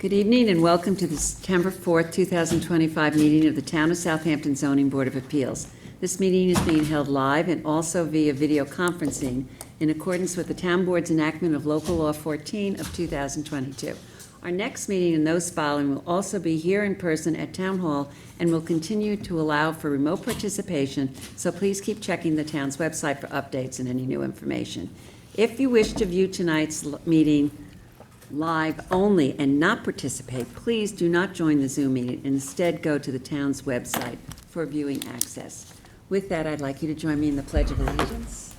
Good evening and welcome to the September 4th, 2025 meeting of the Town of Southampton Zoning Board of Appeals. This meeting is being held live and also via video conferencing in accordance with the Town Board's enactment of Local Law 14 of 2022. Our next meeting and those following will also be here in person at Town Hall and will continue to allow for remote participation, so please keep checking the town's website for updates and any new information. If you wish to view tonight's meeting live only and not participate, please do not join the Zoom meeting. Instead, go to the town's website for viewing access. With that, I'd like you to join me in the Pledge of Allegiance.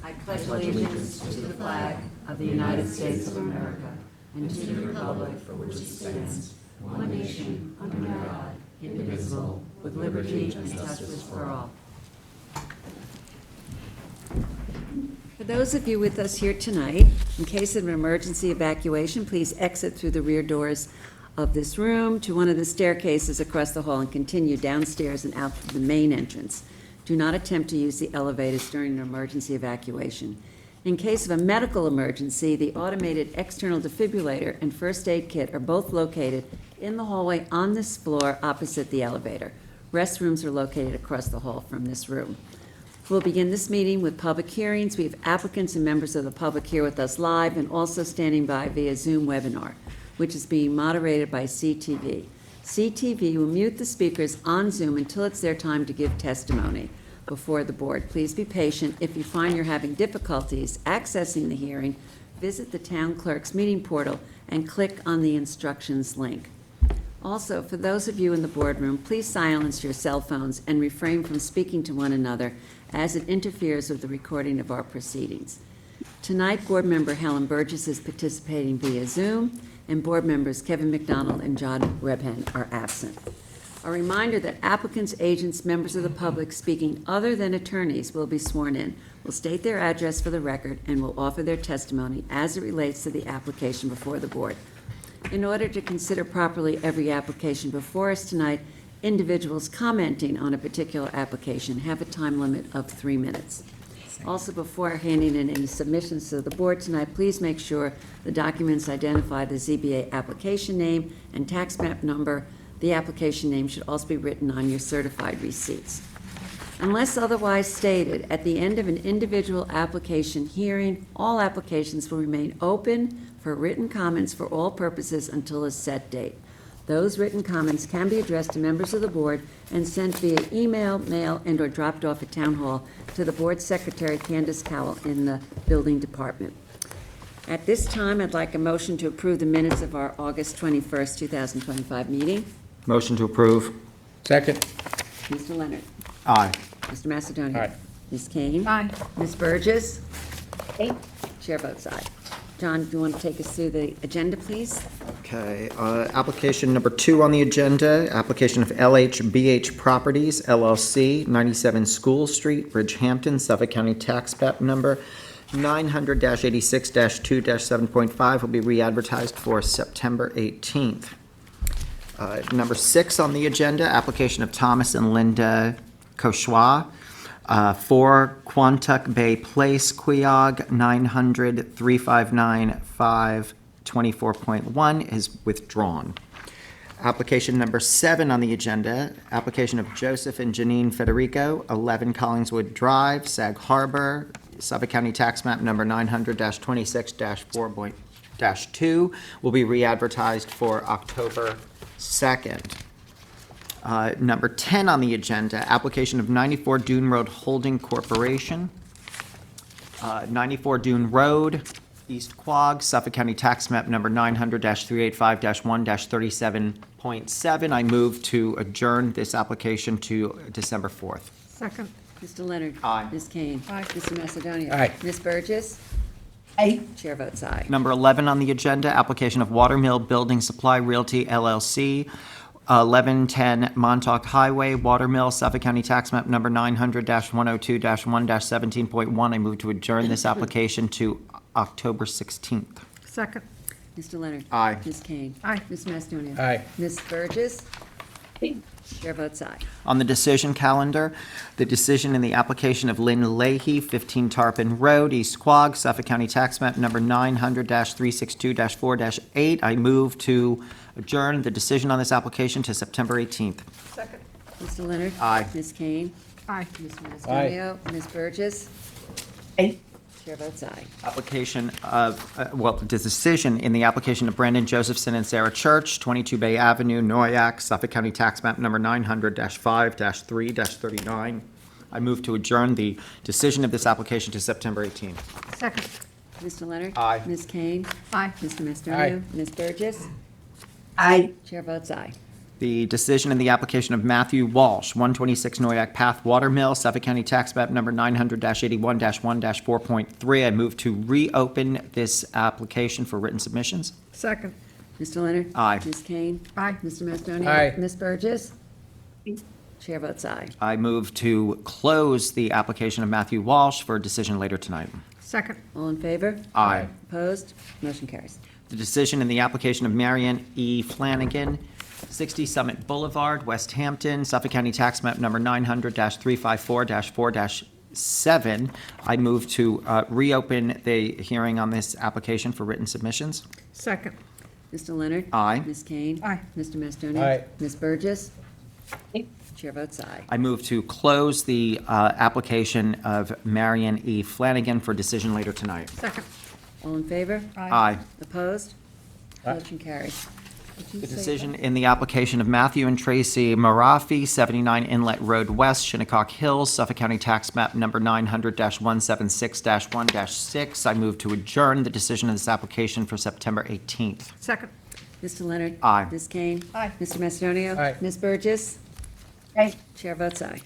I pledge allegiance to the flag of the United States of America and to the republic for which it stands, one nation, under God, indivisible, with liberty and justice for all. For those of you with us here tonight, in case of an emergency evacuation, please exit through the rear doors of this room to one of the staircases across the hall and continue downstairs and out to the main entrance. Do not attempt to use the elevators during an emergency evacuation. In case of a medical emergency, the automated external defibrillator and first aid kit are both located in the hallway on this floor opposite the elevator. Restrooms are located across the hall from this room. We'll begin this meeting with public hearings. We have applicants and members of the public here with us live and also standing by via Zoom webinar, which is being moderated by CTV. CTV will mute the speakers on Zoom until it's their time to give testimony before the board. Please be patient. If you find you're having difficulties accessing the hearing, visit the town clerk's meeting portal and click on the instructions link. Also, for those of you in the boardroom, please silence your cell phones and refrain from speaking to one another as it interferes with the recording of our proceedings. Tonight, board member Helen Burgess is participating via Zoom, and board members Kevin McDonald and John Rebhen are absent. A reminder that applicants, agents, members of the public speaking other than attorneys will be sworn in, will state their address for the record, and will offer their testimony as it relates to the application before the board. In order to consider properly every application before us tonight, individuals commenting on a particular application have a time limit of 3 minutes. Also, before handing in any submissions to the board tonight, please make sure the documents identify the ZBA application name and tax map number. The application name should also be written on your certified receipts. Unless otherwise stated, at the end of an individual application hearing, all applications will remain open for written comments for all purposes until a set date. Those written comments can be addressed to members of the board and sent via email, mail, and/or dropped off at Town Hall to the board secretary, Candace Cowell, in the building department. At this time, I'd like a motion to approve the minutes of our August 21st, 2025 meeting. Motion to approve. Second. Mr. Leonard. Aye. Mr. Macedonia. Aye. Ms. Kane. Aye. Ms. Burgess. Aye. Chair votes aye. John, do you want to take us through the agenda, please? Okay, application number 2 on the agenda, application of LHBH Properties LLC, 97 School Street, Bridgehampton, Suffolk County Tax Map number 900-86-2-7.5 will be re-advertised for September 18th. Number 6 on the agenda, application of Thomas and Linda Koshwa, 4 Quantuck Bay Place, Queog, 900-359-524.1 is withdrawn. Application number 7 on the agenda, application of Joseph and Janine Federico, 11 Collingswood Drive, Sag Harbor, Suffolk County Tax Map number 900-26-4.2 will be re-advertised for October 2nd. Number 10 on the agenda, application of 94 Dune Road Holding Corporation, 94 Dune Road, East Quogue, Suffolk County Tax Map number 900-385-1-37.7. I move to adjourn this application to December 4th. Second. Mr. Leonard. Aye. Ms. Kane. Aye. Mr. Macedonia. Aye. Ms. Burgess. Aye. Chair votes aye. Number 11 on the agenda, application of Watermill Building Supply Realty LLC, 1110 Montauk Highway, Watermill, Suffolk County Tax Map number 900-102-1-17.1. I move to adjourn this application to October 16th. Second. Mr. Leonard. Aye. Ms. Kane. Aye. Ms. Macedonia. Aye. Ms. Burgess. Chair votes aye. On the decision calendar, the decision in the application of Lynn Leahy, 15 Tarpon Road, East Quogue, Suffolk County Tax Map Number 900-362-4-8. I move to adjourn the decision on this application to September 18th. Second. Mr. Leonard? Aye. Ms. Kane? Aye. Mr. Macedonia? Ms. Burgess? Aye. Chair votes aye. Application of, the decision in the application of Brandon Josephson and Sarah Church, 22 Bay Avenue, Noyak, Suffolk County Tax Map Number 900-5-3-39. I move to adjourn the decision of this application to September 18th. Second. Mr. Leonard? Aye. Ms. Kane? Aye. Mr. Macedonia? Ms. Burgess? Aye. Chair votes aye. The decision in the application of Matthew Walsh, 126 Noyak Path, Watermill, Suffolk County Tax Map Number 900-81-1-4.3. I move to reopen this application for written submissions. Second. Mr. Leonard? Aye. Ms. Kane? Aye. Mr. Macedonia? Aye. Ms. Burgess? Chair votes aye. I move to close the application of Matthew Walsh for a decision later tonight. Second. All in favor? Aye. Opposed? Motion carries. The decision in the application of Marion E. Flanagan, 60 Summit Boulevard, West Hampton, Suffolk County Tax Map Number 900-354-4-7. I move to reopen the hearing on this application for written submissions. Second. Mr. Leonard? Aye. Ms. Kane? Aye. Mr. Macedonia? Aye. Ms. Burgess? Chair votes aye. I move to close the application of Marion E. Flanagan for decision later tonight. Second. All in favor? Aye. Opposed? Motion carries. The decision in the application of Matthew and Tracy Marafi, 79 Inlet Road West, Shinnecock Hills, Suffolk County Tax Map Number 900-176-1-6. I move to adjourn the decision of this application for September 18th. Second. Mr. Leonard? Aye. Ms. Kane? Aye. Mr. Macedonia? Aye. Ms. Burgess? Aye. Chair votes aye.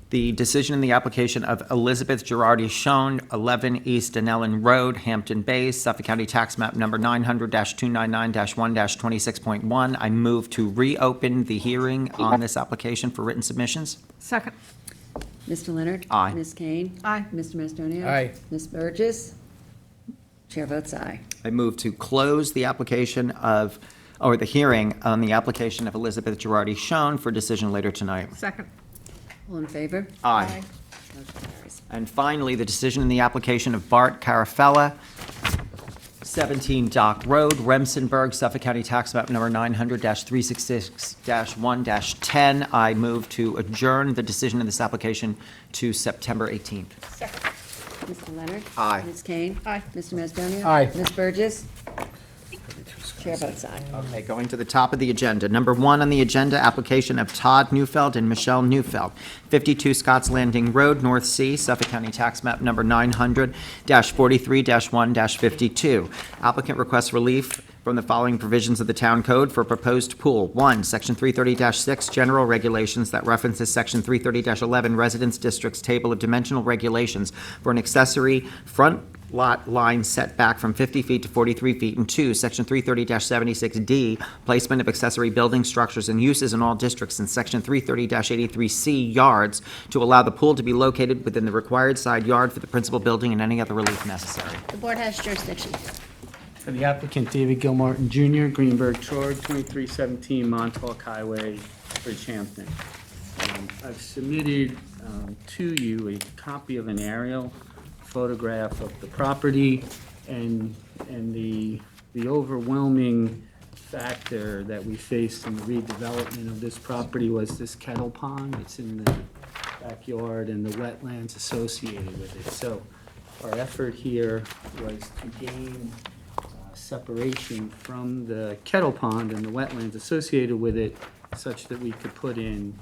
The decision in the application of Elizabeth Girardi Schoen, 11 East Denellen Road, Hampton Bays, Suffolk County Tax Map Number 900-299-1-26.1. I move to reopen the hearing on this application for written submissions. Second. Mr. Leonard? Aye. Ms. Kane? Aye. Mr. Macedonia? Aye. Ms. Burgess? Chair votes aye. I move to close the application of, or the hearing on the application of Elizabeth Girardi Schoen for decision later tonight. Second. All in favor? Aye. Motion carries. And finally, the decision in the application of Bart Carafella, 17 Dock Road, Remsenburg, Suffolk County Tax Map Number 900-366-1-10. I move to adjourn the decision in this application to September 18th. Second. Mr. Leonard? Aye. Ms. Kane? Aye. Mr. Macedonia? Aye. Ms. Burgess? Chair votes aye. Okay, going to the top of the agenda. Number 1 on the agenda, application of Todd Neufeld and Michelle Neufeld, 52 Scotts Landing Road, North Sea, Suffolk County Tax Map Number 900-43-1-52. Applicant requests relief from the following provisions of the Town Code for proposed pool. 1, Section 330-6, General Regulations that references Section 330-11, Residence Districts Table of Dimensional Regulations for an accessory front lot line setback from 50 feet to 43 feet. And 2, Section 330-76D, placement of accessory building structures and uses in all districts, and Section 330-83C, yards, to allow the pool to be located within the required side yard for the principal building and any other relief necessary. The board has jurisdiction. For the applicant, David Gilmartin Jr., Greenberg Troy, 2317 Montauk Highway, Bridgehampton. I've submitted to you a copy of an aerial photograph of the property, and the overwhelming factor that we faced in the redevelopment of this property was this kettle pond. It's in the backyard and the wetlands associated with it. So our effort here was to gain separation from the kettle pond and the wetlands associated with it, such that we could put in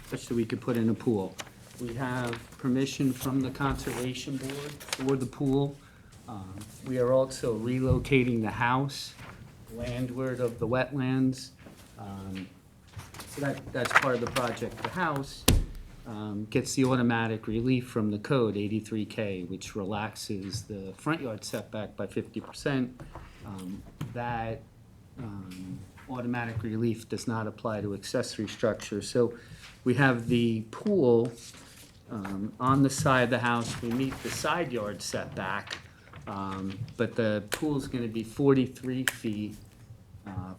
a pool. We have permission from the Conservation Board for the pool. We are also relocating the house landward of the wetlands. So that's part of the project. The house gets the automatic relief from the code, 83K, which relaxes the front yard setback by 50%. That automatic relief does not apply to accessory structures. So we have the pool on the side of the house. We meet the side yard setback, but the pool's going to be 43 feet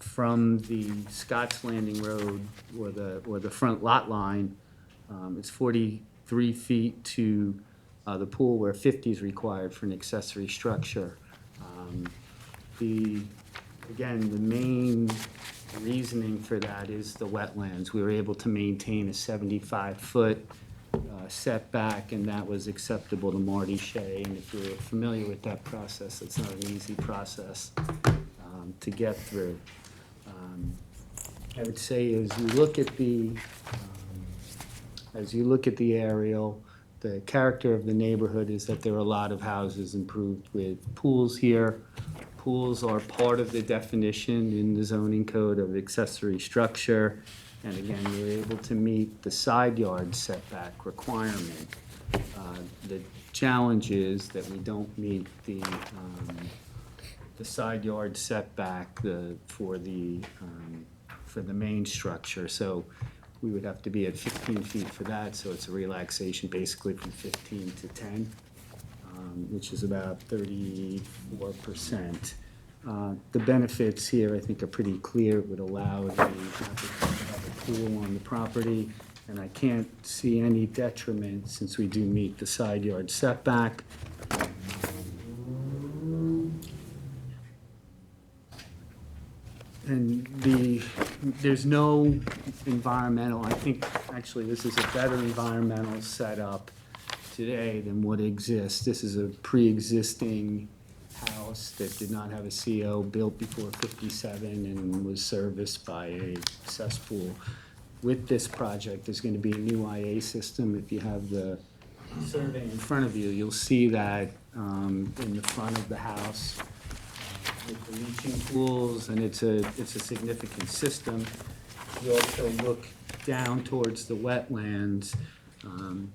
from the Scotts Landing Road or the front lot line. It's 43 feet to the pool where 50 is required for an accessory structure. Again, the main reasoning for that is the wetlands. We were able to maintain a 75-foot setback, and that was acceptable to Marty Shea. And if you're familiar with that process, it's not an easy process to get through. I would say as you look at the aerial, the character of the neighborhood is that there are a lot of houses improved with pools here. Pools are part of the definition in the zoning code of accessory structure. And again, you're able to meet the side yard setback requirement. The challenge is that we don't meet the side yard setback for the main structure. So we would have to be at 15 feet for that, so it's a relaxation basically from 15 to 10, which is about 34%. The benefits here, I think, are pretty clear. It would allow the applicant to have a pool on the property, and I can't see any detriment since we do meet the side yard setback. And there's no environmental, I think, actually, this is a better environmental setup today than what exists. This is a pre-existing house that did not have a CO, built before 57, and was serviced by a cesspool. With this project, there's going to be a new IA system. If you have the survey in front of you, you'll see that in the front of the house with the leaching pools, and it's a significant system. You also look down towards the wetlands. You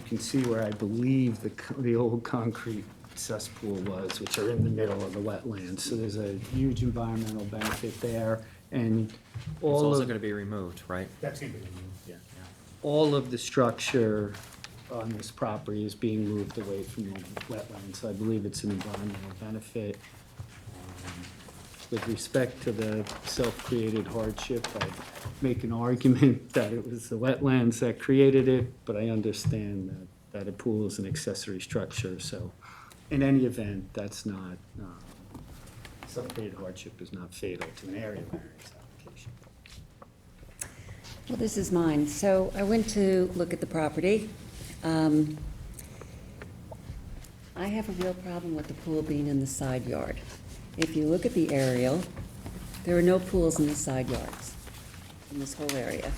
can see where I believe the old concrete cesspool was, which are in the middle of the wetlands. So there's a huge environmental benefit there, and It's all also of, gonna be removed, right? that's gonna be removed, yeah. All of the structure on this property is being moved away from the wetlands, so I believe it's an environmental benefit. With respect to the self-created hardship, I'd make an argument that it was the wetlands that created it, but I understand that a pool is an accessory structure, so in any event, that's not, self-created hardship is not fatal to an area variance application. Well, this is mine. So I went to look at the property. I have a real problem with the pool being in the side yard. If you look at the aerial, there are no pools in the side yards, in this whole area.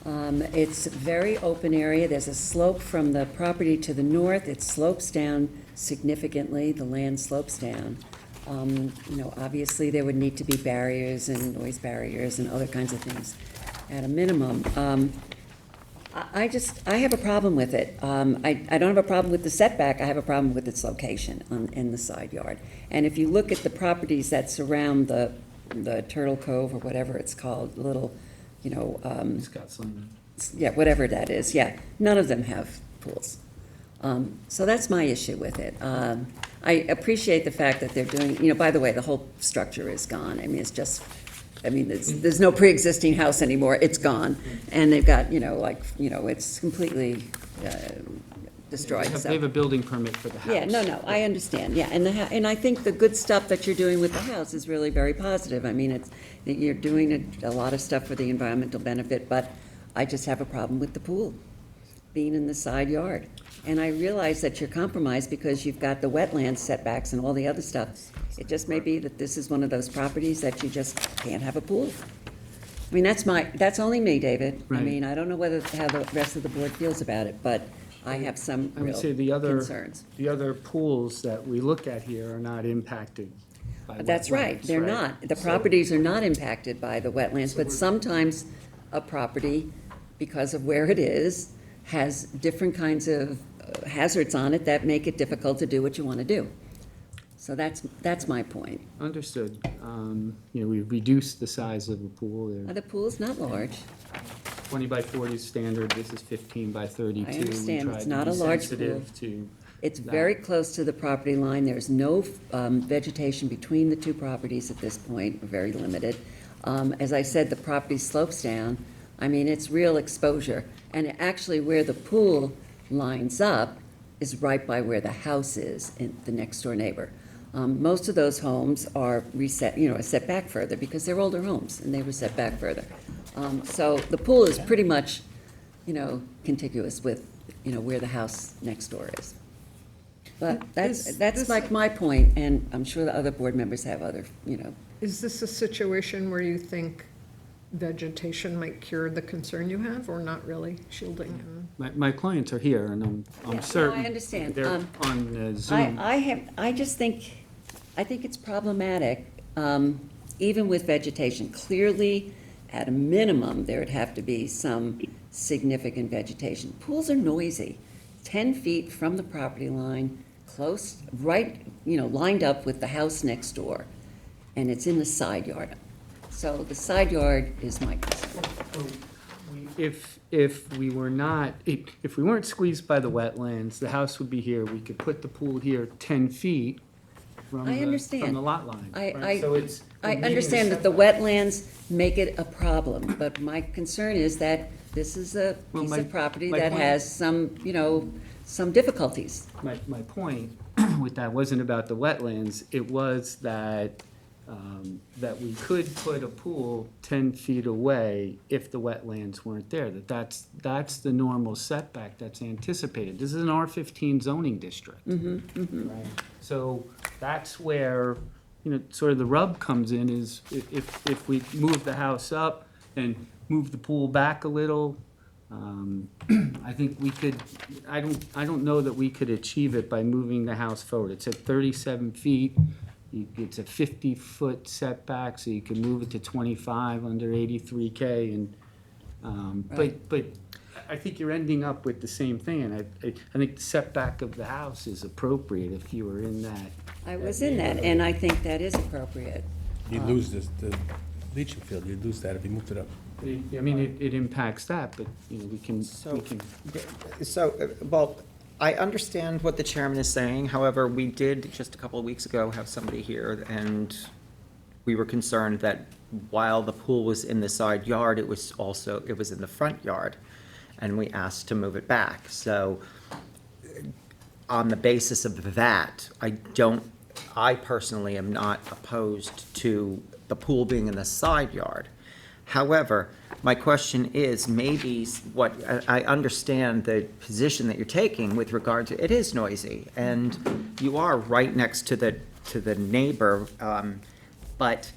It's a very open area. There's a slope from the property to the north. It slopes down significantly. The land slopes down. Obviously, there would need to be barriers and noise barriers and other kinds of things at a minimum. I have a problem with it. I don't have a problem with the setback, I have a problem with its location in the side yard. And if you look at the properties that surround the Turtle Cove, or whatever it's called, little, It's got some, yeah, whatever that is, yeah, none of them have pools. So that's my issue with it. I appreciate the fact that they're doing, by the way, the whole structure is gone. I mean, there's no pre-existing house anymore, it's gone. And they've got, it's completely destroyed, they so. have a building permit for the house. Yeah, no, I understand, yeah, and I think the good stuff that you're doing with the house is really very positive. I mean, you're doing a lot of stuff for the environmental benefit, but I just have a problem with the pool being in the side yard. And I realize that you're compromised because you've got the wetland setbacks and all the other stuff. It just may be that this is one of those properties that you just can't have a pool. I mean, that's only me, David. I Right. mean, I don't know how the rest of the board feels about it, but I have some I would real say the other, concerns. the other pools that we look at here are not impacted by That's right, wetlands, they're not. The properties are not impacted by the wetlands, but sometimes a property, because of where it is, has different kinds of hazards on it that make it difficult to do what you want to do. So that's my point. Understood. We've reduced the size of the pool. They're The pool's not large. 20 by 40 is standard, this is 15 by 32. I understand. We tried It's to not be a large sensitive to It's very close to the property line. There's no vegetation between the two properties at this point, very limited. As I said, the property slopes down. I mean, it's real exposure. And actually, where the pool lines up is right by where the house is, in the next-door neighbor. Most of those homes are set back further because they're older homes, and they were set back further. So the pool is pretty much, contiguous with, where the house next door is. But that's like my point, and I'm sure the other board members have other, Is this a situation where you think vegetation might cure the concern you have, or not really, shielding? My clients are here, and Yeah, I'm no, certain. I understand. They're on Zoom. I just think it's problematic, even with vegetation. Clearly, at a minimum, there would have to be some significant vegetation. Pools are noisy, 10 feet from the property line, close, right, lined up with the house next door, and it's in the side yard. So the side yard is my concern. If we weren't squeezed by the wetlands, the house would be here. We could put the pool here 10 feet from I the understand. lot line. I right? So it's. I understand that the wetlands make it a problem, but my concern is that this is a Well, piece my- of property my that point- has some difficulties. My point with that wasn't about the wetlands, it was that, that we could put a pool 10 feet away if the wetlands weren't there, that's the normal setback that's anticipated. This is an R15 zoning district. Right? So that's where, sort of the rub comes in is if we move the house up and move the pool back a little, I think we could, I don't know that we could achieve it by moving the house forward. It's at 37 feet. It's a 50-foot setback, so you can move it to 25 under 83K. And, but I think you're ending up with the same thing. And I think the setback of the house is appropriate if you were in that. I was in that, and I think that is appropriate. You lose the leaching field, you lose that if you moved it up. I mean, it impacts that, but, we can. Well, I understand what the chairman is saying. However, we did just a couple of weeks ago have somebody here, and we were concerned that while the pool was in the side yard, it was in the front yard, and we asked to move it back. So on the basis of that, I personally am not opposed to the pool being in the side yard. However, my question is, maybe I understand the position that you're taking with regard to, it is noisy, and you are right next to the neighbor, but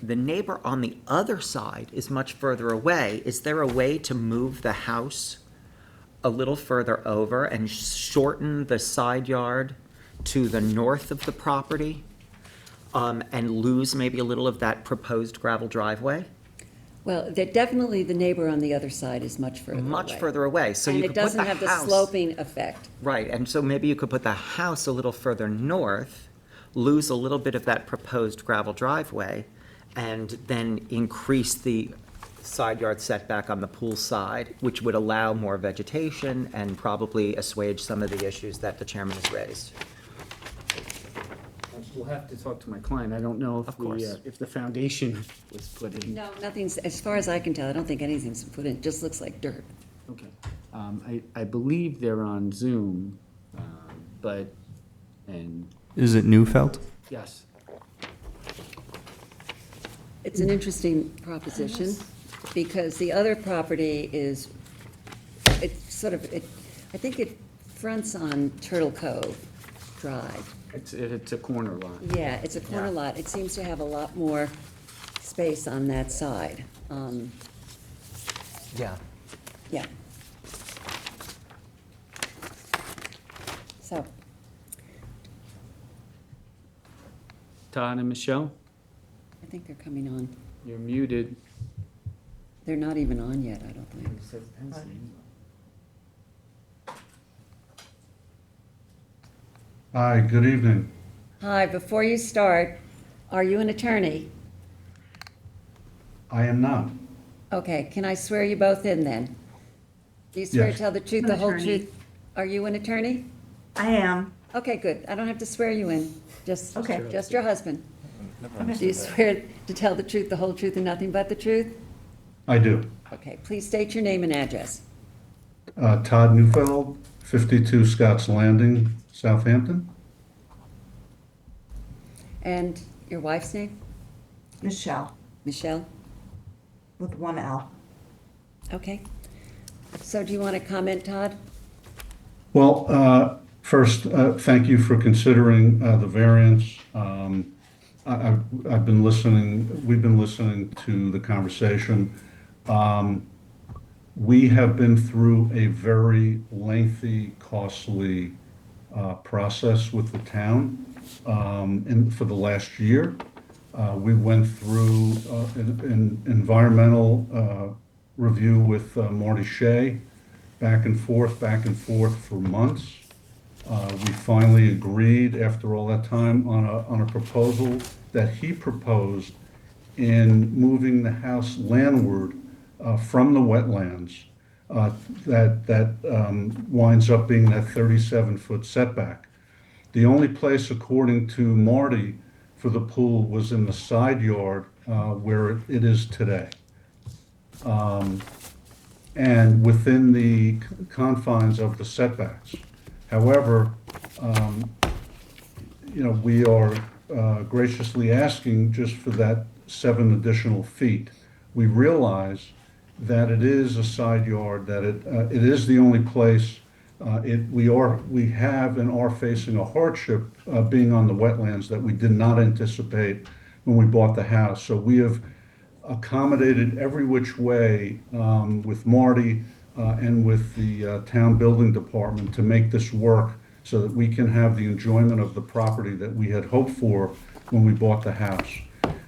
the neighbor on the other side is much further away. Is there a way to move the house a little further over and shorten the side yard to the north of the property, and lose maybe a little of that proposed gravel driveway? Well, definitely the neighbor on the other side is much further away. Much further away, so you And could it put the doesn't have the house. sloping effect. Right, and so maybe you could put the house a little further north, lose a little bit of that proposed gravel driveway, and then increase the side yard setback on the pool side, which would allow more vegetation and probably assuage some of the issues that the chairman has raised. We'll have to talk to my client. I don't know Of course. if the foundation was put in. No, nothing's, as far as I can tell, I don't think anything's put in, it just looks like dirt. Okay. I believe they're on Zoom, and, Is it Neufeld? yes. It's an interesting proposition, because the other property is, I think it fronts on Turtle Cove Drive. It's a corner lot. Yeah, it's a corner Yeah. lot. It seems to have a lot more space on that side. Yeah. Yeah. So, Todd and Michelle, I think they're coming on. you're muted. They're not even on yet, I don't think. Hi, good evening. Hi, before you start, are you an attorney? I am not. Okay, can I swear you both in then? Do you swear to Yes. tell the truth, the whole truth? Are you an attorney? I am. Okay, good. I don't have to swear you in, just, Okay. just your husband. Do you swear to tell the truth, the whole truth, and nothing but the truth? I do. Okay, please state your name and address. Todd Neufeld, 52 Scotts Landing, Southampton. And your wife's name? Michelle, Michelle? with one L. Okay. So do you want to comment, Todd? Well, first, thank you for considering the variance. I've been listening, we've been listening to the conversation. We have been through a very lengthy, costly process with the town for the last year. We went through an environmental review with Marty Shea, back and forth for months. We finally agreed, after all that time, on a proposal that he proposed in moving the house landward from the wetlands, that winds up being that 37-foot setback. The only place, according to Marty, for the pool was in the side yard where it is today. And within the confines of the setbacks. However, we are graciously asking just for that 7 additional feet. We realize that it is a side yard, that it is the only place, we have and are facing a hardship being on the wetlands that we did not anticipate when we bought the house. So we have accommodated every which way with Marty and with the town building department to make this work so that we can have the enjoyment of the property that we had hoped for when we bought the house.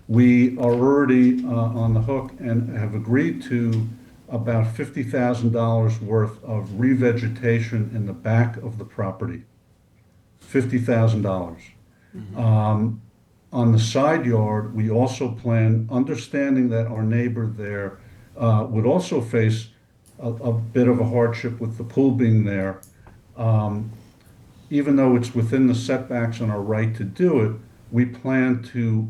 We are already on the hook and have agreed to about $50,000 worth of revegetation in the back of the property. $50,000. On the side yard, we also plan, understanding that our neighbor there would also face a bit of a hardship with the pool being there. Even though it's within the setbacks and our right to do it, we plan to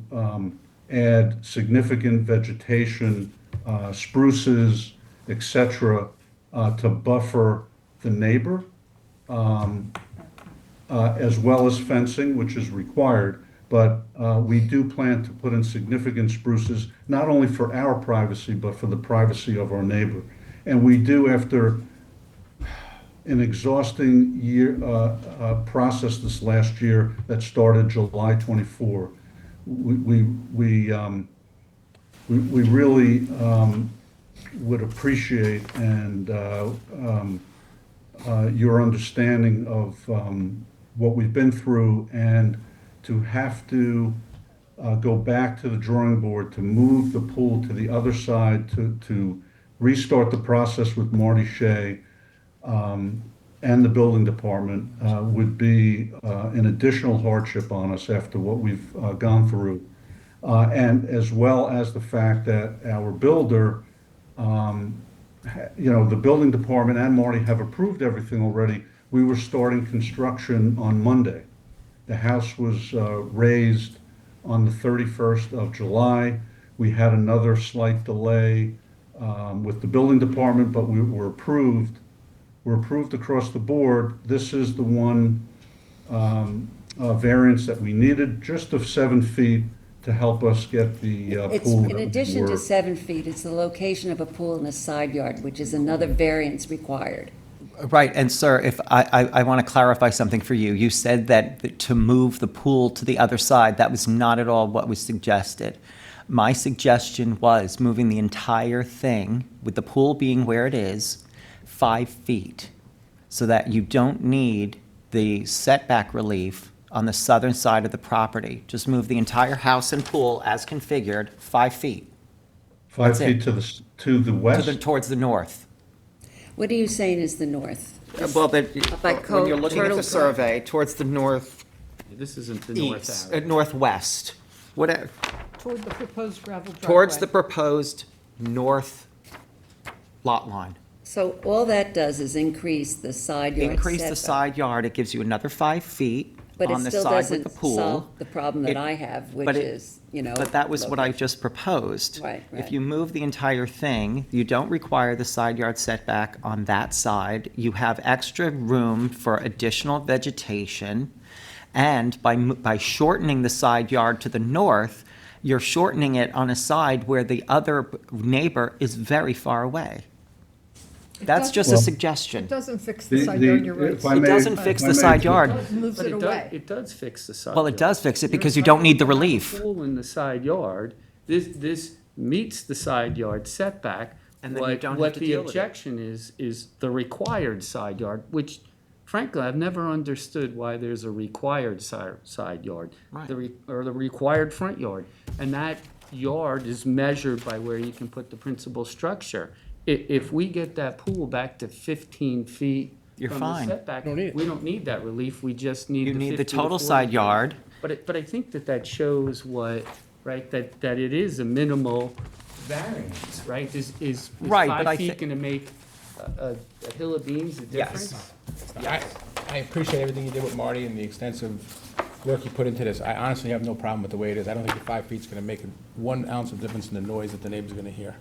add significant vegetation, spruces, etc., to buffer the neighbor, as well as fencing, which is required. But we do plan to put in significant spruces, not only for our privacy, but for the privacy of our neighbor. And we do, after an exhausting year process this last year that started July 24, we really would appreciate and your understanding of what we've been through, and to have to go back to the drawing board to move the pool to the other side, to restart the process with Marty Shea and the building department would be an additional hardship on us after what we've gone through. And as well as the fact that our builder, the building department and Marty have approved everything already. We were starting construction on Monday. The house was raised on the 31st of July. We had another slight delay with the building department, but we were approved. We're approved across the board. This is the one variance that we needed, just of 7 feet, to help us get the It's, pool. in addition to 7 feet, it's the location of a pool in a side yard, which is another variance required. Right, and sir, if I want to clarify something for you. You said that to move the pool to the other side, that was not at all what was suggested. My suggestion was moving the entire thing, with the pool being where it is, 5 feet, so that you don't need the setback relief on the southern side of the property. Just move the entire house and pool as configured 5 feet 5 That's it. feet to the west. towards the north. What are you saying is the north? Well, By when you're looking at Turtle the Cove. survey, towards the northeast, This isn't the north arrow. northwest, whatever, Toward the proposed gravel driveway. towards the proposed north lot line. So all that does is increase the side yard Increase the setback. side yard, it gives you another 5 feet But it on the still side with the doesn't pool. solve the problem that It- I have, which but it- is, you know. But that was what I location. just proposed. Right, If right. you move the entire thing, you don't require the side yard setback on that side. You have extra room for additional vegetation. And by shortening the side yard to the north, you're shortening it on a side where the other neighbor is very far away. That's just a Well- suggestion. It doesn't fix the side yard, you're right. if I It may- doesn't fix if I the may, side yard. It moves But it away. it does fix the side Well, it yard. does fix it You're because you don't need the entitled to have a relief. Pool in the side yard, this meets the side yard setback. And then you don't have to deal with it. What the objection is the required side yard, which frankly, I've never understood why there's a required side yard. Right. Or the required front yard. And that yard is measured by where you can put the principal structure. If we get that pool back to 15 feet You're from the fine. setback, Don't need it. we don't need that relief, we just need You the need the 50 to total 40 side feet. yard. But I think that shows what, right, that it is a minimal variance, right? Is Right, but I 5 feet thi- gonna make a hill of beans a Yes. difference? I appreciate everything you did with Marty and the extensive work you put into this. I honestly have no problem with the way it is. I don't think the 5 feet's gonna make 1 ounce of difference in the noise that the neighbor's gonna hear.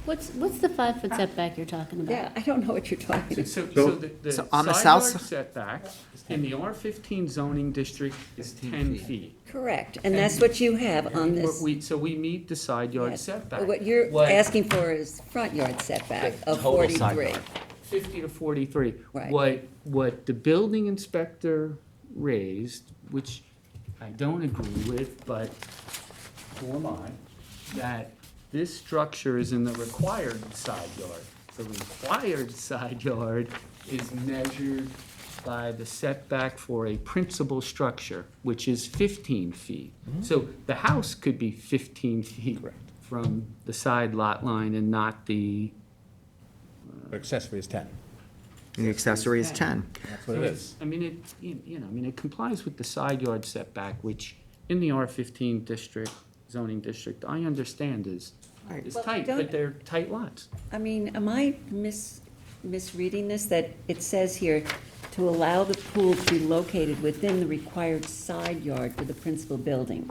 What's the 5-foot setback you're talking about? Yeah, I don't know what you're talking So about. the So on the side south yard setback in the R15 zoning district is 10 feet. Correct, and that's what you have on this. So we meet the side yard Yes. setback. But what you're asking for is front yard setback of total side 43. yard. 50 to 43. Right. What the building inspector raised, which I don't agree with, but who am I, that this structure is in the required side yard. The required side yard is measured by the setback for a principal structure, which is 15 feet. So the house could be 15 feet from the side lot line and not the But accessory is 10. The accessory is 10. That's what So it it's, is. I mean, it complies with the side yard setback, which in the R15 district, zoning district, I understand is Well, tight, don't- but they're tight lots. I mean, am I misreading this, that it says here, to allow the pool to be located within the required side yard for the principal building?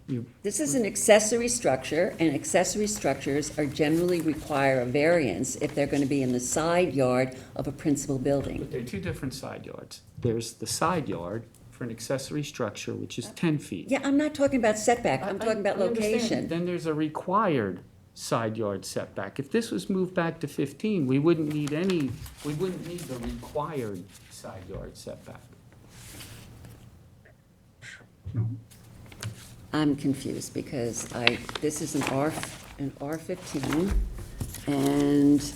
You- This is an accessory structure, and accessory structures are generally require a variance if they're gonna be in the side yard of a principal building. But they're two different side yards. There's the side yard for an accessory structure, which is 10 feet. Yeah, I'm not talking about setback, I'm talking about I understand. location. Then there's a required side yard setback. If this was moved back to 15, we wouldn't need the required side yard setback. I'm confused because this is an R15, and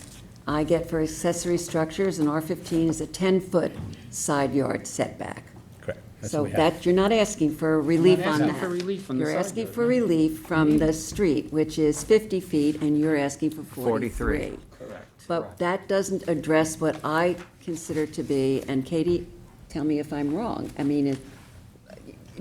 I get for accessory structures, an R15 is a 10-foot side yard setback. Correct. That's So what we have. that, you're not asking for relief on that. asking for relief on the You're side asking yard, for no. relief from the street, which is 50 feet, and you're asking for 43. 43. Correct. But that doesn't address what I consider to be, and Katie, tell me if I'm wrong, I mean,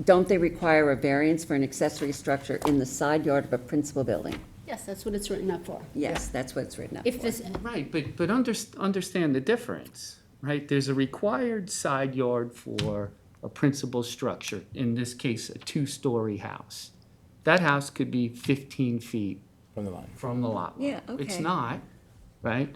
don't they require a variance for an accessory structure in the side yard of a principal building? Yes, that's what it's written up for. Yes, that's what it's written up If for. this, Right, but understand the difference, right? There's a required side yard for a principal structure, in this case, a 2-story house. That house could be 15 feet From the line. from the lot line. Yeah, It's okay. not, right?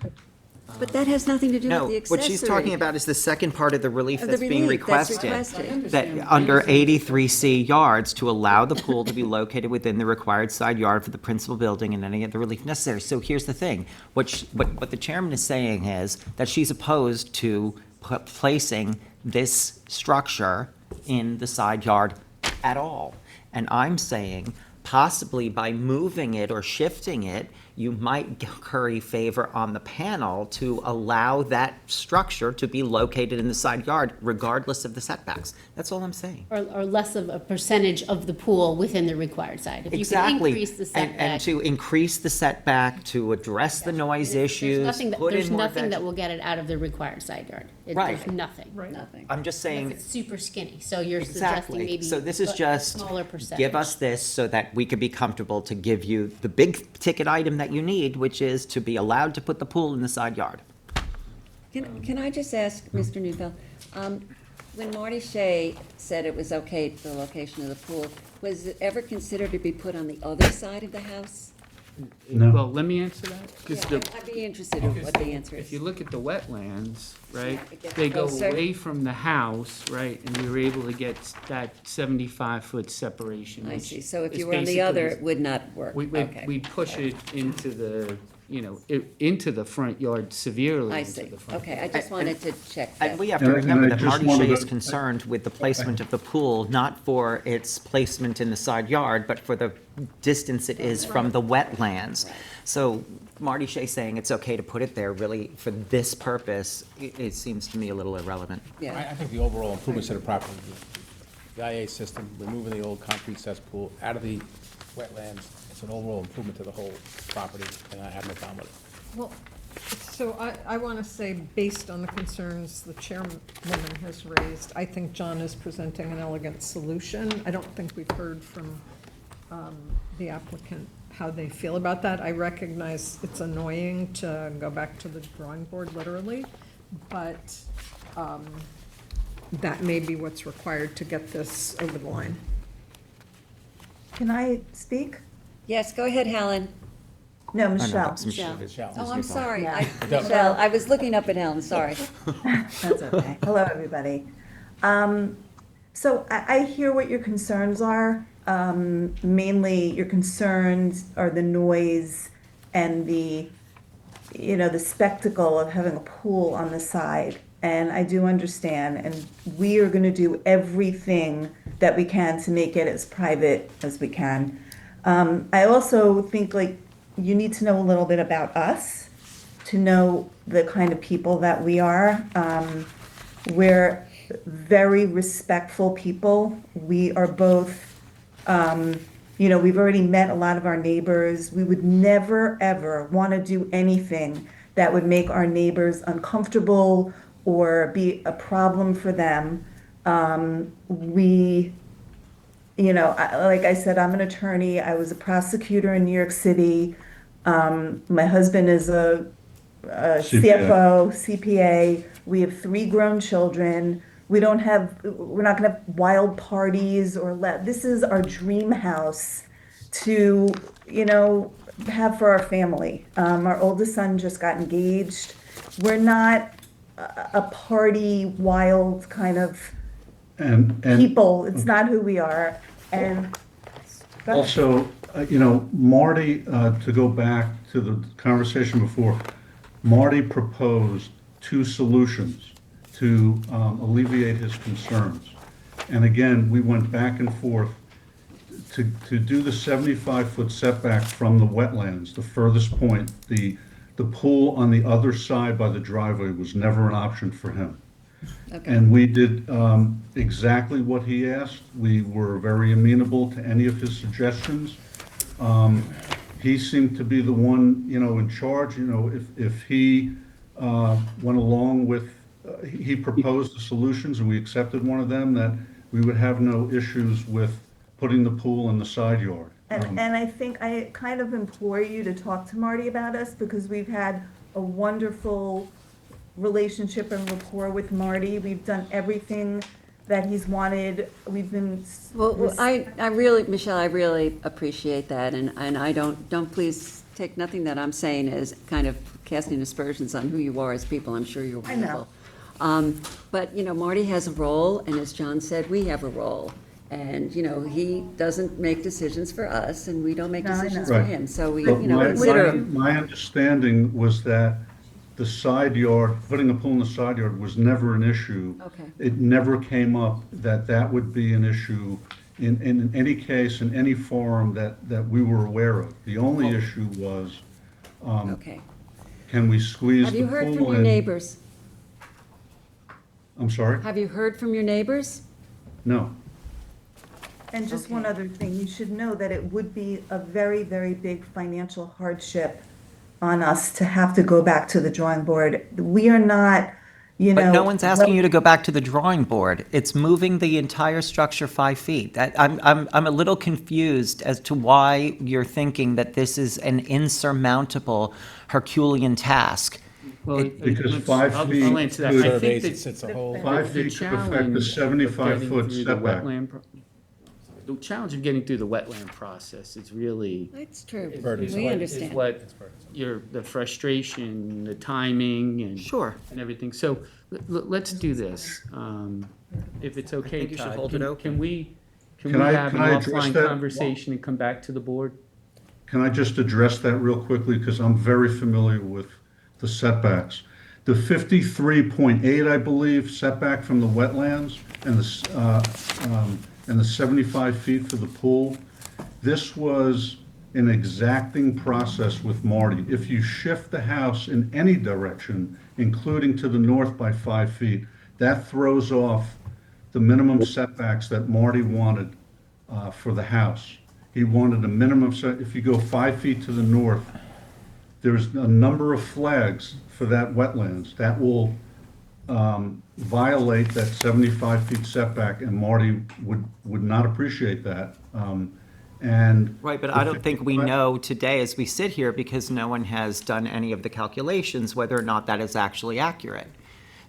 But that has nothing to do with No, the accessory. what she's talking about is the second part of the relief Of the that's being relief that's requested. requested. That under 83C yards, to allow the pool to be located within the required side yard for the principal building and any other relief necessary. So here's the thing, what the chairman is saying is that she's opposed to placing this structure in the side yard at all. And I'm saying, possibly by moving it or shifting it, you might curry favor on the panel to allow that structure to be located in the side yard regardless of the setbacks. That's all I'm saying. or less of a percentage of the pool within the required side. If you can Exactly. increase the And setback. to increase the setback, to address the noise issues, put There's in more nothing that veg. will get it out of the required side yard. Right. There's nothing. Nothing. I'm just Unless saying, it's super skinny, so you're suggesting exactly. maybe So this is a just, smaller percentage. give us this so that we could be comfortable to give you the big ticket item that you need, which is to be allowed to put the pool in the side yard. Can I just ask, Mr. Neufeld, when Marty Shea said it was okay, the location of the pool, was it ever considered to be put on the other side of the house? No. Well, let me answer that, because Yeah, I'd be interested in what the answer if is. you look at the wetlands, right, Yeah, it gets they go closer. away from the house, right, and we were able to get that 75-foot separation. I which see, so if is you were on the basically other, the- it would not work, okay. We push it into the, into the front yard severely I into see, the front. okay, I just wanted to check that. And we have to And I- and remember I that just Marty wanted Shea is to- concerned with the placement of the pool, not for its placement in the side yard, but for the distance it is from the wetlands. So Marty Shea saying it's okay to put it there, really, for this purpose, it seems to me a little irrelevant. Yeah, I think the overall improvements to the property, the IA system, removing the old concrete cesspool out of the wetlands, it's an overall improvement to the whole property, and I have no problem with it. Well, so I want to say, based on the concerns the chairwoman has raised, I think John is presenting an elegant solution. I don't think we've heard from the applicant how they feel about that. I recognize it's annoying to go back to the drawing board literally, but that may be what's required to get this over the line. Can I speak? yes, go ahead, Helen. No, no, Michelle. that's Michelle. Michelle. Oh, I'm sorry, Yeah. Michelle, I was looking up at Helen, sorry. That's okay. Hello, everybody. So I hear what your concerns are. Mainly, your concerns are the noise and the spectacle of having a pool on the side. And I do understand, and we are gonna do everything that we can to make it as private as we can. I also think, like, you need to know a little bit about us to know the kind of people that we are. We're very respectful people. We are both, we've already met a lot of our neighbors. We would never, ever want to do anything that would make our neighbors uncomfortable or be a problem for them. Like I said, I'm an attorney. I was a prosecutor in New York City. My husband is a CFO, CPA. We have 3 grown children. We're not gonna have wild parties this is our dream house to, have for our family. Our oldest son just got engaged. We're not a party, wild kind of And people. It's not who we are. And also, Marty, to go back to the conversation before, Marty proposed 2 solutions to alleviate his concerns. And again, we went back and forth to do the 75-foot setback from the wetlands, the furthest point. The pool on the other side by the driveway was never an option for him. Okay. And we did exactly what he asked. We were very amenable to any of his suggestions. He seemed to be the one, in charge. If he went along with, he proposed the solutions and we accepted one of them, that we would have no issues with putting the pool in the side yard. And I think I kind of implore you to talk to Marty about us, because we've had a wonderful relationship and rapport with Marty. We've done everything that he's wanted. We've been. Well, I really, Michelle, I really appreciate that, and I don't please take nothing that I'm saying as kind of casting aspersions on who you are as people. I'm sure you're I know. wonderful. But, Marty has a role, and as John said, we have a role. And, he doesn't make decisions for us, and we don't make No, I know. decisions for Right. him, so we, But consider him. my understanding was that the side yard, putting a pool in the side yard was never an issue. Okay. It never came up that would be an issue in any case, in any forum that we were aware of. The only issue was, Okay. can we squeeze Have the you heard from pool your in? neighbors? I'm sorry? Have you heard from your neighbors? No. And just one other thing, you should know that it would be a very, very big financial hardship on us to have to go back to the drawing board. We are not, you know. But no one's asking you to go back to the drawing board. It's moving the entire structure 5 feet. I'm a little confused as to why you're thinking that this is an insurmountable Herculean task. Well, Because let's- 5 I'll feet answer that. could- I think Surveys, that it sits a whole. 5 the feet could affect the challenge of 75-foot getting through the setback. The challenge of getting through the wetland process is really. That's true. Burden. is We what- understand. Is what the frustration, the timing and. Sure. And everything. So let's do this. If it's okay, think you should Todd, hold it can open. we Can I- have an can I address offline that? conversation and come back to the board? Can I just address that real quickly, because I'm very familiar with the setbacks. The 53.8, I believe, setback from the wetlands and the 75 feet for the pool, this was an exacting process with Marty. If you shift the house in any direction, including to the north by 5 feet, that throws off the minimum setbacks that Marty wanted for the house. He wanted a minimum if you go 5 feet to the north, there's a number of flags for that wetlands that will violate that 75 feet setback, and Marty would not appreciate that. And. Right, but I don't think we know today as we sit here, because no one has done any of the calculations, whether or not that is actually accurate.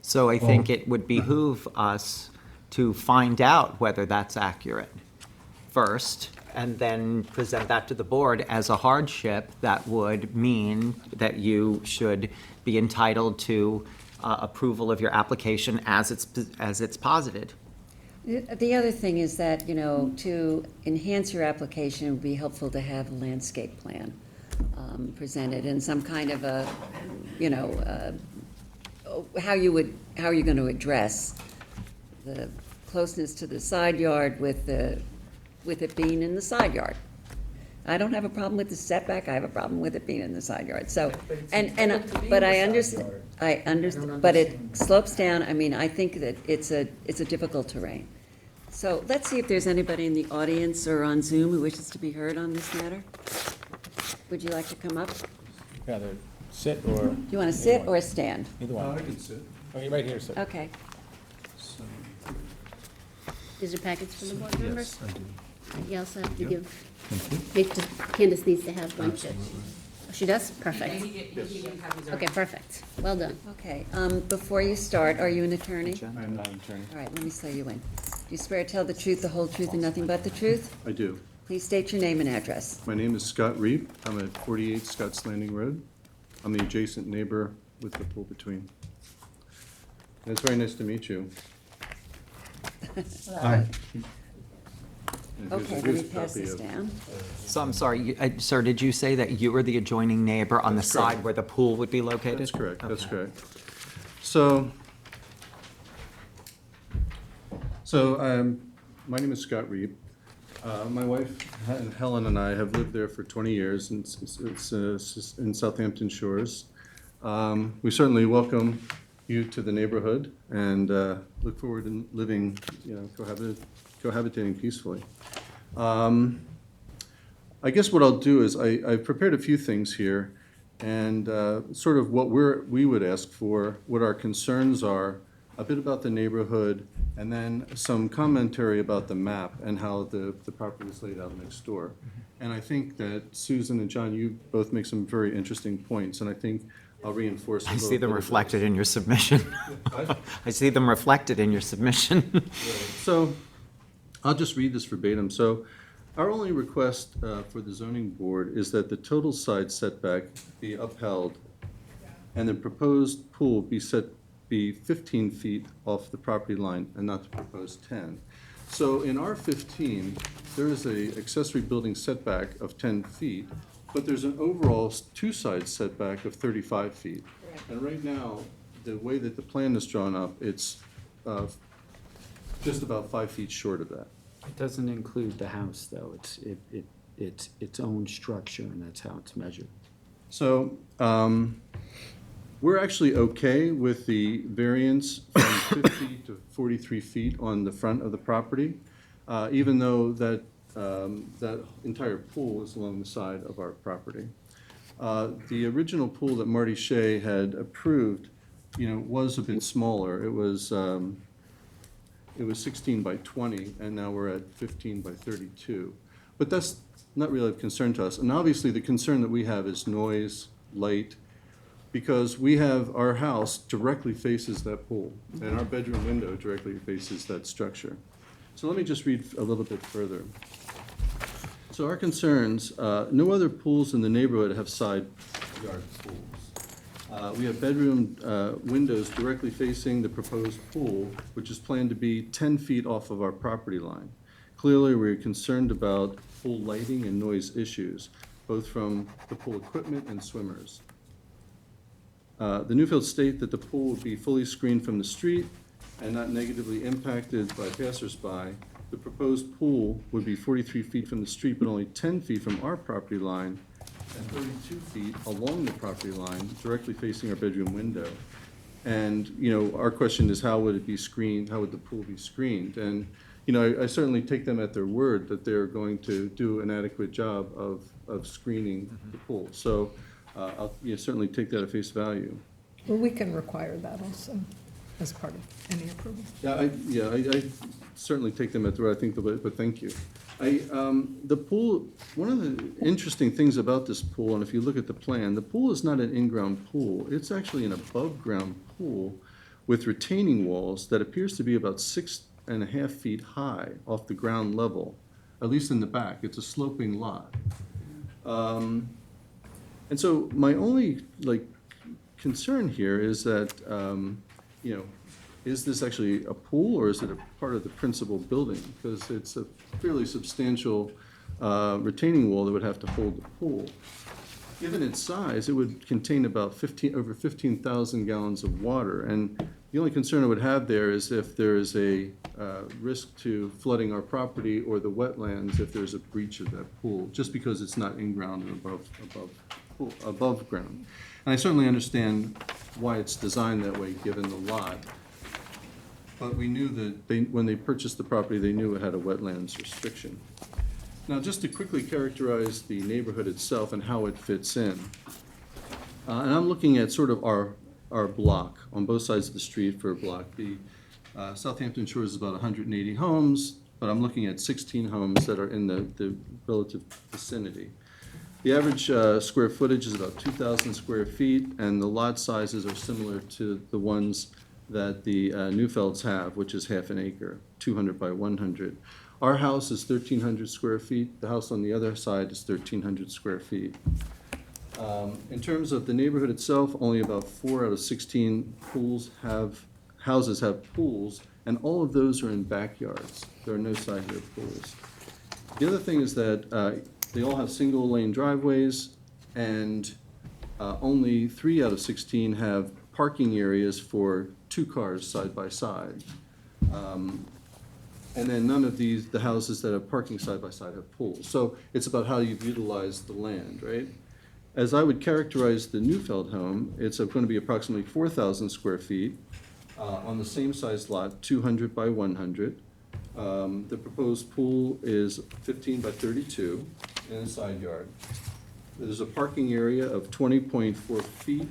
So I think it would behoove us to find out whether that's accurate first, and then present that to the board as a hardship that would mean that you should be entitled to approval of your application as it's posited. The other thing is that, you know, to enhance your application, it would be helpful to have a landscape plan presented and some kind of a, you know, how you're going to address the closeness to the side yard with it being in the side yard. I don't have a problem with the setback, I have a problem with it being in the side yard, so, but I understand, but it slopes down, I mean, I think that it's a difficult terrain. So let's see if there's anybody in the audience or on Zoom who wishes to be heard on this matter. Would you like to come up? Do Either sit or. you want to sit or stand? Either one. I can sit. Oh, you're right here, sit. Okay. Is there packets for the board members? Yes, I do. You also have to Candace needs to have one too. Oh, she does? Perfect. Okay, perfect. Well done. Okay, before you start, are you an attorney? I'm not an attorney. All right, let me swear you in. Do you swear to tell the truth, the whole truth, and nothing but the truth? I do. Please state your name and address. My name is Scott Reap. I'm at 48 Scotts Landing Road. I'm the adjacent neighbor with the pool between. And it's very nice to meet you. Hi. And Okay, let here's me a pass copy this of- down. So I'm sorry, sir, did you say that you were the adjoining neighbor on the That's correct. side where the pool would be located? That's correct, that's Okay. correct. So, my name is Scott Reap. My wife Helen and I have lived there for 20 years, and it's in Southampton Shores. We certainly welcome you to the neighborhood and look forward to living, you know, cohabitating peacefully. I guess what I'll do is I've prepared a few things here, and sort of what we would ask for, what our concerns are, a bit about the neighborhood, and then some commentary about the map and how the property is laid out next door. And I think that Susan and John, you both make some very interesting points, and I think I'll reinforce a I little see them bit of reflected those. in your submission. I see them reflected in your submission. So, I'll just read this verbatim. So, our only request for the zoning board is that the total side setback be upheld and the proposed pool be 15 feet off the property line and not the proposed 10. So in R15, there is a accessory building setback of 10 feet, but there's an overall two-side setback of 35 feet. And right now, the way that the plan is drawn up, it's just about 5 feet short of that. It doesn't include the house, though. It's its own structure, and that's how it's measured. So, we're actually okay with the variance from 50 to 43 feet on the front of the property, even though that entire pool is along the side of our property. The original pool that Marty Shea had approved was a bit smaller. It was 16 by 20, and now we're at 15 by 32. But that's not really of concern to us. And obviously, the concern that we have is noise, light, because we have, our house directly faces that pool, and our bedroom window directly faces that structure. So let me just read a little bit further. So our concerns, no other pools in the neighborhood have side yard pools. We have bedroom windows directly facing the proposed pool, which is planned to be 10 feet off of our property line. Clearly, we're concerned about pool lighting and noise issues, both from the pool equipment and swimmers. The Newfields state that the pool would be fully screened from the street and not negatively impacted by passersby. The proposed pool would be 43 feet from the street, but only 10 feet from our property line, and 32 feet along the property line, directly facing our bedroom window. And, our question is, how would it be screened? How would the pool be screened? And, I certainly take them at their word that they're going to do an adequate job of screening the pool. So I'll certainly take that at face value. Well, we can require that also as part of any approval. I certainly take them at their word, I think, but thank you. The pool, one of the interesting things about this pool, and if you look at the plan, the pool is not an in-ground pool. It's actually an above-ground pool with retaining walls that appears to be about 6.5 feet high off the ground level, at least in the back. It's a sloping lot. And so my only, concern here is that, is this actually a pool, or is it a part of the principal building? Because it's a fairly substantial retaining wall that would have to hold the pool. Given its size, it would contain about over 15,000 gallons of water. And the only concern I would have there is if there is a risk to flooding our property or the wetlands if there's a breach of that pool, just because it's not in ground or above ground. And I certainly understand why it's designed that way, given the lot. But we knew that when they purchased the property, they knew it had a wetlands restriction. Now, just to quickly characterize the neighborhood itself and how it fits in. And I'm looking at sort of our block on both sides of the street for a block. The Southampton Shores is about 180 homes, but I'm looking at 16 homes that are in the relative vicinity. The average square footage is about 2,000 square feet, and the lot sizes are similar to the ones that the Newfields have, which is half an acre, 200 by 100. Our house is 1,300 square feet. The house on the other side is 1,300 square feet. In terms of the neighborhood itself, only about 4 out of 16 houses have pools, and all of those are in backyards. There are no side yard pools. The other thing is that they all have single lane driveways, and only 3 out of 16 have parking areas for 2 cars side by side. And then none of the houses that have parking side by side have pools. So it's about how you've utilized the land, right? As I would characterize the Newfield home, it's going to be approximately 4,000 square feet on the same size lot, 200 by 100. The proposed pool is 15 by 32 in a side yard. There's a parking area of 20.4 feet,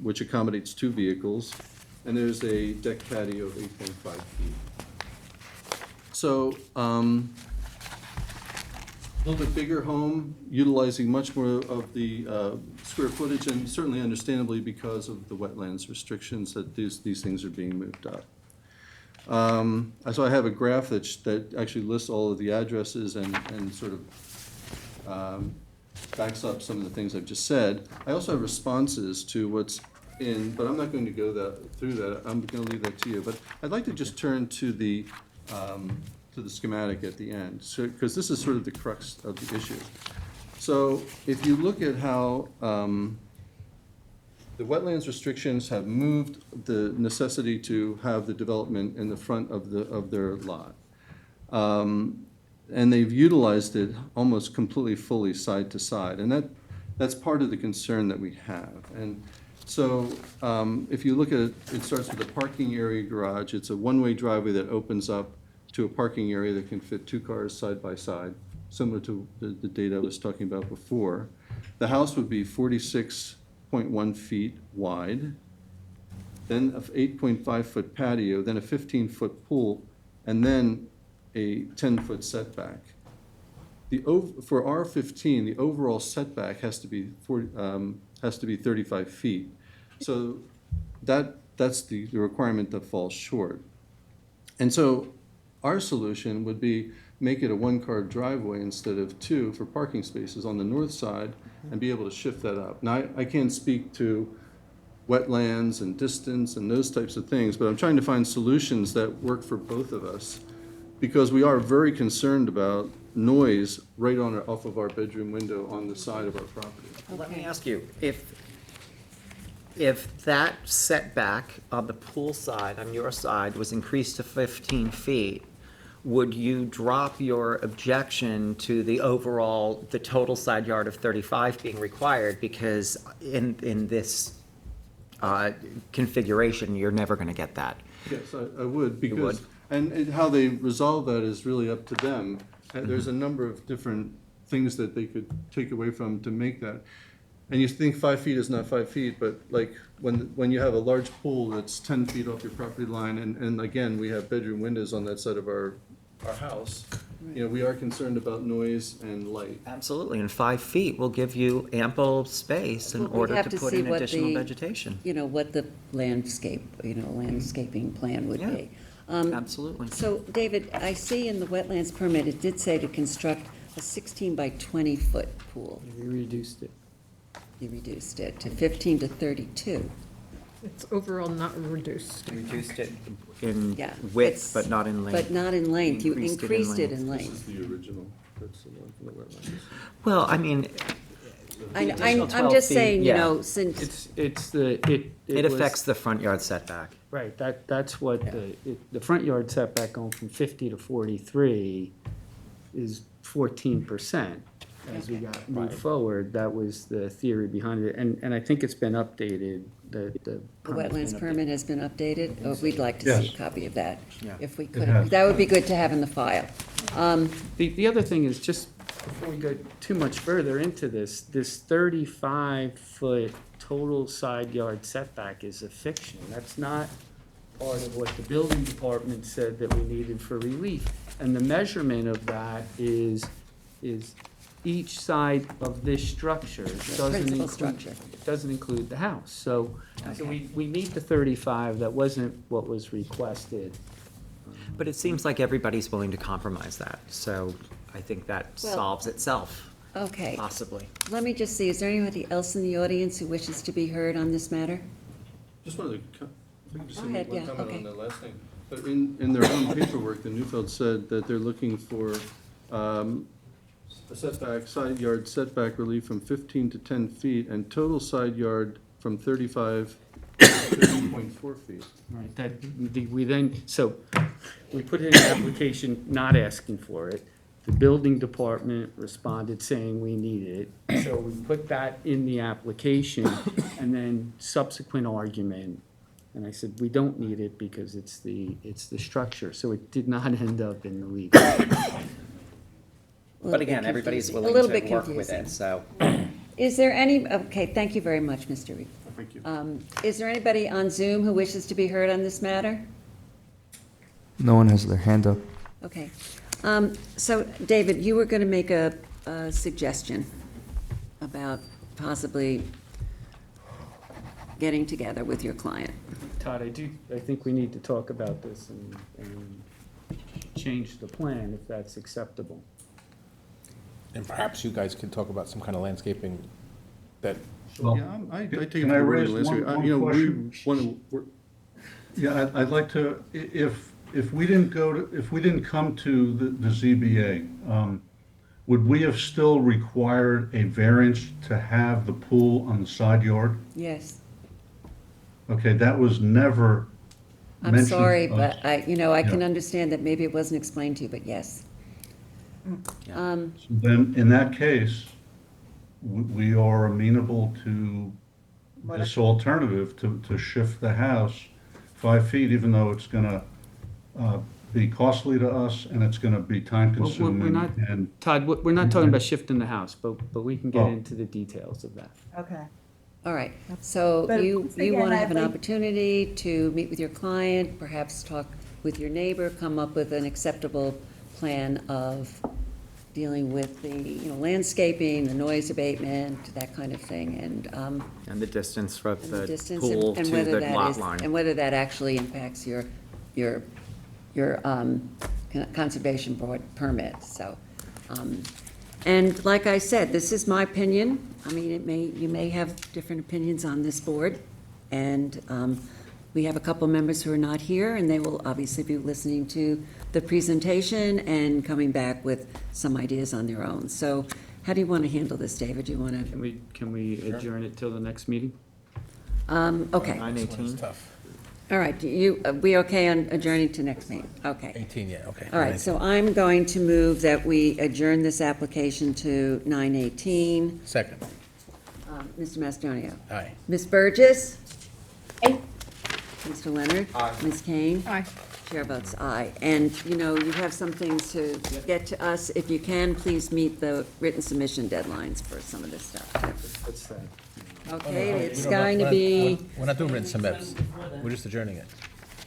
which accommodates 2 vehicles, and there's a deck patio of 8.5 feet. So, a little bit bigger home, utilizing much more of the square footage, and certainly understandably because of the wetlands restrictions that these things are being moved up. So I have a graph that actually lists all of the addresses and sort of backs up some of the things I've just said. I also have responses to what's in, but I'm not going to go through that. I'm going to leave that to you. But I'd like to just turn to the schematic at the end, because this is sort of the crux of the issue. So if you look at how the wetlands restrictions have moved the necessity to have the development in the front of their lot. And they've utilized it almost completely fully side to side. And that's part of the concern that we have. And so if you look at it, it starts with a parking area garage. It's a one-way driveway that opens up to a parking area that can fit 2 cars side by side, similar to the data I was talking about before. The house would be 46.1 feet wide. then a 8.5-foot patio, then a 15-foot pool, and then a 10-foot setback. For R15, the overall setback has to be 35 feet. So that's the requirement that falls short. And so our solution would be make it a one-car driveway instead of two for parking spaces on the north side and be able to shift that up. Now, I can't speak to wetlands and distance and those types of things, but I'm trying to find solutions that work for both of us, because we are very concerned about noise right off of our bedroom window on the side of our property. Let me ask you, if that setback on the pool side, on your side, was increased to 15 feet, would you drop your objection to the total side yard of 35 being required? Because in this configuration, you're never going to get that. Yes, I would, You would? because, and how they resolve that is really up to them. And there's a number of different things that they could take away from to make that. And you think 5 feet is not 5 feet, but like when you have a large pool that's 10 feet off your property line, and again, we have bedroom windows on that side of our house, you know, we are concerned about noise and light. Absolutely, and 5 feet will give you ample space in Well, we'd order have to to put see in what additional the- vegetation. You know, what the landscaping plan would Yeah. be. Absolutely. So, David, I see in the wetlands permit, it did say to construct a 16 by 20-foot pool. We reduced it. You reduced it to 15 to 32. It's overall not reduced. Reduced it in Yeah, width, it's- but not in length. But not in length. You increased it in This length. is the original, that's the one from the wetlands. Well, I mean, additional I'm 12 just feet, saying, you yeah. know, since, It it was- affects the front yard setback. Right, that's what, the front yard setback going from 50 to 43 is 14%. As we got moved forward, that was the theory behind it, and I think it's been updated, the the permit's been wetlands updated. permit has been updated. Oh, we'd like to see Yes. a copy of that, Yeah. if we It could. has. That would be good to have in the file. The other thing is, just before we go too much further into this 35-foot total side yard setback is a fiction. That's not part of what the building department said that we needed for relief. And the measurement of that is each side of this structure. It doesn't Principal include- structure. It doesn't include the house. So we meet the 35, that wasn't what was requested. But it seems like everybody's willing to compromise that, so I think that Well- solves itself, Okay, possibly. let me just see, is there anybody else in the audience who wishes to be heard on this matter? Just wanted to, if I could just Go say ahead, one yeah, comment okay. on that last thing. But in their own paperwork, the Newfield said that they're looking for a setback, side yard setback relief from 15 to 10 feet, and total side yard from 35 to 30.4 feet. Right, so we put in an application not asking for it. The building department responded saying we needed it. So we put that in the application, and then subsequent argument. And I said, we don't need it because it's the structure. So it did not end up in the legal. A little But bit again, everybody's confusing. willing A little to bit work with confusing. it, so. Is there any, okay, thank you very much, Mr. Reed. Thank you. Is there anybody on Zoom who wishes to be heard on this matter? No one has their hand up. Okay. So, David, you were going to make a suggestion about possibly getting together with your client. Todd, I think we need to talk about this and change the plan if that's acceptable. And perhaps you guys could talk about some kind of landscaping that, Well, Yeah, I take can I the raise word one you know, we question? want to, Yeah, I'd like to, if we didn't come to the ZBA, would we have still required a variance to have the pool on the side yard? Yes. Okay, that was never I'm mentioned sorry, to us. but I can Yeah. understand that maybe it wasn't explained to you, but yes. So then, in that case, we are amenable to this alternative, to shift the house 5 feet, even though it's gonna be costly to us and it's gonna be time Well, consuming. we're not, And Todd, we're not talking about shifting the house, but we can get Oh. into the details of that. Okay. All right, so But you again, want to have I'd an like- opportunity to meet with your client, perhaps talk with your neighbor, come up with an acceptable plan of dealing with the, landscaping, the noise abatement, that kind of thing, and And the distance from and the the distance pool and to whether the that lot is, line. and whether that actually impacts your conservation board permit, so. And like I said, this is my opinion. I mean, you may have different opinions on this board, and we have a couple members who are not here, and they will obviously be listening to the presentation and coming back with some ideas on their own. So how do you want to handle this, David? Do you want to? Can we adjourn it till the next meeting? Okay, 9:18. Tough. all right, we okay on adjourning to next meeting? Okay. 18, yeah, okay. All right, so I'm going to move that we adjourn this application to 9:18. Second. Mr. Macedonia? Aye. Ms. Burgess? Aye. Mr. Leonard? Aye. Ms. Kane? Aye. Chair votes aye. And, you have some things to get to us. If you can, please meet the written submission deadlines for some of this stuff. What's that? Okay, it's going to be, We're not doing written submits. We're just adjourning it.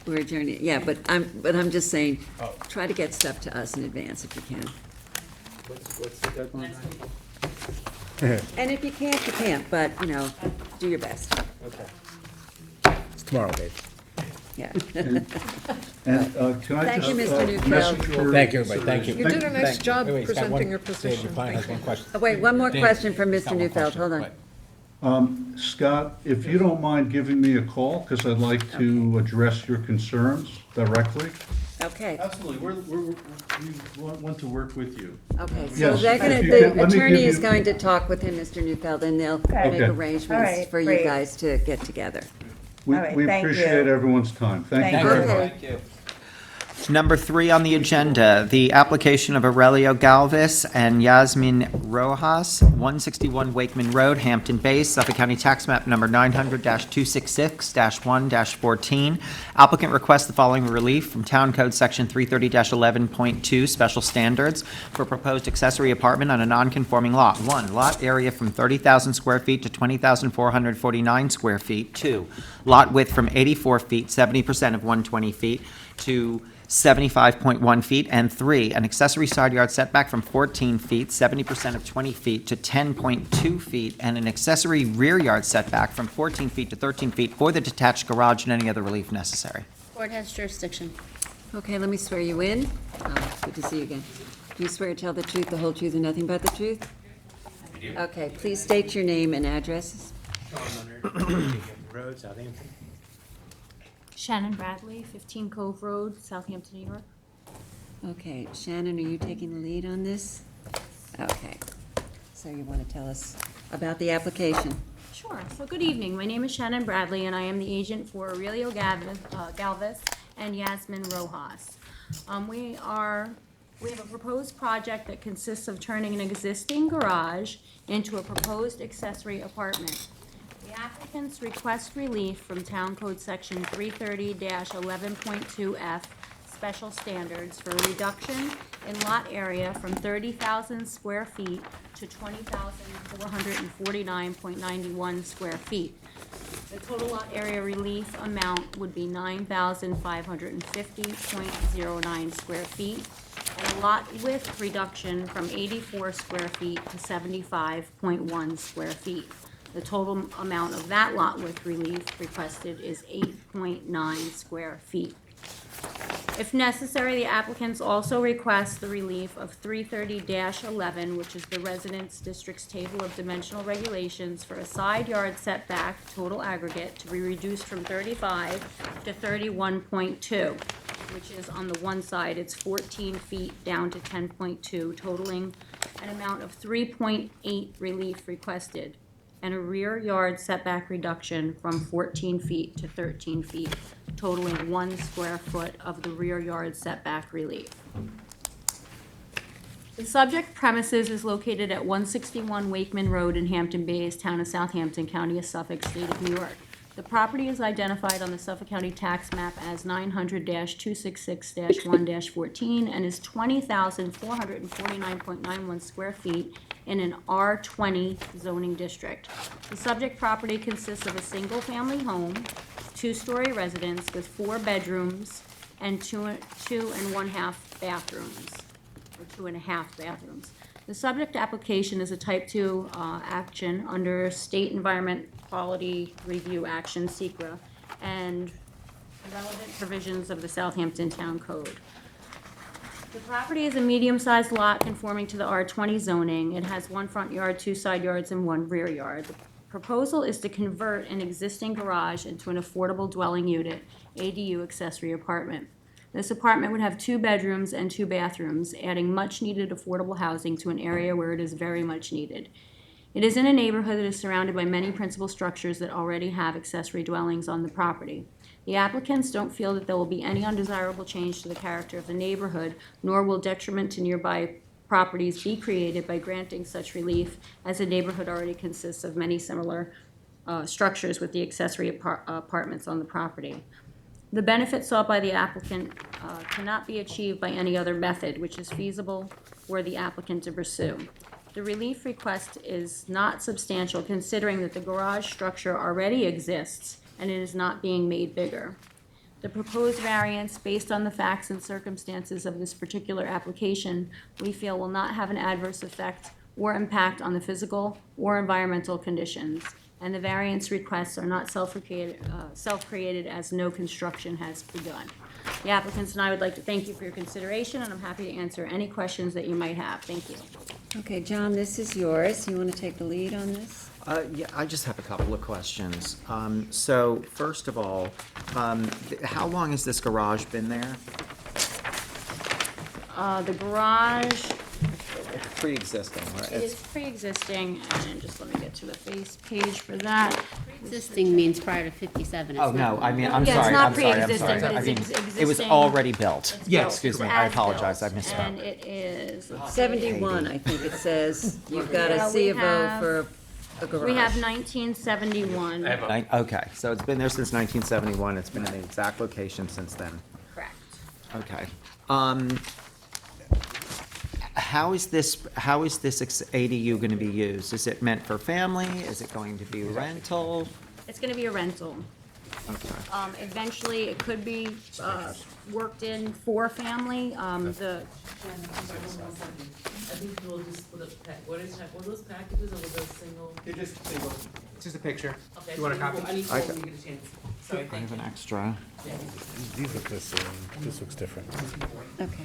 we're adjourning, yeah, but I'm just saying, Oh. try to get stuff to us in advance if you can. What's the deadline? And if you can't, but, do your best, Okay. It's tomorrow, Dave. yeah. And can I Thank you, just Mr. Neufeld. message your Thank you, everybody. Thank you. You did a nice job Wait, wait, Scott, presenting your Dave, position. your client has one question. Oh, wait, one more Dave, question from he's Mr. got one Neufeld, question. hold on. Right. Scott, if you don't mind giving me a call, because I'd like to address your concerns directly. Okay, Absolutely, we want to work with you. okay, so Yes, they're gonna, if you the can, let me attorney give is you- going to talk with him, Mr. Neufeld, and they'll Okay. make Okay. arrangements All right, for you great. guys to get together. We All right, we thank you. appreciate everyone's time. Thank you Thank very you. much. Okay. you. Number 3 on the agenda, the application of Aurelio Galvis and Yasmin Rojas, 161 Wakeman Road, Hampton Bays, Suffolk County Tax Map Number 900-266-1-14. Applicant requests the following relief from Town Code Section 330-11.2 Special Standards for proposed accessory apartment on a non-conforming lot. 1, lot area from 30,000 square feet to 20,449 square feet. 2, lot width from 84 feet, 70% of 120 feet, to 75.1 feet, and 3, an accessory side yard setback from 14 feet, 70% of 20 feet, to 10.2 feet, and an accessory rear yard setback from 14 feet to 13 feet for the detached garage and any other relief necessary. Board has jurisdiction. Okay, let me swear you in. Good to see you again. Do you swear to tell the truth, the whole truth, and nothing but the truth? I do. Okay, please state your name and addresses. Road, Southampton. Shannon Bradley, 15 Cove Road, Southampton, New York. Okay, Shannon, are you taking the lead on this? Okay, so you want to tell us about the application? Sure. So good evening. My name is Shannon Bradley, and I am the agent for Aurelio Galvis and Yasmin Rojas. We have a proposed project that consists of turning an existing garage into a proposed accessory apartment. The applicants request relief from Town Code Section 330-11.2F Special Standards for a reduction in lot area from 30,000 square feet to 20,449.91 square feet. The total lot area relief amount would be 9,550.09 square feet, and a lot width reduction from 84 square feet to 75.1 square feet. The total amount of that lot width relief requested is 8.9 square feet. If necessary, the applicants also request the relief of 330-11, which is the Residence District's Table of Dimensional Regulations for a side yard setback total aggregate to be reduced from 35 to 31.2, which is on the one side, it's 14 feet down to 10.2, totaling an amount of 3.8 relief requested, and a rear yard setback reduction from 14 feet to 13 feet, totaling 1 square foot of the rear yard setback relief. The subject premises is located at 161 Wakeman Road in Hampton Bays, Town of Southampton, County of Suffolk, State of New York. The property is identified on the Suffolk County tax map as 900-266-1-14 and is 20,449.91 square feet in an R20 zoning district. The subject property consists of a single-family home, two-story residence with 4 bedrooms and two and 1/2 bathrooms, or 2.5 bathrooms. The subject application is a type 2 action under State Environment Quality Review Action, SECRA, and relevant provisions of the Southampton Town Code. The property is a medium-sized lot conforming to the R20 zoning. It has 1 front yard, 2 side yards, and 1 rear yard. The proposal is to convert an existing garage into an affordable dwelling unit, ADU accessory apartment. This apartment would have 2 bedrooms and 2 bathrooms, adding much-needed affordable housing to an area where it is very much needed. It is in a neighborhood that is surrounded by many principal structures that already have accessory dwellings on the property. The applicants don't feel that there will be any undesirable change to the character of the neighborhood, nor will detriment to nearby properties be created by granting such relief, as the neighborhood already consists of many similar structures with the accessory apartments on the property. The benefit sought by the applicant cannot be achieved by any other method which is feasible for the applicant to pursue. The relief request is not substantial, considering that the garage structure already exists and it is not being made bigger. The proposed variance, based on the facts and circumstances of this particular application, we feel will not have an adverse effect or impact on the physical or environmental conditions, and the variance requests are not self-created as no construction has begun. The applicants and I would like to thank you for your consideration, and I'm happy to answer any questions that you might have. Thank you. Okay, John, this is yours. You want to take the lead on this? Yeah, I just have a couple of questions. So first of all, how long has this garage been there? The garage Pre-existing, right? is pre-existing, and just let me get to the face page for that. Existing means prior to 57. Oh, It's no, not- I mean, I'm Yeah, it's sorry, not I'm sorry, I'm pre-existing, sorry. but I it's mean, existing. it was already built. It's Yes, built. excuse It's me, I as apologize, I built, misspoke. And it is, 71, I think it says. You've got Yeah, a C of we O have- for a garage. we have 1971. Okay, so it's been there since 1971, it's been in the exact location since then. Correct. Okay. How is this ADU going to be used? Is it meant for family? Is it going to be rental? It's gonna be a rental. Okay. Eventually, it could be, worked in for family, the, I think we'll just put a what are those packages or were those single? They're just single, it's just a picture. Okay, You want a so copy? I need to I when got- you get a chance. Sorry, I thank have you. an extra. These look the same, this looks different. Okay,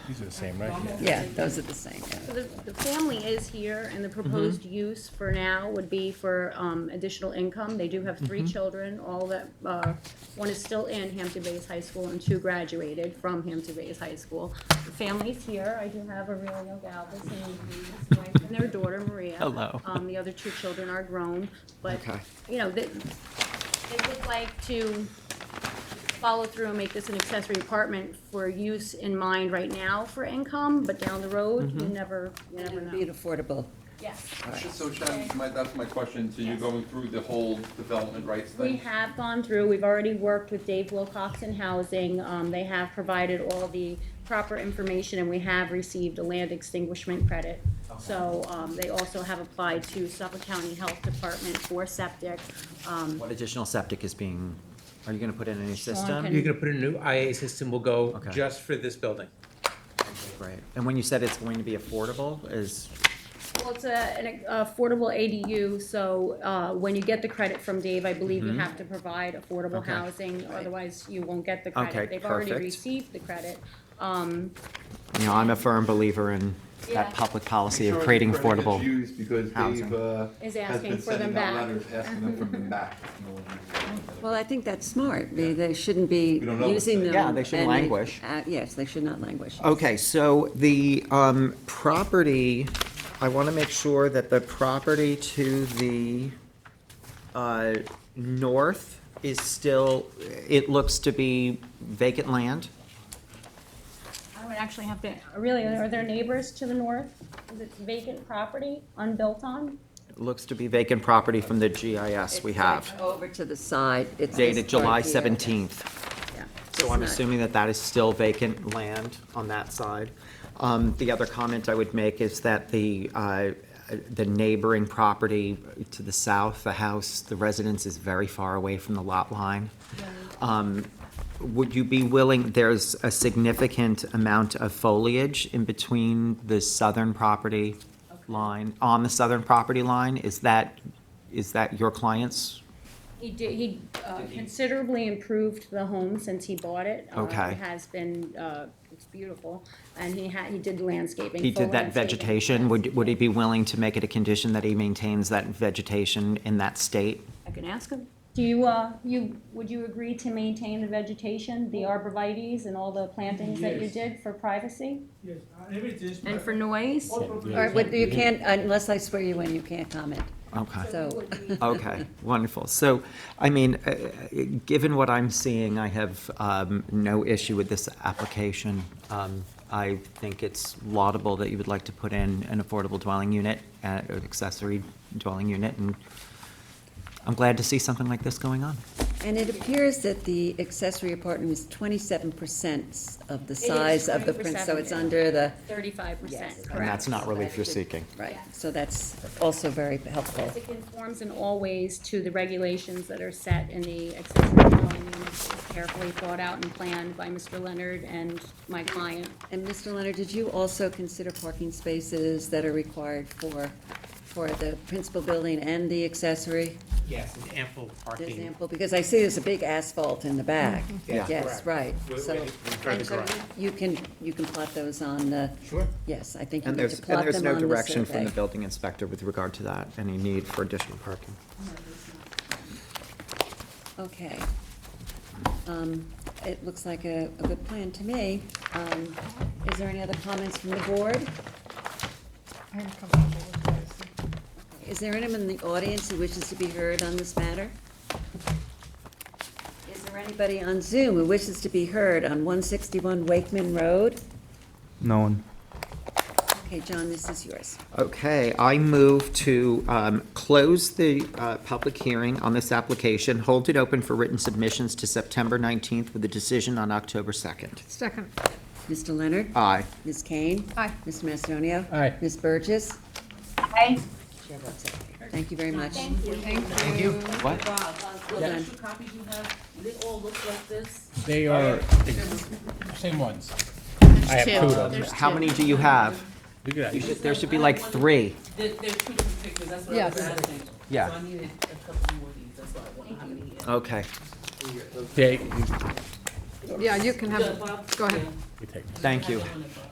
These are the same, right? yeah, those are the same, yeah. so the family is here, and the proposed use for now would be for, additional income. They do have 3 children, all that, one is still in Hampton Bays High School and 2 graduated from Hampton Bays High School. The family's here. I do have Aurelio Galvez and his wife and their daughter Maria. Hello. The other 2 children are grown, but, Okay. you know, they would like to follow through and make this an accessory apartment for use in mind right now for income, but down the road, you never Be an know. affordable. Yes. So Shannon, that's my question, so you're going through the whole development rights We thing? have gone through, we've already worked with Dave Wilcox in Housing. They have provided all the proper information, and we have received a land extinguishment credit. So, they also have applied to Suffolk County Health Department for septic. What additional septic is being, are you going to put in a new Sean system? can- You're gonna put a new IA system, will go Okay. just for this building. Right. And when you said it's going to be affordable, is, Well, it's an affordable ADU, so when you get the credit from Dave, I believe you have to provide affordable Okay. housing, otherwise you won't get the Okay, credit. They've already perfect. received the credit. you know, I'm a firm believer in Yeah. that public policy of creating affordable. Because housing. Is asking for them back. asking them for them back. Well, I think that's smart. They shouldn't be We don't know what's using there. them. Yeah, they shouldn't and languish. Yes, they should not languish. Okay, so the property, I want to make sure that the property to the north is still, it looks to be vacant land? I would actually have to, really, are there neighbors to the north? Is it vacant property, unbuilt on? Looks to be vacant property from the GIS we have, Over to the side. It's this dated July part here. 17th. Yeah. So I'm It's not- assuming that that is still vacant land on that side. The other comment I would make is that the neighboring property to the south, the house, the residence is very far away from the lot line. Would you be willing, there's a significant amount of foliage in between the southern property line, on the southern property line? Is that your client's? He considerably improved the home since he bought it. Okay. It has been, it's beautiful, and he did landscaping. He full did that landscaping. vegetation. Would he be willing to make it a condition that he maintains that vegetation in that state? I can ask him. Do would you agree to maintain the vegetation, the arborvitaes and all the plantings that you did for privacy? Yes, everything. And for noise? All right, but you can't, unless I swear you in, you can't comment. Okay. So, Okay, wonderful. So, I mean, given what I'm seeing, I have no issue with this application. I think it's laudable that you would like to put in an affordable dwelling unit, an accessory dwelling unit, and I'm glad to see something like this going on. and it appears that the accessory apartment is 27% of the size of the print, so it's 20%. under the, 35%, Yes. correct. And that's not relief you're seeking. right, so that's also very helpful. It conforms in all ways to the regulations that are set in the accessory dwelling units, carefully thought out and planned by Mr. Leonard and my client. And Mr. Leonard, did you also consider parking spaces that are required for the principal building and the accessory? Yes, and ample There's parking. ample, because I see there's a big asphalt in the back. Yeah. Yes, right, so, We've and so you can plot those on the, Sure. yes, I think you And need to there's plot them no on the direction from the survey. building inspector with regard to that, any need for additional parking. Okay. It looks like a good plan to me. Is there any other comments from the board? I'm comfortable with this. Is there anyone in the audience who wishes to be heard on this matter? Is there anybody on Zoom who wishes to be heard on 161 Wakeman Road? No one. Okay, John, this is yours. Okay, I move to close the public hearing on this application, hold it open for written submissions to September 19th with a decision on October 2nd. Second. Mr. Leonard? Aye. Ms. Kane? Aye. Mr. Macedonio? Aye. Ms. Burgess? Aye. Chair votes aye. Thank you very much. Thank you. What? Bob, Well the done. extra copies you have, do they all look like this? They are same ones. I have two of them. How many do you have? Look at that. There should be like 3. They're two different pictures, that's what I was Yes. asking. Yeah. So I needed a couple more of these, that's why I wanted how many. Okay, They, Yeah, you can have, Yeah, it. Bob? Go ahead. Yeah. we take them. thank you. I wanted Bob.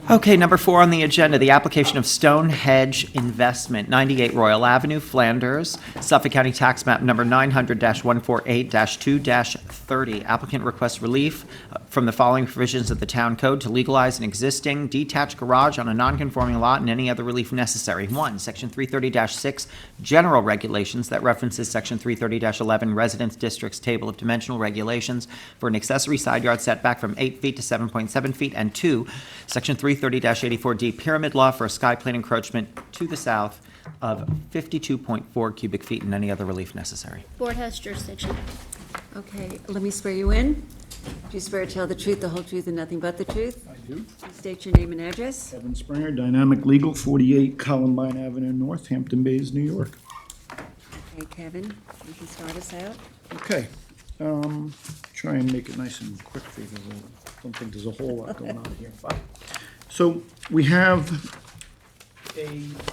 Okay, number 4 on the agenda, the application of Stonehenge Investment, 98 Royal Avenue, Flanders, Suffolk County Tax Map number 900-148-2-30. Applicant requests relief from the following provisions of the Town Code to legalize an existing detached garage on a non-conforming lot and any other relief necessary. 1, Section 330-6, General Regulations that references Section 330-11, Residence Districts Table of Dimensional Regulations for an accessory side yard setback from 8 feet to 7.7 feet. And 2, Section 330-84D, Pyramid Law for a sky plane encroachment to the south of 52.4 cubic feet and any other relief necessary. Board has jurisdiction. Okay, let me swear you in. Do you swear to tell the truth, the whole truth, and nothing but the truth? I do. Please state your name and address. Evan Springer, Dynamic Legal, 48 Columbine Avenue North, Hampton Bays, New York. Okay, Kevin, you can start us out. Okay, try and make it nice and quick for you, because I don't think there's a whole lot going on here. So we have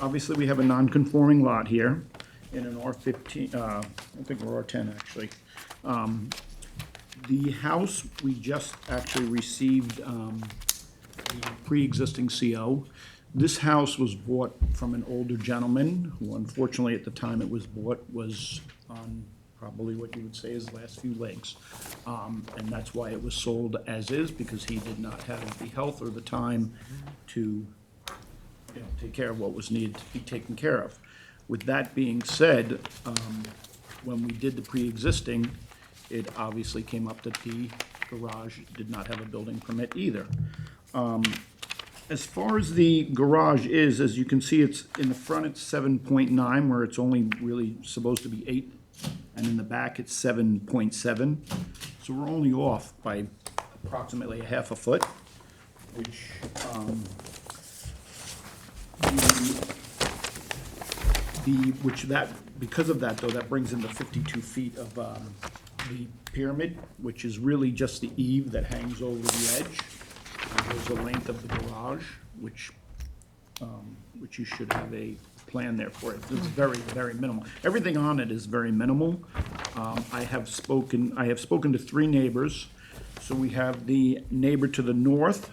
obviously we have a non-conforming lot here in an R15, I think we're R10 actually. The house, we just actually received the pre-existing CO. This house was bought from an older gentleman who unfortunately at the time it was bought was on probably what you would say is last few legs. And that's why it was sold as is, because he did not have the health or the time to take care of what was needed to be taken care of. With that being said, when we did the pre-existing, it obviously came up that the garage did not have a building permit either. As far as the garage is, as you can see, it's, in the front, it's 7.9, where it's only really supposed to be 8, and in the back, it's 7.7. So we're only off by approximately a half a foot, which, because of that, though, that brings in the 52 feet of the pyramid, which is really just the eave that hangs over the edge. There's the length of the garage, which you should have a plan there for it. It's very, very minimal. Everything on it is very minimal. I have spoken to 3 neighbors. So we have the neighbor to the north.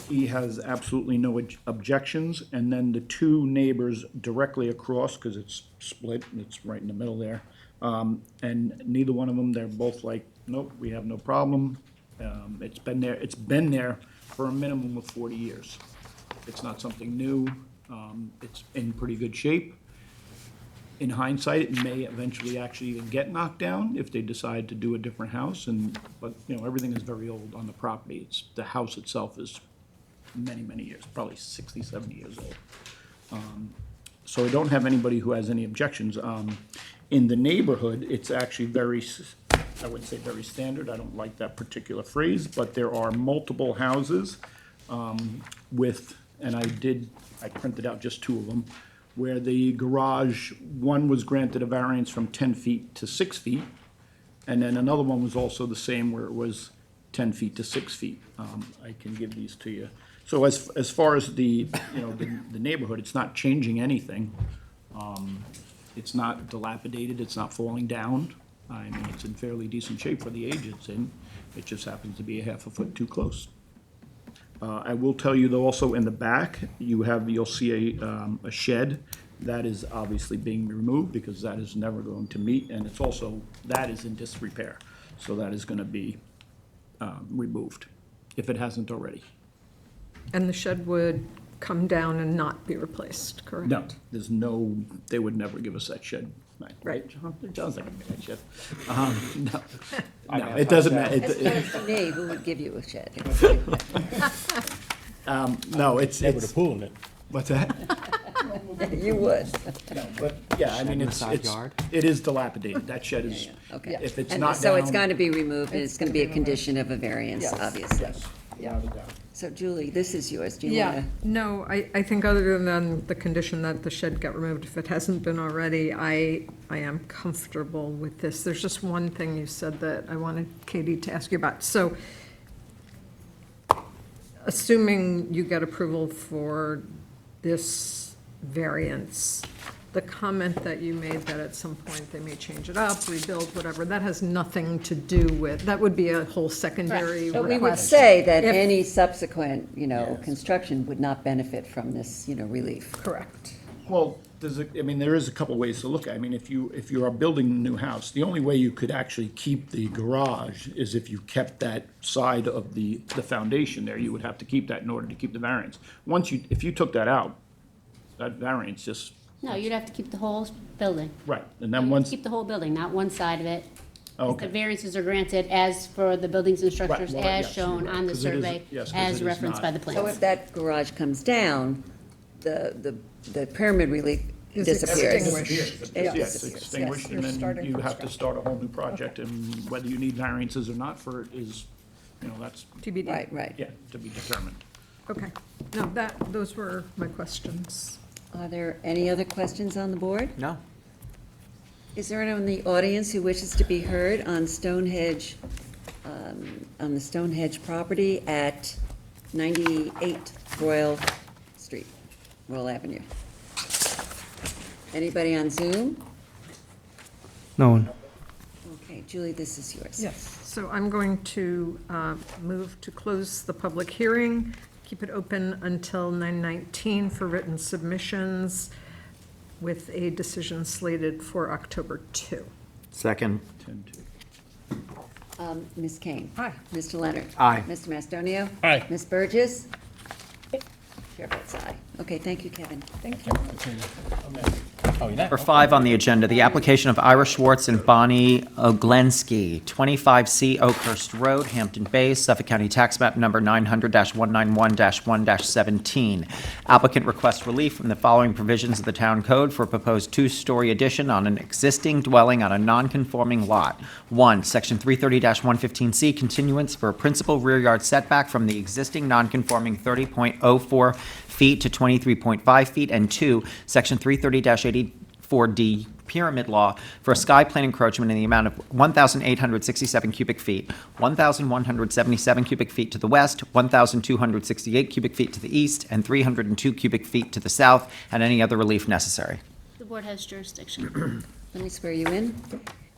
He has absolutely no objections. And then the 2 neighbors directly across, because it's split, it's right in the middle there. And neither one of them, they're both like, nope, we have no problem. It's been there for a minimum of 40 years. It's not something new. It's in pretty good shape. In hindsight, it may eventually actually even get knocked down if they decide to do a different house. But everything is very old on the property. The house itself is many, many years, probably 60, 70 years old. So I don't have anybody who has any objections. In the neighborhood, it's actually I would say very standard. I don't like that particular phrase, but there are multiple houses and I printed out just 2 of them, where the garage, one was granted a variance from 10 feet to 6 feet, and then another one was also the same, where it was 10 feet to 6 feet. I can give these to you. So as far as the neighborhood, it's not changing anything. It's not dilapidated, it's not falling down. I mean, it's in fairly decent shape for the age it's in. It just happens to be a half a foot too close. I will tell you, though, also in the back, you'll see a shed. That is obviously being removed because that is never going to meet, and that is in disrepair. So that is going to be removed, if it hasn't already. And the shed would come down and not be replaced, correct? No, they would never give us that shed. Right. John's not gonna give me that shed. No, it doesn't matter. As opposed to me, who would give you a shed? No, it's. Never the pool in it. What's that? You would. No, but, yeah, I mean, it is dilapidated. That shed is, Okay. if it's And not so it's down- going to be removed, and it's going to be a condition of a variance, Yes, obviously. yes, without a doubt. So Julie, this is yours. Do you Yeah, want no, I think other than the condition that the shed get removed, if it hasn't been already, I am comfortable with this. There's just one thing you said that I wanted Katie to ask you about. So assuming you get approval for this variance, the comment that you made that at some point they may change it up, rebuild, whatever, that has nothing to do with, that would be a whole secondary request. But we would say that If- any subsequent, construction would not benefit from this, relief. Correct. Well, there is a couple ways to look at it. I mean, if you are building a new house, the only way you could actually keep the garage is if you kept that side of the foundation there. You would have to keep that in order to keep the variance. If you took that out, that variance just, No, you'd have to keep the whole building. right, and then once, Keep the whole building, not one side of it. The okay. variances are granted as for the buildings and structures well, as yes, shown you're right, on the 'cause it is- survey, yes, 'cause it as is referenced not- by the So if plans. that garage comes down, the pyramid relief Is disappears. extinguished. It Yes, disappears. extinguished, You're and then starting you from have to scratch. start a whole new project, and whether you need variances or not for it is, that's, TBD. Right. yeah, to be determined. Okay. No, those were my questions. Are there any other questions on the board? No. Is there anyone in the audience who wishes to be heard on on the Stonehenge property at 98 Royal Street, Royal Avenue? Anybody on Zoom? No one. Okay, Julie, this is yours. Yes, so I'm going to move to close the public hearing, keep it open until 9:19 for written submissions, with a decision slated for October 2. Second. 10-2. Ms. Kane? Aye. Mr. Leonard? Aye. Mr. Mastonio? Aye. Ms. Burgess? Chair votes aye. Okay, thank you, Kevin. Thank you. Amen. Oh, you're not? Number 5 on the agenda, the application of Ira Schwartz and Bonnie Oglensky, 25C Oakhurst Road, Hampton Bays, Suffolk County Tax Map Number 900-191-1-17. Applicant requests relief from the following provisions of the Town Code for a proposed two-story addition on an existing dwelling on a non-conforming lot. 1, Section 330-115C, continuance for a principal rear yard setback from the existing non-conforming 30.04 feet to 23.5 feet, and 2, Section 330-84D Pyramid Law for a sky plane encroachment in the amount of 1,867 cubic feet, 1,177 cubic feet to the west, 1,268 cubic feet to the east, and 302 cubic feet to the south, and any other relief necessary. The board has jurisdiction. Let me swear you in.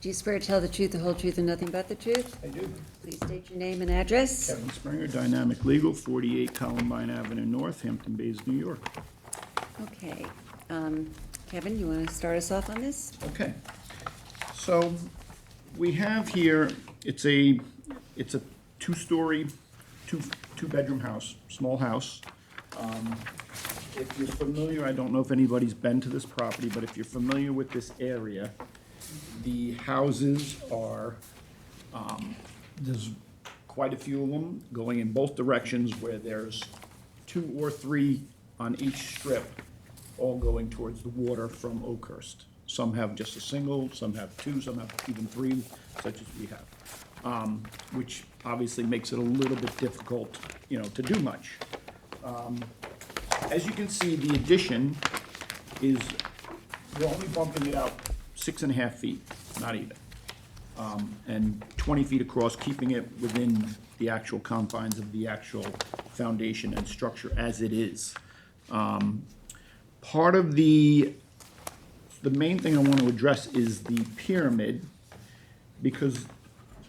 Do you swear to tell the truth, the whole truth, and nothing but the truth? I do. Please state your name and address. Kevin Springer, Dynamic Legal, 48 Columbine Avenue North, Hampton Bays, New York. Okay. Kevin, you want to start us off on this? Okay. So we have here, it's a two-story, two-bedroom house, small house. If you're familiar, I don't know if anybody's been to this property, but if you're familiar with this area, the houses are, there's quite a few of them going in both directions where there's 2 or 3 on each strip, all going towards the water from Oakhurst. Some have just a single, some have 2, some have even 3, such as we have, which obviously makes it a little bit difficult, to do much. As you can see, the addition is, we're only bumping it out 6.5 feet, not even. And 20 feet across, keeping it within the actual confines of the actual foundation and structure as it is. Part of the main thing I want to address is the pyramid, because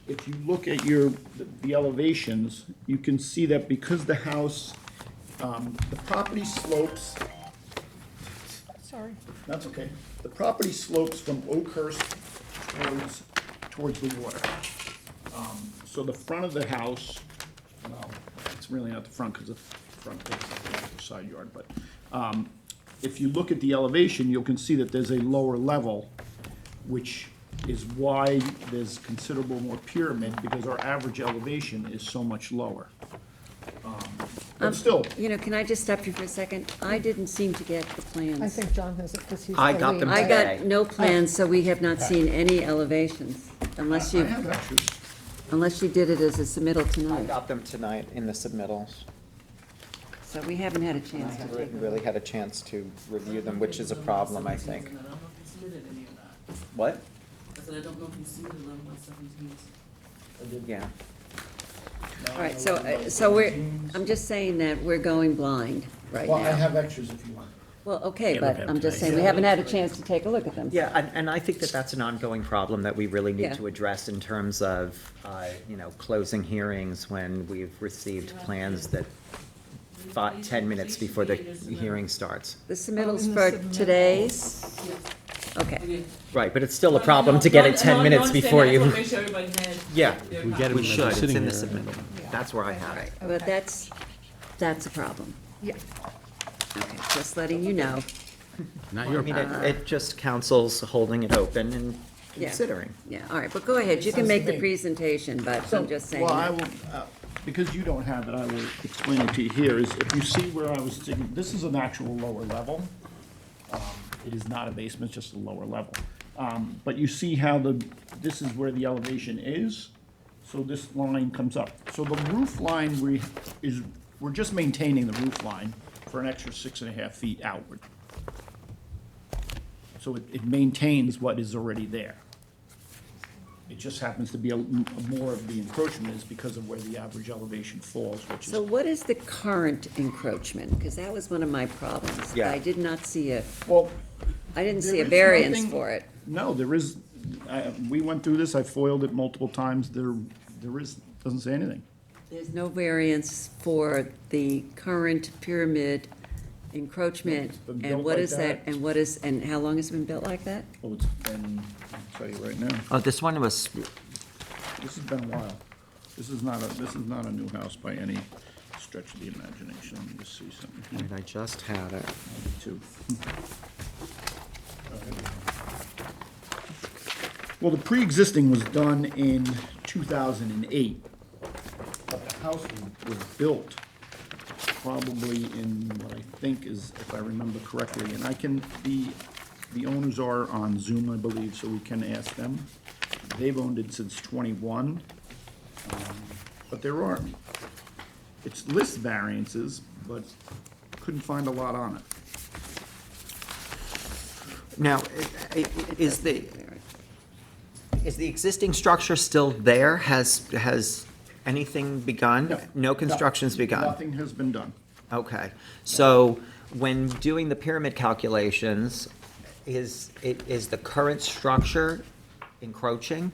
if you look at the elevations, you can see that because the house, the property slopes. Sorry. That's okay. The property slopes from Oakhurst towards the water. So the front of the house, well, it's really not the front because the front is the side yard, but if you look at the elevation, you can see that there's a lower level, which is why there's considerable more pyramid, because our average elevation is so much lower. But still, Can I just stop you for a second? I didn't seem to get the plans. I think John has it because he's. I the got them lead. I today. got no plans, so we have not seen any elevations, unless I you, have extras. unless you did it as a submittal I tonight. got them tonight in the submittals. So we haven't had a I chance to haven't take a really had a chance to review them, which is a problem, I think. I don't know if you submitted any of that. What? I said, I don't know if you submitted 11/17. Yeah. All right, so I'm just saying that we're going blind right Well, I now. have extras if you want. Well, okay, Yeah, but look at I'm just them saying, we haven't had a chance to take a look at them. Yeah, and I think that that's an ongoing problem that we really Yeah. need to address in terms of, closing hearings when we've received plans that 10 minutes before the hearing starts. The in submittals the for submittal. today's, Yes. okay. Right, but it's still a problem to get it 10 minutes before you. Make sure everybody had. Yeah, their We get copy. it we when should, they're it's sitting in the there. submittal. That's where I have it. But that's a problem. Yeah. Okay, just letting you know. Not I your mean, problem. it just council's holding it open and Yeah. considering. Yeah, all right, but go ahead, you can Sounds make to the me. presentation, but I'm just saying. Well, I will, because you don't have it, I will explain it to you here, is if you see where I was sitting, this is an actual lower level. It is not a basement, it's just a lower level. But you see how this is where the elevation is, so this line comes up. So the roof line, we're just maintaining the roof line for an extra 6.5 feet outward. So it maintains what is already there. It just happens to be more of the encroachment is because of where the average elevation falls, which So is, what is the current encroachment? Because that was one of my problems. Yeah. I did not see well, I didn't see There a is variance nothing- for it. no, there is, we went through this, I foiled it multiple times, there is, doesn't say anything. There's no variance for the current pyramid encroachment, It's been and built what like is that, that. and how long has it been built like that? Oh, it's been, I'll tell you right now, Oh, this one was, this has been a while. This is not a new house by any stretch of the imagination, let me just see something here. I just had it. Too. Well, the pre-existing was done in 2008, but the house was built probably in what I think is, if I remember correctly, and the owners are on Zoom, I believe, so we can ask them. They've owned it since '21, but there are, it's list variances, but couldn't find a lot on it. Now, is the existing structure still there? Has anything begun? No. No construction's begun? Nothing has been done. Okay, so when doing the pyramid calculations, is the current structure encroaching?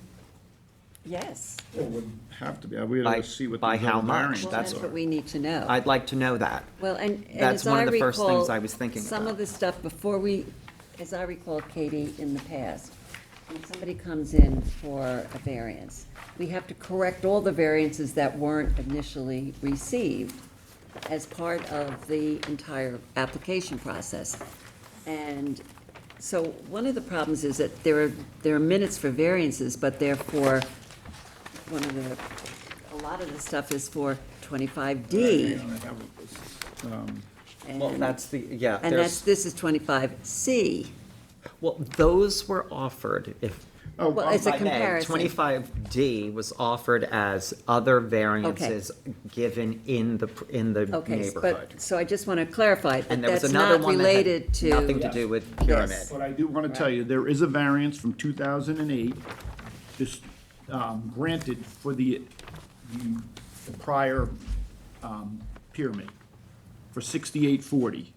Yes. It would have to be, we By- have to see what by the how other much? variances Well, That's that's are. what we need to know. I'd like to know that. Well, and That's as I one of the first recall, things I was thinking some about. of the stuff before we, as I recall, Katie, in the past, when somebody comes in for a variance, we have to correct all the variances that weren't initially received as part of the entire application process. And so one of the problems is that there are minutes for variances, but therefore, a lot of the stuff is for 25D. Well, that's the, yeah, And this is 25C. well, those were offered, if Oh, Well, it's a I may, comparison. 25D was offered as other variances given in the Okay, neighborhood. but, so I just want to clarify that And there was that's another not one that related had to. nothing to do with pyramid. Yes. But I do want to tell you, there is a variance from 2008, just granted for the prior pyramid, for 6840.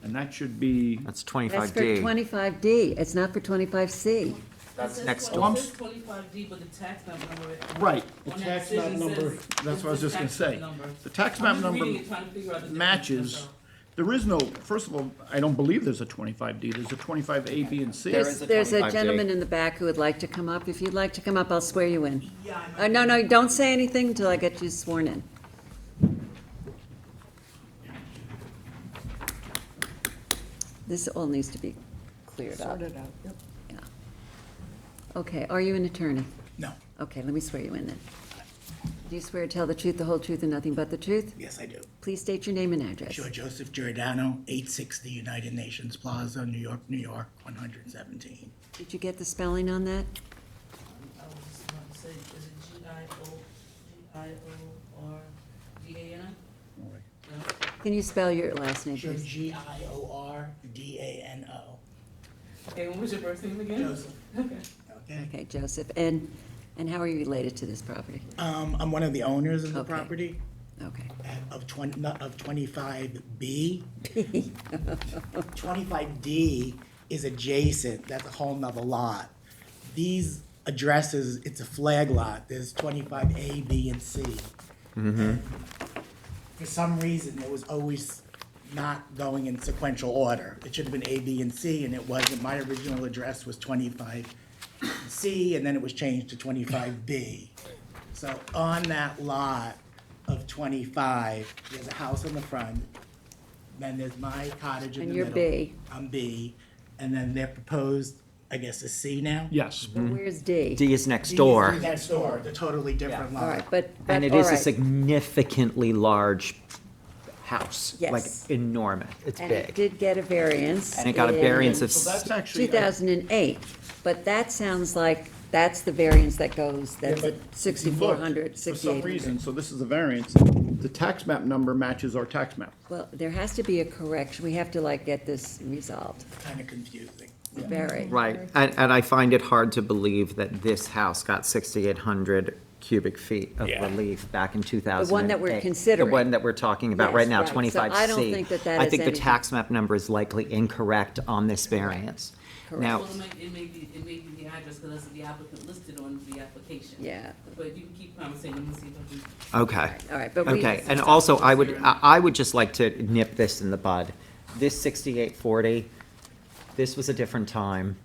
And that should be, That's That's for 25D. 25D, it's not for 25C. That's It next says door. it says 25D, but the tax map number. right, the on that tax map decision number, says that's what I was it's just gonna tax say. number. The tax I'm map just number reading it, trying to figure out the difference matches, there is no, first of all, I don't believe there's a 25D, there's a 25A, B, and C. There is a There's a 25D. gentleman in the back who would like to come up. If you'd like to come up, I'll swear you in. No, don't say anything until I get you sworn in. This all needs to be cleared up. Sorted out, yep. Yeah. Okay, are you an attorney? No. Okay, let me swear you in then. Do you swear to tell the truth, the whole truth, and nothing but the truth? Yes, I do. Please state your name and address. Sure, Joseph Giordano, 860 United Nations Plaza, New York, New York, 117. Did you get the spelling on that? I was just about to say, is it Giordano? No? Can you spell your last name, Sure, please? Giordano. Okay, what was your first name again? Joseph. Okay. Okay. Okay, Joseph, and how are you related to this property? I'm one of the owners of the Okay. property Okay. of 25B. 25D is adjacent, that's a whole nother lot. These addresses, it's a flag lot, there's 25A, B, and C. And for some reason, it was always not going in sequential order. It should have been A, B, and C, and it wasn't. My original address was 25C, and then it was changed to 25B. So on that lot of 25, there's a house in the front, then there's my cottage in And the you're middle. B. I'm B, and then they're proposed, I guess, a C now? Yes. Well, where's D? D is next D door, is next door, the totally different lot. All right, but and it all is a right. significantly large house. Like Yes. enormous, it's And it big. did get a variance. And it got a in variance of, So that's actually. 2008, but that sounds like that's the variance that goes, that's Yeah, at but 6,400, For some 6,800. reason, so this is a variance, the tax map number matches our tax map. Well, there has to be a correction, we have to get this resolved, Kind of confusing. very. right, and I find it hard to believe that this house got 6,800 cubic feet of relief back in 2008. The one that we're considering. The one that we're talking about right Yes, now, right. So 25C. I don't think that that I is think the anything- tax map number is likely incorrect on this variance. Now, Well, it may be the address, because that's the applicant listed on the application. Yeah. But you can keep conversating, let me see if I can. okay. All right, but we. Okay, and also, I would just like to nip this in the bud. This 6840, this was a different time.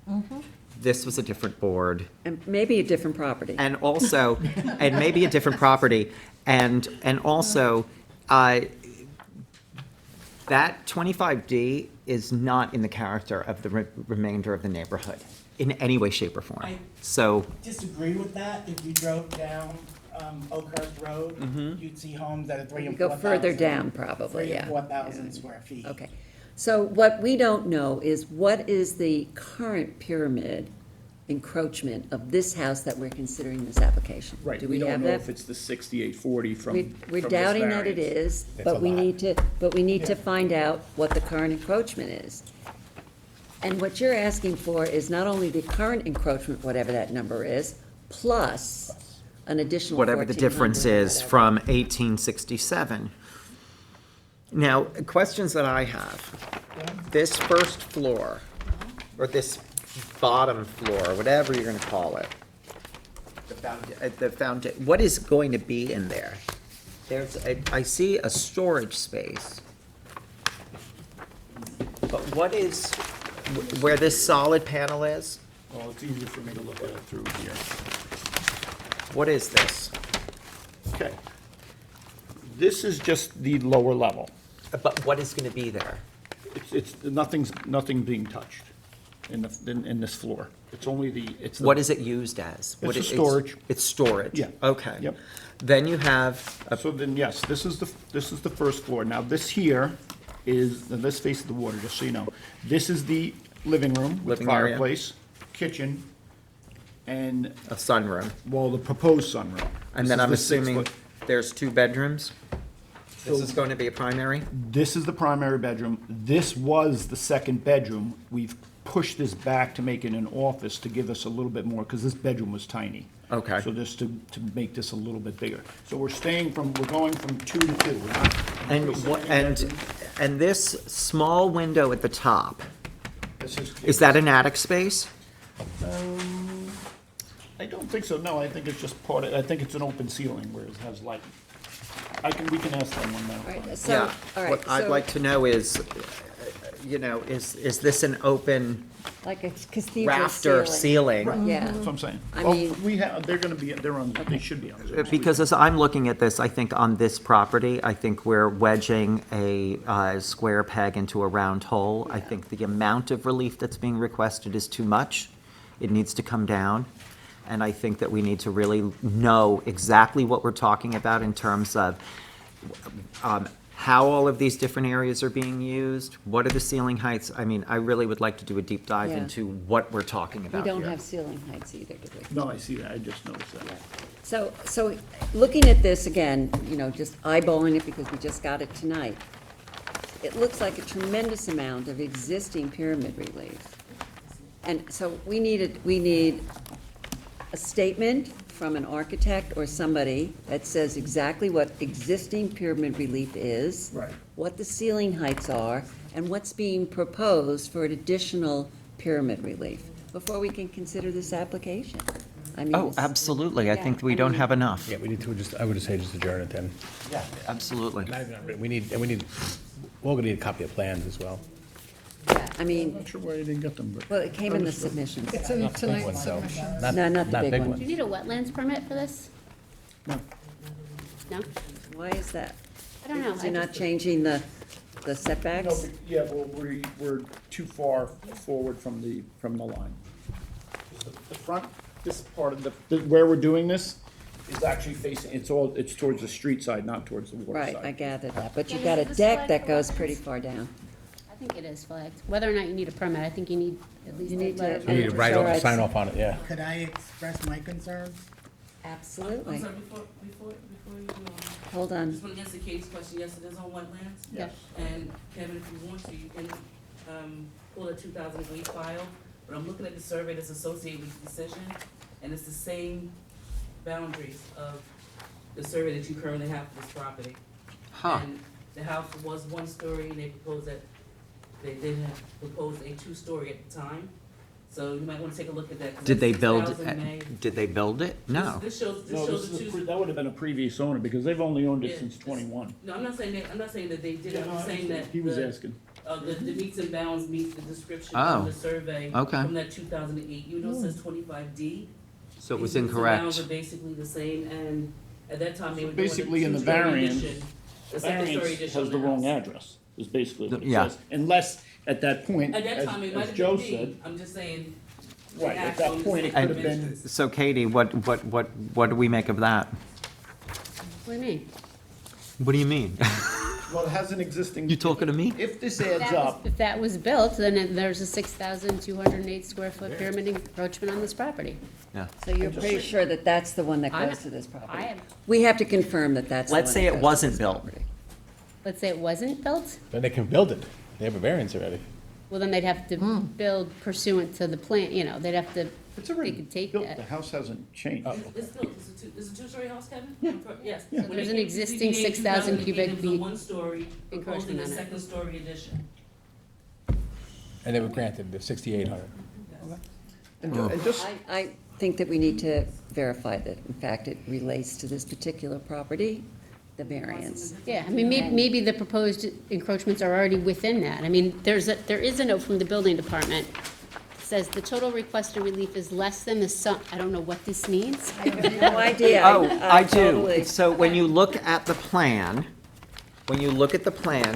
This was a different board. And maybe a different property. And also, and maybe a different property, and also, that 25D is not in the character of the remainder of the neighborhood in any way, shape, or form. I- So, Disagree with that. If you drove down Oakhurst Road, you'd see homes that are 3 and Go 4,000. further down, probably, 3 yeah. and 4,000 square feet. Okay. So what we don't know is what is the current pyramid encroachment of this house that we're considering this application? Right, Do we we don't have know that? if it's the 6840 from We're from this doubting that it variance. is, It's but a we lot. need to find out what the current encroachment is. And what you're asking for is not only the current encroachment, whatever that number is, plus an additional whatever the difference 1,400 or is whatever. from 1867. Now, questions that I have, this first floor, or this bottom floor, whatever you're gonna call it, what is going to be in there? I see a storage space. But what is, where this solid panel is, Well, it's easier for me to look at it through here. what is this? Okay. This is just the lower level. But what is gonna be there? Nothing being touched in this floor. It's only it's the. What is it used as? What It's it- a storage. It's storage? Yeah. Okay. Yep. Then you have, So then, yes, this is the first floor. Now, this here is, and this faces the water, just so you know. This is the living room with Living area. fireplace, kitchen, and, a sunroom, well, the proposed sunroom. and This then is I'm the 6 assuming foot. there's 2 bedrooms? This is going to be a primary? This is the primary bedroom. This was the second bedroom. We've pushed this back to make it an office to give us a little bit more, because this bedroom was tiny. Okay. So just to make this a little bit bigger. So we're going from 2 to 2. We're not And increasing what, any and, bedrooms. and this small window at the top, This is that an attic space? I don't think so, no, I think it's just I think it's an open ceiling where it has light. We can ask them on that. All right, so, Yeah. all right, What I'd so, like to know is, is this an open like a cathedral rafter ceiling? Yeah. That's what I'm saying. I Well, mean- they should be on Zoom. Because as I'm looking at this, I think on this property, I think we're wedging a square peg into a round hole. I think the amount of relief that's being requested is too much. It needs to come down. And I think that we need to really know exactly what we're talking about in terms of how all of these different areas are being used, what are the ceiling heights? I mean, I really would like to do a deep dive Yeah. into what we're talking We about don't here. have ceiling heights either, do we? No, I see that, I just noticed that. So looking at this again, just eyeballing it because we just got it tonight, it looks like a tremendous amount of existing pyramid relief. And so we need a statement from an architect or somebody that says exactly what existing pyramid relief is. Right. What the ceiling heights are, and what's being proposed for an additional pyramid relief, before we can consider this application. I mean, Oh, this- absolutely. I Yeah, think we I don't mean- have enough. Yeah, we need to I would just say just adjourn it then. Yeah. Absolutely. We're gonna need a copy of plans as well. I mean, Not sure why you didn't get them, but. well, it came in the submissions. It's in Not the big tonight's one, so, submission. not- No, not the big one. Do you need a wetlands permit for this? No. No? Why is that? I don't know. Because you're not changing the No, setbacks? yeah, well, we're too far forward from the line. The front, this part of where we're doing this is actually facing, it's towards the street side, not towards the water Right, side. I gathered that, but you've Yeah, got a is this deck flagged that for goes wetlands? pretty far down. I think it is flagged. Whether or not you need a permit, I think you need at least You a need to- letter. We need to write Sure, off, I'd sign s- off on it, yeah. Could I express my concerns? Absolutely. I'm sorry, before you, Hold I on. just want to answer Katie's question, yes, it is on wetlands. Yeah. And Kevin, if you want to, you can, pull a 2008 file, but I'm looking at the survey that's associated with the decision, and it's the same boundaries of the survey that you currently have for this property. Huh. And the house was 1 story, and they proposed that, they did have proposed a 2-story at the time, so you might want to take a look at that. 'cause Did they that's build, 6,000 May. did they build it? No. This shows No, the two. that would have been a previous owner, because they've only owned it Yeah, since this- 21. No, I'm not saying that they did, Yeah, I'm no, just I saying that. understand. He was the- asking. The meets and bounds meet the description Oh, from the survey. okay. From that 2008, you know, it says 25D. So it was These meets and bounds incorrect. are basically the same, and at that time, they were doing a Basically, in the 2-story variance, addition. The A second story variance addition has on the wrong house. address, is basically what it Yeah. says. Unless At that point, At that time, it might as have Joe been said, D, I'm just saying. right, at act that on the point, it same could have been, So Katie, what do we make of that? What do you mean? What do you mean? well, it has an existing. You talking to me? If this adds up, If that was built, then there's a 6,208 square foot pyramid encroachment on this property. Yeah. So you're pretty sure that that's the one that I'm- goes to this property? I am. We have to confirm that that's the one Let's say that it goes to wasn't this built. property. Let's say it wasn't built, Then they can build it. They have a variance already. well, then they'd have to build pursuant to the plan, you know, they'd have to, it's they already could take built, that. the house hasn't changed. It's built, it's a two-story house, Kevin? Yes. So When there's they an came to existing ZBA 6,000 2008, cubic it was a feet one-story, proposing encroachment a on it. second-story addition. And they were granted the 6,800. And just, I think that we need to verify that, in fact, it relates to this particular property, the variance. Yeah, I mean, maybe the proposed encroachments are already within that. I mean, there is a note from the building department, that says the total requested relief is less than the sum, I don't know what this means. No idea. Oh, I do. totally- So when you look at the plan,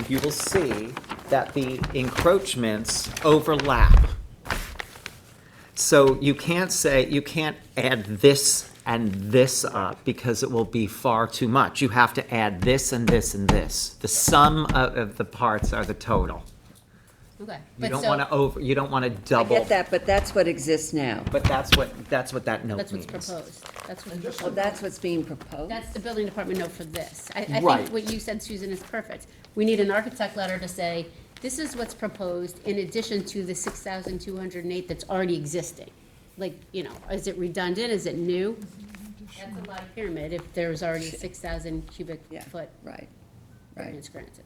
you will see that the encroachments overlap. So you can't add this and this up because it will be far too much. You have to add this and this and this. The sum of the parts are the total. Okay. You But don't so- want to you don't want to I double. get that, but that's what exists now. But that's what that note That's means. what's proposed. That's what's proposed. Oh, that's what's being proposed? That's the building department note for this. I Right. think what you said, Susan, is perfect. We need an architect letter to say, this is what's proposed in addition to the 6,208 that's already existing. Like, you know, is it redundant? Is it new? That's a lot of pyramid if there's already 6,000 cubic Yeah, foot right, variance granted.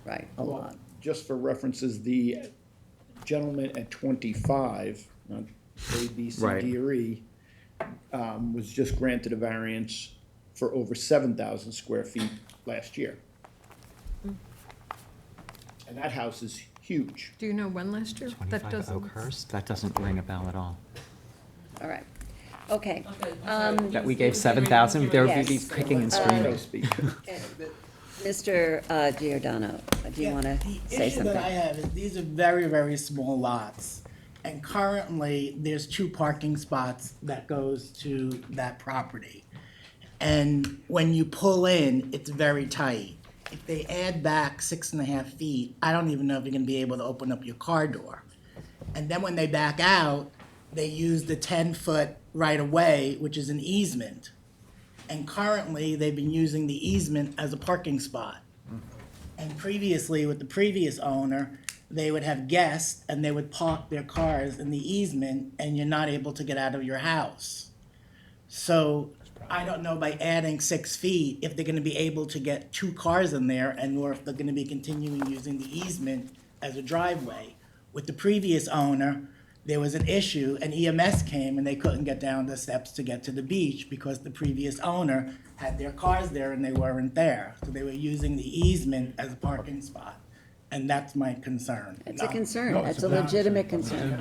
right, a well, lot. just for references, the gentleman at 25, not A, B, C, Right. D, or E, was just granted a variance for over 7,000 square feet last year. And that house is huge. Do you know when last year? That 25 doesn't. Oakhurst? That doesn't ring a bell at all. All right, okay. Okay, I'm sorry. That we gave 7,000, there would be Yes. these kicking and So screaming. to speak. Mr. Giordano, do you want to say The issue that I something? have is these are very, very small lots. And currently, there's 2 parking spots that goes to that property. And when you pull in, it's very tight. If they add back 6.5 feet, I don't even know if you're gonna be able to open up your car door. And then when they back out, they use the 10-foot right-of-way, which is an easement. And currently, they've been using the easement as a parking spot. And previously, with the previous owner, they would have guests and they would park their cars in the easement and you're not able to get out of your house. So I don't know by adding 6 feet if they're gonna be able to get 2 cars in there and or if they're gonna be continuing using the easement as a driveway. With the previous owner, there was an issue and EMS came and they couldn't get down the steps to get to the beach because the previous owner had their cars there and they weren't there. So they were using the easement as a parking spot. And that's my concern. It's a concern, No, it's a legitimate concern.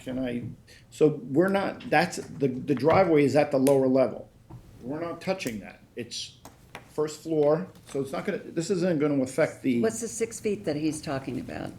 Can I, so we're not, that's, the driveway is at the lower level. We're not touching that. It's first floor, so it's not gonna, this isn't gonna affect the. What's the 6 feet that he's talking about?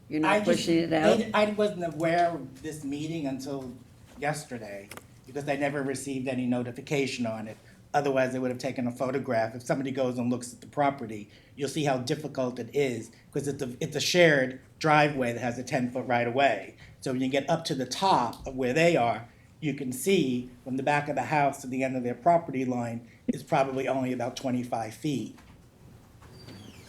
You're I not just- pushing it out? I wasn't aware of this meeting until yesterday, because I never received any notification on it. Otherwise, I would have taken a photograph. If somebody goes and looks at the property, you'll see how difficult it is, because it's a shared driveway that has a 10-foot right-of-way. So when you get up to the top of where they are, you can see from the back of the house to the end of their property line is probably only about 25 feet.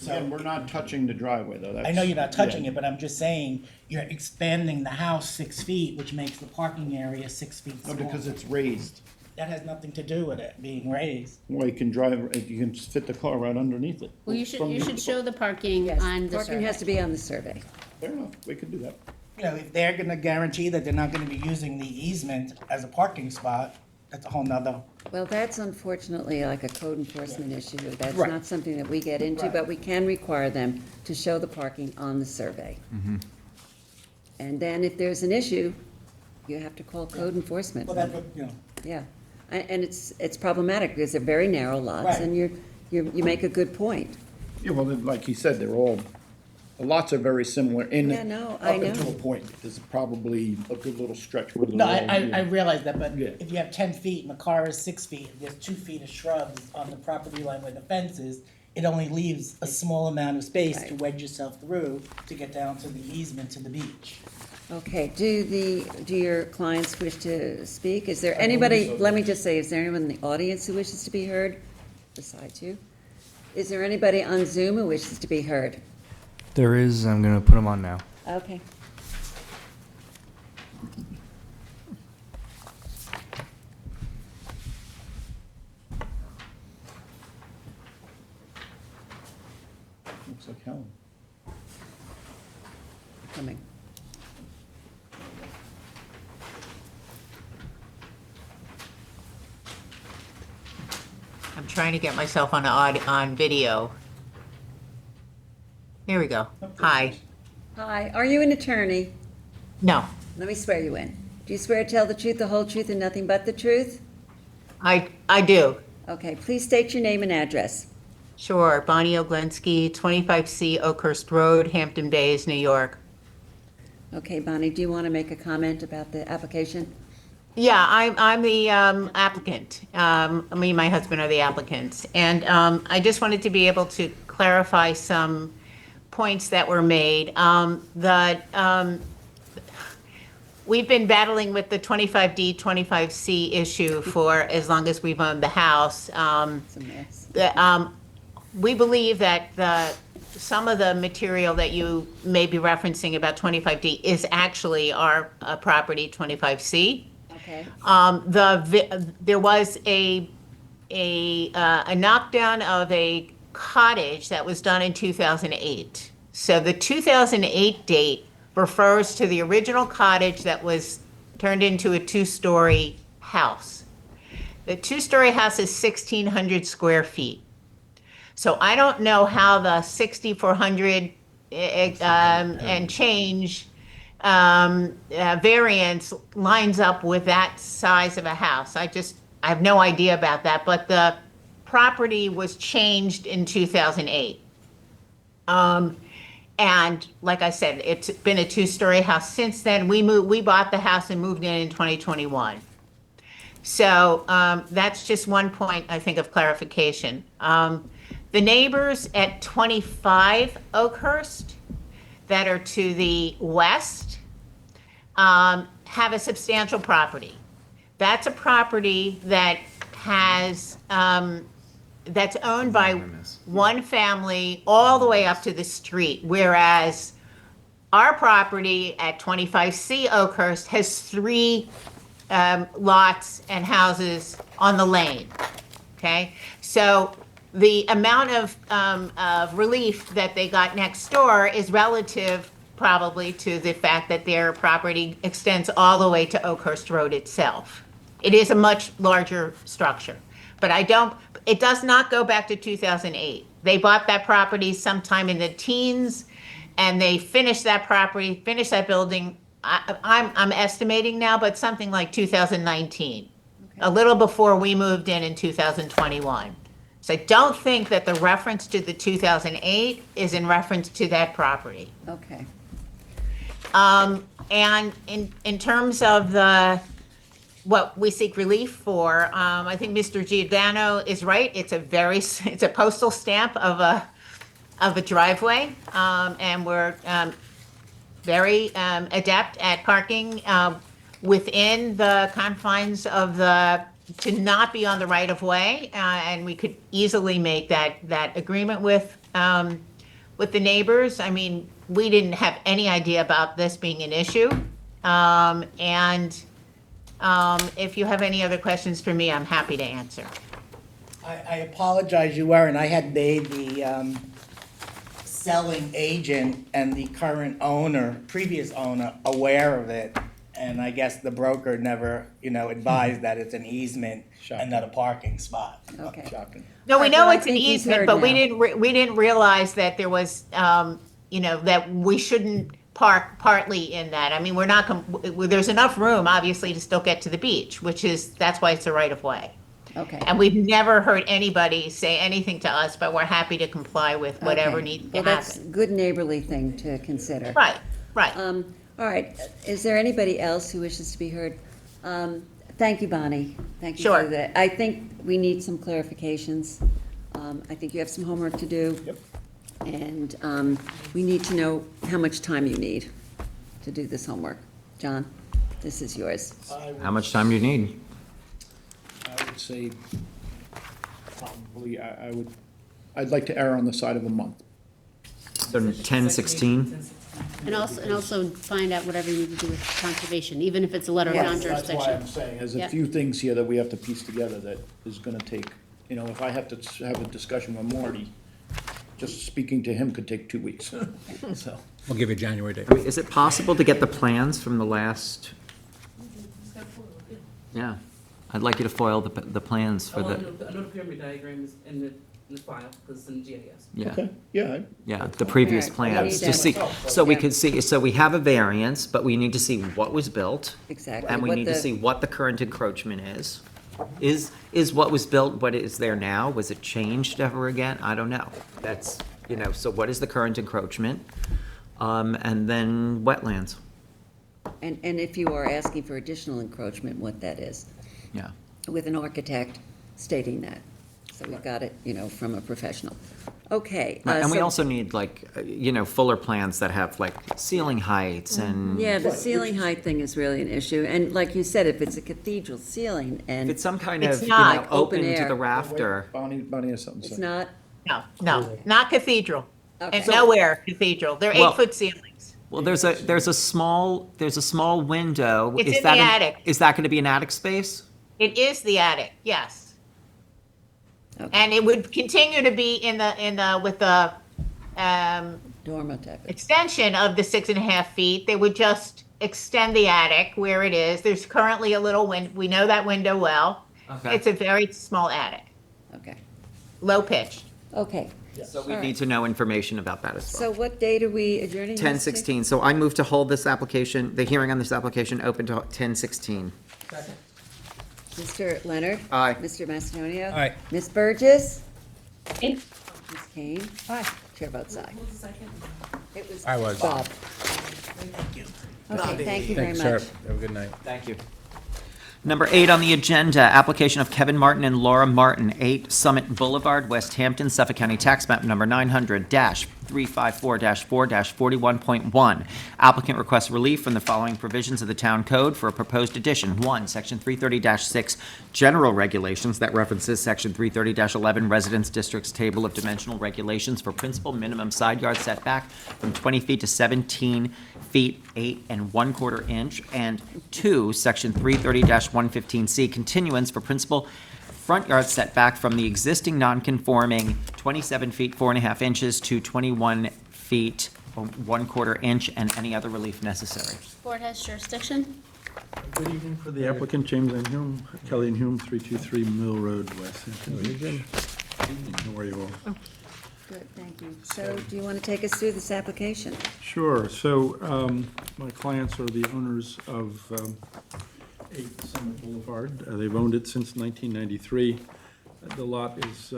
Again, we're not touching the driveway, though. I know you're not touching it, but I'm just saying, you're expanding the house 6 feet, which makes the parking area 6 feet No, smaller. because it's raised. That has nothing to do with it being raised. Well, you can drive, you can fit the car right underneath it. Well, you should show the parking Yes, on the parking has to survey. be on the survey. Fair enough, we could do that. You know, if they're gonna guarantee that they're not gonna be using the easement as a parking spot, that's a whole nother. Well, that's unfortunately like a code enforcement issue. That's Right. not something that we get into, Right. but we can require them to show the parking on the survey. And then if there's an issue, you have to call code enforcement. Well, that's what, you know, Yeah, and it's problematic because they're very narrow lots, Right. and you make a good point. Yeah, well, like he said, they're all The lots are very similar in. Yeah, no, I Up know. until a point, there's probably a good little stretch where the No, wall. I realize that, but Yeah. if you have 10 feet and the car is 6 feet, there's 2 feet of shrubs on the property line where the fence is, it only leaves a small amount of space to Right. wedge yourself through to get down to the easement to the beach. Okay, do your clients wish to speak? Is there anybody, let me just say, is there anyone in the audience who wishes to be heard besides you? Is there anybody on Zoom who wishes to be heard? There is. I'm gonna put them on now. Okay. Looks like Helen. Coming. I'm trying to get myself on video. Here we go. Hi. Hi, are you an attorney? No, Let me swear you in. Do you swear to tell the truth, the whole truth, and nothing but the truth? I do. Okay, please state your name and address. Sure. Bonnie Oglensky, 25C Oakhurst Road, Hampton Bays, New York. Okay, Bonnie, do you want to make a comment about the application? Yeah, I'm the applicant. Me and my husband are the applicants. And I just wanted to be able to clarify some points that were made. We've been battling with the 25D, 25C issue for as long as we've owned the house. It's a mess. We believe that some of the material that you may be referencing about 25D is actually our property, 25C. Okay. There was a knockdown of a cottage that was done in 2008. So the 2008 date refers to the original cottage that was turned into a two-story house. The two-story house is 1,600 square feet. So I don't know how the 6,400 and change variance lines up with that size of a house. I have no idea about that, but the property was changed in 2008. And like I said, it's been a two-story house since then. We bought the house and moved in 2021. So that's just one point, I think, of clarification. The neighbors at 25 Oakhurst that are to the west have a substantial property. That's a property that has that's owned by one family all the way up to the street, whereas our property at 25C Oakhurst has 3 lots and houses on the lane. Okay, so the amount of relief that they got next door is relative probably to the fact that their property extends all the way to Oakhurst Road itself. It is a much larger structure, but it does not go back to 2008. They bought that property sometime in the teens, and they finished that building, I'm estimating now, but something like 2019, a little before we moved in 2021. So I don't think that the reference to the 2008 is in reference to that property. Okay. And in terms of what we seek relief for, I think Mr. Giordano is right. It's a postal stamp of a driveway, and we're very adept at parking within the confines of to not be on the right of way, and we could easily make that agreement with the neighbors. I mean, we didn't have any idea about this being an issue, and if you have any other questions for me, I'm happy to answer. I apologize, you weren't. I had made the selling agent and the current owner, previous owner, aware of it. And I guess the broker never, advised that it's an easement and not a parking spot. Okay. Shocking. No, we Right, know well, I it's an think he's easement, heard but we now. didn't realize that there was, that we shouldn't park partly in that. I mean, we're not, there's enough room, obviously, to still get to the beach, that's why it's a right of way. Okay. And we've never heard anybody say anything to us, but we're happy to comply with whatever Okay. needs to Well, that's a happen. good neighborly thing to consider. Right, right. All right, is there anybody else who wishes to be heard? Thank you, Bonnie. Thank you Sure. for that. I think we need some clarifications. I think you have some homework to do. Yep. And we need to know how much time you need to do this homework. John, this is yours. How much time do you need? I would say probably, I'd like to err on the side of a month. So 10/16? And also find out whatever you need to do with conservation, even if it's a letter of Yes. non-jurisdiction. That's why I'm saying, there's a Yeah. few things here that we have to piece together that is gonna take, if I have to have a discussion with Marty, just speaking to him could take 2 weeks, so. We'll give you a January date. I mean, is it possible to get the plans from the last? Yeah, I'd like you to foil the plans for Oh, I the, know the pyramid diagram is in the file, because it's in GIS. yeah. Okay, yeah, Yeah, the previous All right, well, we plans, need to that. see, so we Yeah. could see, so we have a variance, but we need to see what was built. Exactly. And we What need to the- see what the current encroachment is. Is what was built what is there now? Was it changed ever again? I don't know. That's, so what is the current encroachment? And then wetlands, And if you are asking for additional encroachment, what that is, yeah. with an architect stating that. So we've got it, from a professional. Okay. And we so- also need fuller plans that have ceiling heights and. Yeah, the ceiling height thing is really an issue, and like you said, if it's a cathedral ceiling and. If it's some kind It's of, not. open Open to air. the rafter. Bonnie has something to It's say. not, No, not cathedral. Okay. And nowhere cathedral. They're Well- 8-foot ceilings. Well, there's a small window. It's Is in that the attic. Is that gonna be an attic space? It is the attic, yes. Okay. And it would continue to be with the, dormer type. extension of the 6.5 feet. They would just extend the attic where it is. There's currently a little we know that window well. Okay. It's a very small attic, Okay, low pitched. okay. So we All need right. to know information about that as well. So what date are we adjourning? this to? 10/16, so I move to hold this application, the hearing on this application open to 10/16. Mr. Leonard? Aye. Mr. Macedonio? Aye. Ms. Burgess? Aye. Ms. Kane? Aye. Chair votes aye. It was I was. Bob. Okay, thank you very Thanks, sir. much. Have a good night. Thank you. Number 8 on the agenda, application of Kevin Martin and Laura Martin, 8 Summit Boulevard, West Hampton, Suffolk County Tax Map Number 900-354-4-41.1. Applicant requests relief from the following provisions of the Town Code for a proposed addition. 1, Section 330-6, General Regulations that references Section 330-11, Residence Districts Table of Dimensional Regulations for principal minimum side yard setback from 20 feet to 17 feet, 8 1/4 inch. And 2, Section 330-115C, continuance for principal front yard setback from the existing non-conforming 27 feet 4.5 inches to 21 feet 1/4 inch, and any other relief necessary. Board has jurisdiction. Good evening for the applicant, James and Hume, Kelly and Hume, 323 Mill Road, West Hampton Beach. Evening, how are you all? Good, thank you. So do you want to take us through this application? Sure, so my clients are the owners of 8 Summit Boulevard. They've owned it since 1993. The lot is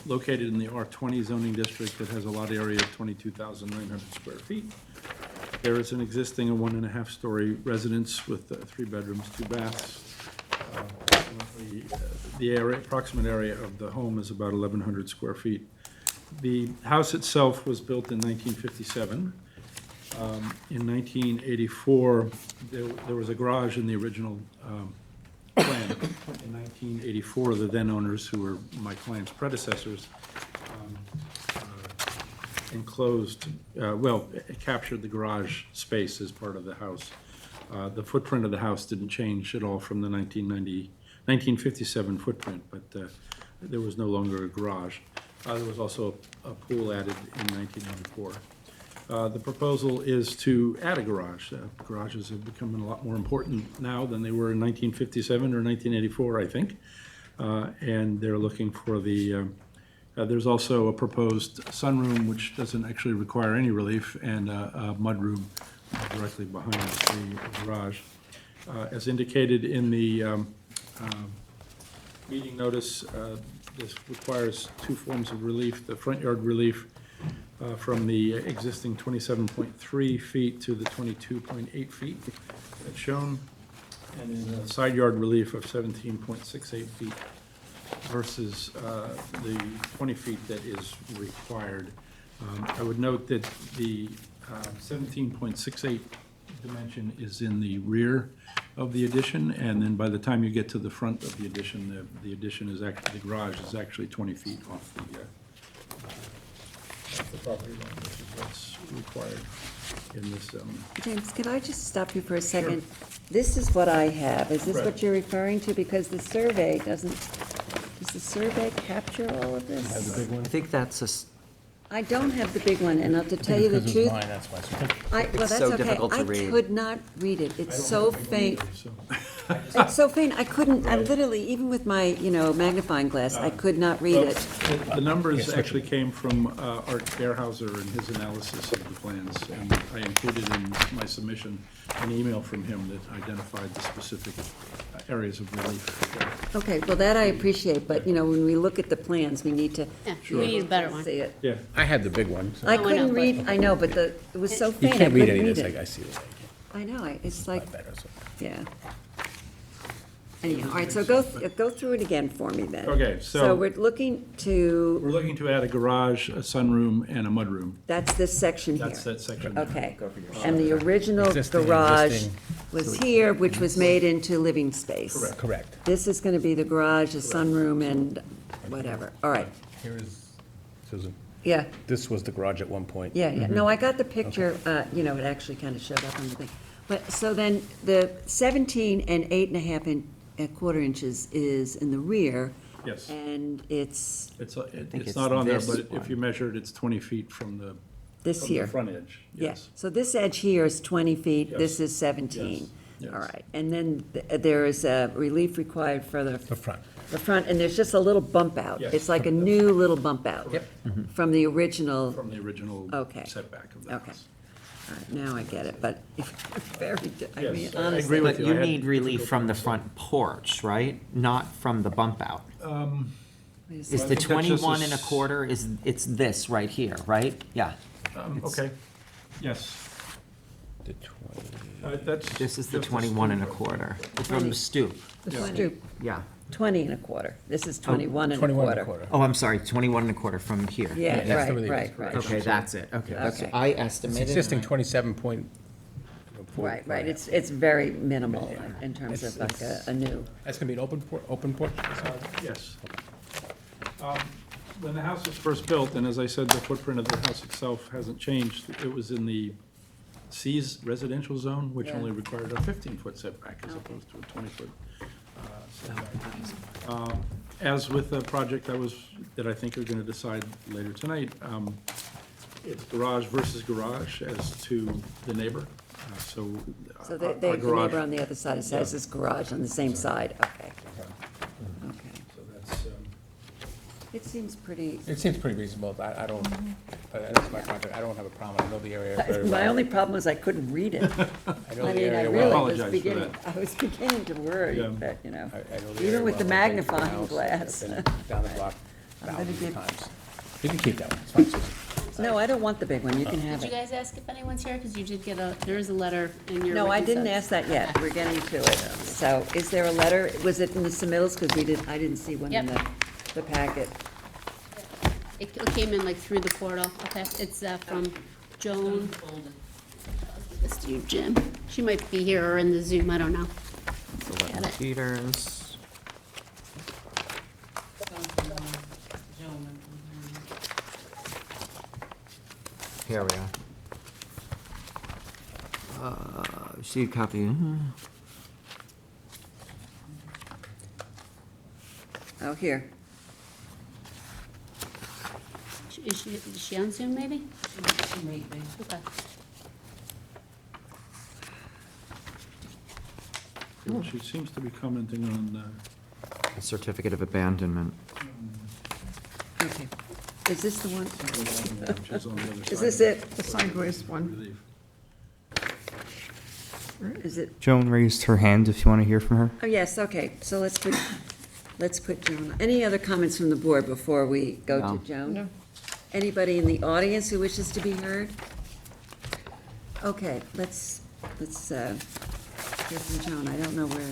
located in the R20 zoning district that has a lot area of 22,900 square feet. There is an existing 1.5-story residence with 3 bedrooms, 2 baths. The approximate area of the home is about 1,100 square feet. The house itself was built in 1957. In 1984, there was a garage in the original plan. In 1984, the then owners, who were my client's predecessors, captured the garage space as part of the house. The footprint of the house didn't change at all from the 1957 footprint, but there was no longer a garage. There was also a pool added in 1994. The proposal is to add a garage. Garages have become a lot more important now than they were in 1957 or 1984, I think. And they're looking for there's also a proposed sunroom, which doesn't actually require any relief, and a mudroom directly behind the garage. As indicated in the meeting notice. This requires two forms of relief. The front yard relief from the existing 27.3 feet to the 22.8 feet that's shown, and then a side yard relief of 17.68 feet versus the 20 feet that is required. I would note that the 17.68 dimension is in the rear of the addition, and then by the time you get to the front of the addition, the addition is actually, the garage is actually 20 feet off the property line, which is what's required in this zone. James, can I just stop you for a second? This is what I have. Is this Right. what you're referring to? Because the survey does the survey capture all of this? Have the big one? I think that's I don't have the big one, and to tell you the Because it truth, was mine, that's why. well, It's that's so okay. difficult to I read. could not read it. It's so faint. So, It's so faint, I couldn't, I literally, even with my, magnifying glass, I could not read well, it. the numbers actually came from Art Bearhauser and his analysis of the plans, and I included in my submission an email from him that identified the specific areas of relief. Okay, well, that I appreciate, but, when we look at the plans, we need to Yeah, we need a better one. see it. Yeah. I had the big one. So. I I know, couldn't but- read, I know, but it was so You faint, I can't read couldn't any read of this, it. I see it. I know, it's like, Better, so. yeah. Anyhow, all right, so go through it again for me then. Okay, so- we're looking to, We're looking to add a garage, a sunroom, and a mudroom. that's this section here. That's that section. Okay, and the original Existing, garage existing. was here, which was made into living space. Correct. This is gonna be the garage, a sunroom, and whatever, all right, Here is, Susan, yeah, this was the garage at one point. yeah, yeah, no, I got the picture, it actually kind of showed up on the thing. But, so then, the 17 and 8.25 inches is in the rear, Yes. and it's It's it's not on there, this but if one. you measure it, it's 20 feet from the this from the here. front edge. Yeah, Yes. so this edge here is 20 feet, this Yes. is 17. Yes. Yes. All right, and then there is a relief required for The front. the front, and there's just a little bump out. Yes. It's like a new little bump out. Yep. From the original, From the original Okay. setback of the Okay. house. all right, now I get it, but very, I mean, Yes, I honestly. agree with But you. you I had need relief difficulty from the also. front porch, right? Not from the bump out. Wait a Is second. the I think that's just a 21 1/4, it's this right here, right? Yeah. Okay, yes. The 20. That's This is the just a 21 stoop. 1/4 from the stoop. The stoop, Yeah. 20 and a quarter. This is 21 and a 21 and quarter. a quarter. Oh, I'm sorry, 21 1/4 from here. Yeah, that's the right, relief. right, right. Okay, that's it. Okay, that's Okay. what I It's estimated. existing and I- 27.4. Right, right, it's very minimal in terms of like a new. That's gonna be an open porch? Yes. When the house was first built, and as I said, the footprint of the house itself hasn't changed, it was in the C's residential zone, which Yeah. only required a 15-foot setback as opposed to a 20-foot setback. As with the project that I think we're gonna decide later tonight, it's garage versus garage as to the neighbor, so. So our the garage- neighbor on the other side says this garage on the same side, okay. Okay. So that's, It seems pretty, It seems pretty reasonable. I don't, that's my project. I don't have a problem. I know the area very well. my only problem was I couldn't read it. I know I the mean, I area really well. was Apologize for beginning, that. I was beginning to worry Yeah. that, I know the even area with the well. I've been to the magnifying house. glass. I've been down the block I'm gonna thousands of give- times. You can keep that one. It's fine, Susan. No, I don't want the big one, you can have Did you it. guys ask if anyone's here? Because you did get there is a letter in your. No, I written didn't subs- ask that yet, we're getting to it. So, is there a letter, was it in the submittals, because I didn't see one in Yep. the packet. It came in like through the portal, okay? It's from Joan. This to you, Jim. She might be here or in the Zoom, I don't know. Got it. Peters. Here we are. See a copy. Oh, here. Is she on Zoom, maybe? She may be. Okay. She seems to be commenting on, A certificate of abandonment. Okay. Is this the one? which is on the other side. Is this it? The sideways one. Relief. Is it? Joan raised her hand if you want to hear from her. Oh, yes, okay, so let's put, let's put Joan. Any other comments from the board before we go No. to Joan? No. Anybody in the audience who wishes to be heard? Okay, let's hear from Joan. I don't know where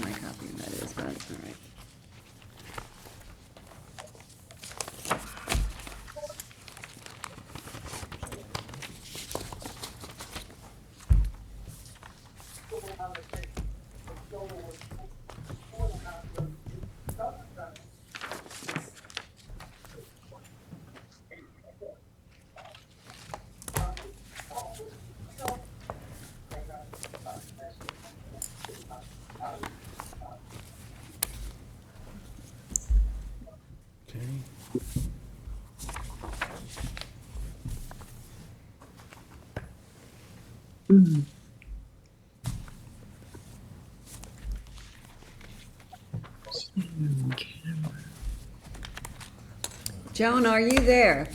my copy of that is, but, all right. Joan, are you there?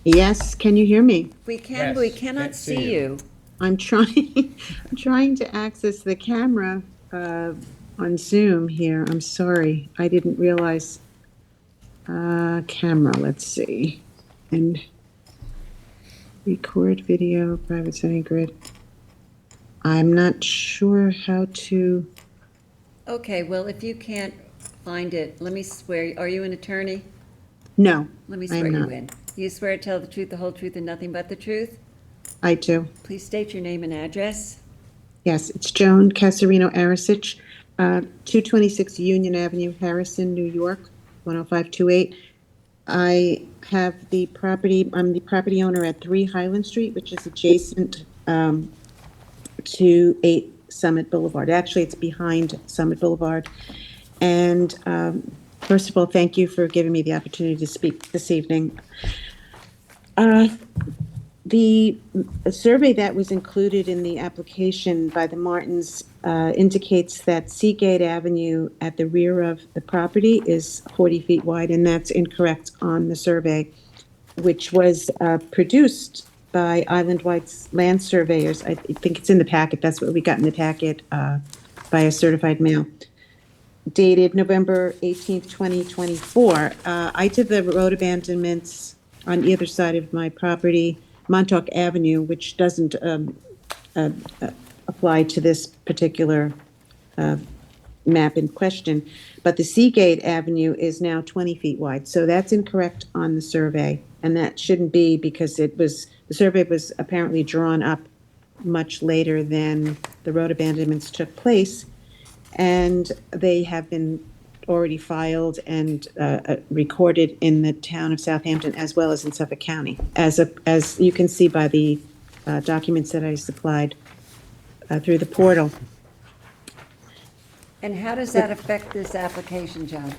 Yes, can you hear me? We can, but we Yes, cannot can't see see you. I'm trying, I'm trying to access the camera on Zoom here. I'm sorry, I didn't realize. Camera, let's see. And record video, private setting grid. I'm not sure how to, Okay, well, if you can't find it, let me swear, are you an attorney? no, Let me I'm swear you not. in. You swear to tell the truth, the whole truth, and nothing but the truth? I do. Please state your name and address. Yes, it's Joan Casarino Arasich, 226 Union Avenue, Harrison, New York, 10528. I have the property, I'm the property owner at 3 Highland Street, which is adjacent to 8 Summit Boulevard. Actually, it's behind Summit Boulevard. And first of all, thank you for giving me the opportunity to speak this evening. The survey that was included in the application by the Martins indicates that Seagate Avenue at the rear of the property is 40 feet wide, and that's incorrect on the survey, which was produced by Island White's land surveyors. I think it's in the packet. That's what we got in the packet by a certified mail. Dated November 18th, 2024. I did the road abandonments on either side of my property, Montauk Avenue, which doesn't apply to this particular map in question, but the Seagate Avenue is now 20 feet wide, so that's incorrect on the survey, and that shouldn't be because the survey was apparently drawn up much later than the road abandonments took place, and they have been already filed and recorded in the town of Southampton as well as in Suffolk County, as you can see by the documents that I supplied through the portal. And how does that affect this application, John?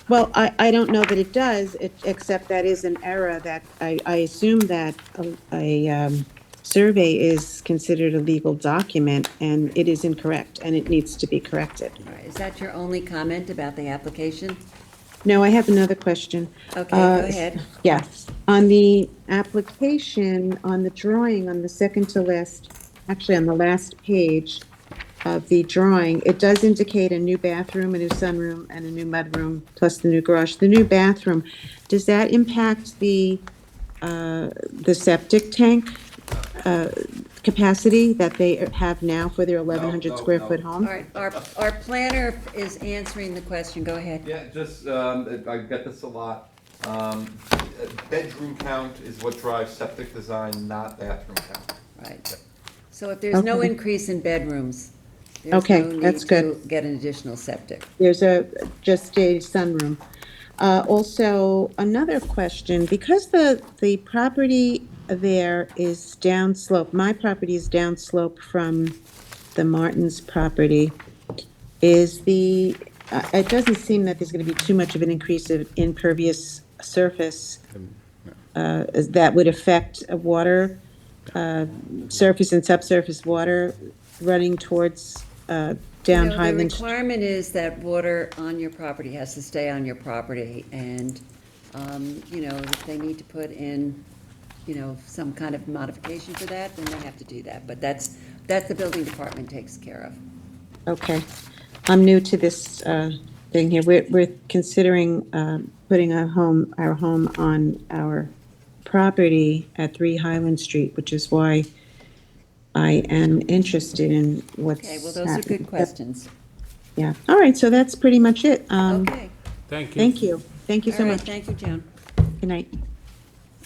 Well, I don't know that it does, except that is an error that I assume that a survey is considered a legal document, and it is incorrect, and it needs to be corrected. All right, is that your only comment about the application? No, I have another question. Okay, go ahead. Yes. On the application, on the drawing, on the second to last, actually on the last page of the drawing, it does indicate a new bathroom, a new sunroom, and a new mudroom, plus the new garage. The new bathroom, does that impact the septic tank capacity that they have now for their 1,100 square foot home? All right, our planner is answering the question, go ahead. Yeah, just, I get this a lot. Bedroom count is what drives septic design, not bathroom count. Right. So if there's no Okay. increase in bedrooms, there's Okay, no that's need good. to get an additional septic. There's just a sunroom. Also, another question, because the property there is downslope, my property is downslope from the Martins' property, it doesn't seem that there's gonna be too much of an increase of impervious surface that would affect water, surface and subsurface water running towards down The Highland. requirement is that water on your property has to stay on your property, and, if they need to put in, some kind of modification for that, then they have to do that, but that's the building department takes care of. Okay. I'm new to this thing here. We're considering putting our home on our property at 3 Highland Street, which is why I am interested in what's Okay, well, those are happening. good questions. Yeah, all right, so that's pretty much it. Okay. Thank you. Thank you. Thank you so All right, much. thank you, Joan. Good night.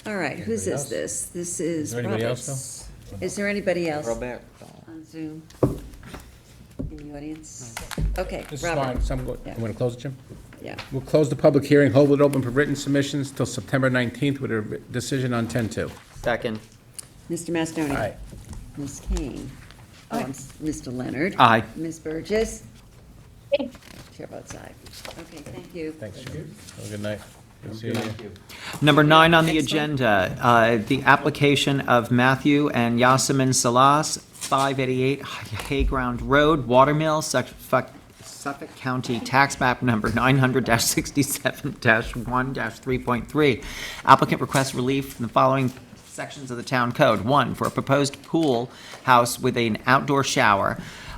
All right, whose is this? This is Is there anybody else, Robert's. Is there anybody else Robert. on Zoom? In the audience? Okay, This is Robert. fine. So I'm going, Yeah. I'm going to close it, Jim? Yeah. We'll close the public hearing, hold it open for written submissions till September 19th with a decision on 10-2. Second. Mr. Mastoni. Aye. Ms. Kane. Mr. Leonard. Aye. Ms. Burgess. Chair votes aye. Okay, thank you. Thanks, Jim. Have a good night. Good to see you. Number 9 on the agenda, the application of Matthew and Yasemin Salas, 588 Hayground Road, Watermill, Suffolk County, tax map number 900-67-1-3.3. Applicant requests relief from the following sections of the town code. 1, for a proposed pool house with an outdoor shower.